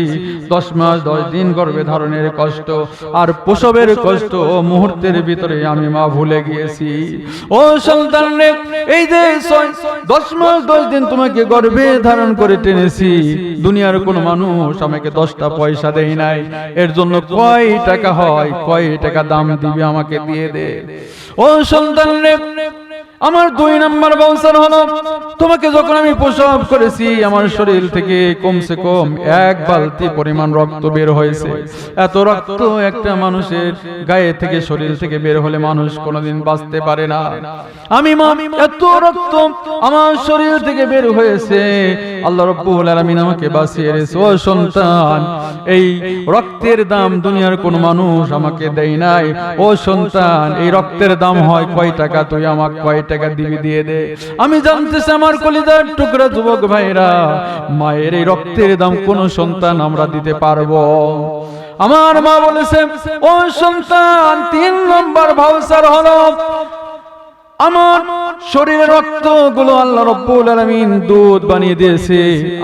10 মাস 10 দিন গর্ভে ধারণের কষ্ট আর প্রসবের কষ্ট মুহূর্তের ভিতরে আমি মা ভুলে গিয়েছি। ও সন্তান রে, এই যে 10 মাস 10 দিন তোমাকে গর্ভে ধারণ করে টেনেছি, দুনিয়ার কোন মানুষ আমাকে 10টা পয়সা দেয় নাই। এর জন্য কয় টাকা হয়, কয় টাকা দাম দিবে আমাকে দিয়ে দে। ও সন্তান রে, আমার 2 নাম্বার বাউসার হলো, তোমাকে যখন আমি প্রসব করেছি, আমার শরীর থেকে কমসে কম 1 বালতি পরিমাণ রক্ত বের হয়েছে। এত রক্ত একটা মানুষের গায়ে থেকে, শরীর থেকে বের হলে মানুষ কোনোদিন বাঁচতে পারে না। আমি মা, এত রক্ত আমার শরীর থেকে বের হয়েছে, আল্লাহ রাব্বুল আলামিন আমাকে বাঁচিয়ে রেখেছে। ও সন্তান, এই রক্তের দাম দুনিয়ার কোন মানুষ আমাকে দেয় নাই। ও সন্তান, এই রক্তের দাম হয় কয় টাকা, তুই আমাকে কয় টাকা দিবি, দিয়ে দে। আমি জানতেছি আমার কলিজার টুকরা যুবক ভাইরা, মায়ের এই রক্তের দাম কোন সন্তান আমরা দিতে পারবো? আমার মা বলেছে, ও সন্তান, 3 নম্বর ভাউচার হলো, আমার শরীরের রক্তগুলো আল্লাহ রাব্বুল আলামিন দুধ বানিয়ে দিয়েছে,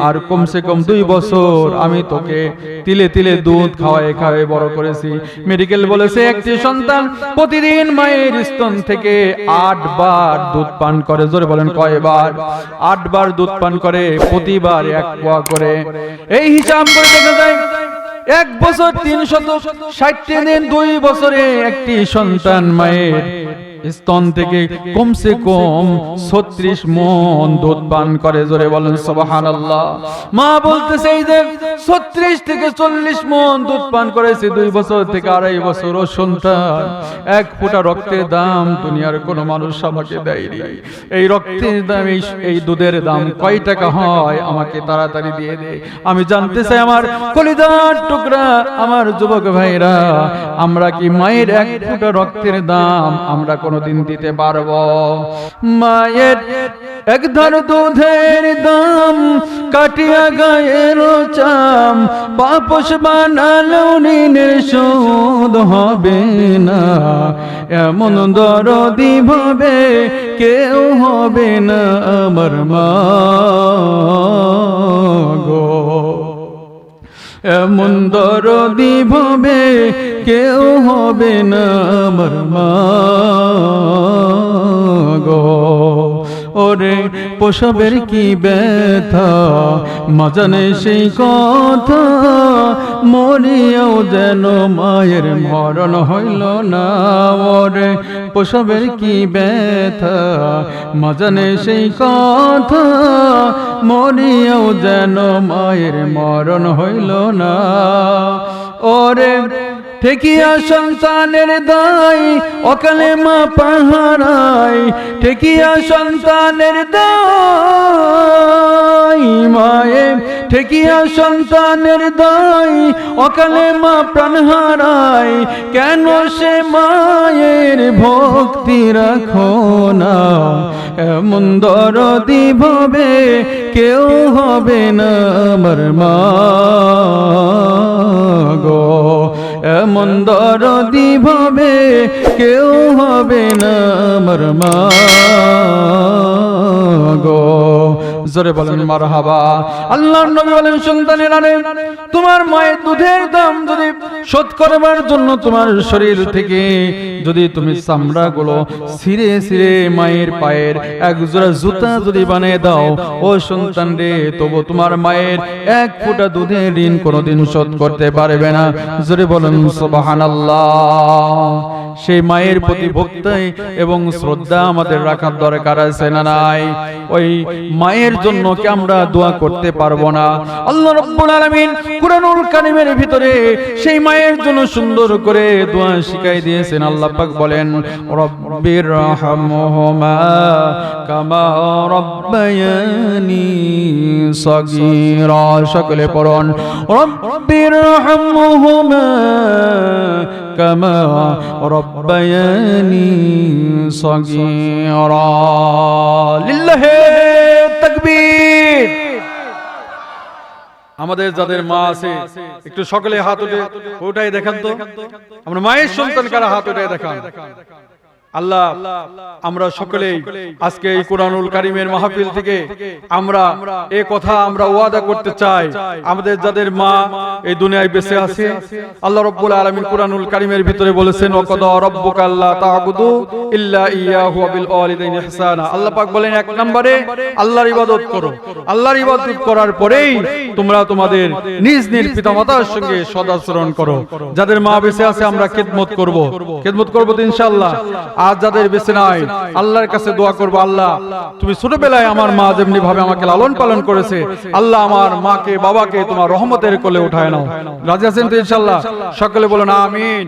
আর কমসে কম 2 বছর আমি তোকে তিলে তিলে দুধ খাওয়ায় বড় করেছি। মেডিকেল বলেছে একটি সন্তান প্রতিদিন মায়ের স্তন থেকে 8 বার দুধ পান করে। জোরে বলেন কয়বার? 8 বার দুধ পান করে, প্রতিবার 1 পোয়া করে। এই হিসাব করে দেখা যায় 1 বছর 360 দিন, 2 বছরে একটি সন্তান মায়ের স্তন থেকে কমসে কম 36 মণ দুধ পান করে। জোরে বলেন সুবহানাল্লাহ। মা বলতেছে এই যে 36 থেকে 40 মণ দুধ পান করেছে 2 বছর থেকে 2.5 বছর। ও সন্তান, 1 ফোঁটা রক্তের দাম দুনিয়ার কোনো মানুষ আমাকে দেয়নি। এই রক্তের দাম, এই দুধের দাম কয় টাকা হয় আমাকে তাড়াতাড়ি দিয়ে দে। আমি জানতে চাই আমার কলিজার টুকরা, আমার যুবক ভাইরা, আমরা কি মায়ের 1 ফোঁটা রক্তের দাম আমরা কোনদিন দিতে পারবো? মায়ের 1 ধার দুধের দাম কাটিয়া গায়ের চাম, বাপস বানালো ঋণের শোধ হবে না। এমন দরদি ভাবে কেউ হবে না আমার মা গো, এমন দরদি ভাবে কেউ হবে না আমার মা গো। ওরে প্রসবের কি ব্যথা, মা জানে সেই কথা, মরিয়াও যেন মায়ের মরণ হইল না। ওরে প্রসবের কি ব্যথা, মা জানে সেই কথা, মরিয়াও যেন মায়ের মরণ হইল না। ওরে ঠেকিয়া সন্তানের দায় অকালে মা পাহারায়, ঠেকিয়া সন্তানের দায় মায়ে, ঠেকিয়া সন্তানের দায় অকালে মা প্রাণ হারায়। কেন সে মায়ের ভক্তি রাখো না, এমন দরদি ভাবে কেউ হবে না আমার মা গো, এমন দরদি ভাবে কেউ হবে না আমার মা গো। জোরে বলেন মারহাবা। আল্লাহর নবী বলেন, সন্তানেরা রে, তোমার মায়ের দুধের দাম যদি শোধ করবার জন্য তোমার শরীর থেকে যদি তুমি চামড়াগুলো ছিঁড়ে ছিঁড়ে মায়ের পায়ের এক জোড়া জুতা যদি বানিয়ে দাও, ও সন্তান রে, তবু তোমার মায়ের এক ফোঁটা দুধের ঋণ কোনোদিন শোধ করতে পারবে না। জোরে বলেন সুবহানাল্লাহ। সেই মায়ের প্রতি ভক্তি এবং শ্রদ্ধা আমাদের রাখার দরকার আছে না নাই? ওই মায়ের জন্য কি আমরা দোয়া করতে পারবো না? আল্লাহ রাব্বুল আলামিন কুরআনুল কারীমের ভিতরে সেই মায়ের জন্য সুন্দর করে দোয়া শিখাই দিয়েছেন। আল্লাহ পাক বলেন, রব্বির রাহমহুমা কামা রাব্বায়ানি সগীরা। সকলে পড়ুন, রব্বির রাহমহুমা কামা রাব্বায়ানি সগীরা। লিল্লাহি তাকবীর। আমাদের যাদের মা আছে একটু সকলে হাত উঠাই দেখান তো, আমরা মায়ের সন্তান কারা, হাত উঠাই দেখান। আল্লাহ, আমরা সকলেই আজকে এই কুরআনুল কারীমের মাহফিল থেকে আমরা এই কথা আমরা ওয়াদা করতে চাই, আমাদের যাদের মা এই দুনিয়ায় বেঁচে আছে, আল্লাহ রাব্বুল আলামিন কুরআনুল কারীমের ভিতরে বলেছেন, ওয়াকাদা রাব্বুকা আল্লা তা'বুদু ইল্লা ইয়্যাহু ওয়া বিল ওয়ালিদাইনি ইহসানা। আল্লাহ পাক বলেন, এক নম্বরে আল্লাহর ইবাদত করো। আল্লাহর ইবাদত করার পরেই তোমরা তোমাদের নিজ নিজ পিতামাতার সঙ্গে সদাচরণ করো। যাদের মা বেঁচে আছে আমরা খেদমত করব তো ইনশাআল্লাহ। আর যাদের বেঁচে নাই, আল্লাহর কাছে দোয়া করব, আল্লাহ তুমি ছোটবেলায় আমার মা যেমনি ভাবে আমাকে লালন পালন করেছে, আল্লাহ আমার মাকে বাবাকে তোমার রহমতের কোলে উঠায় নাও। রাজি আছেন তো ইনশাআল্লাহ? সকলে বলুন আমিন।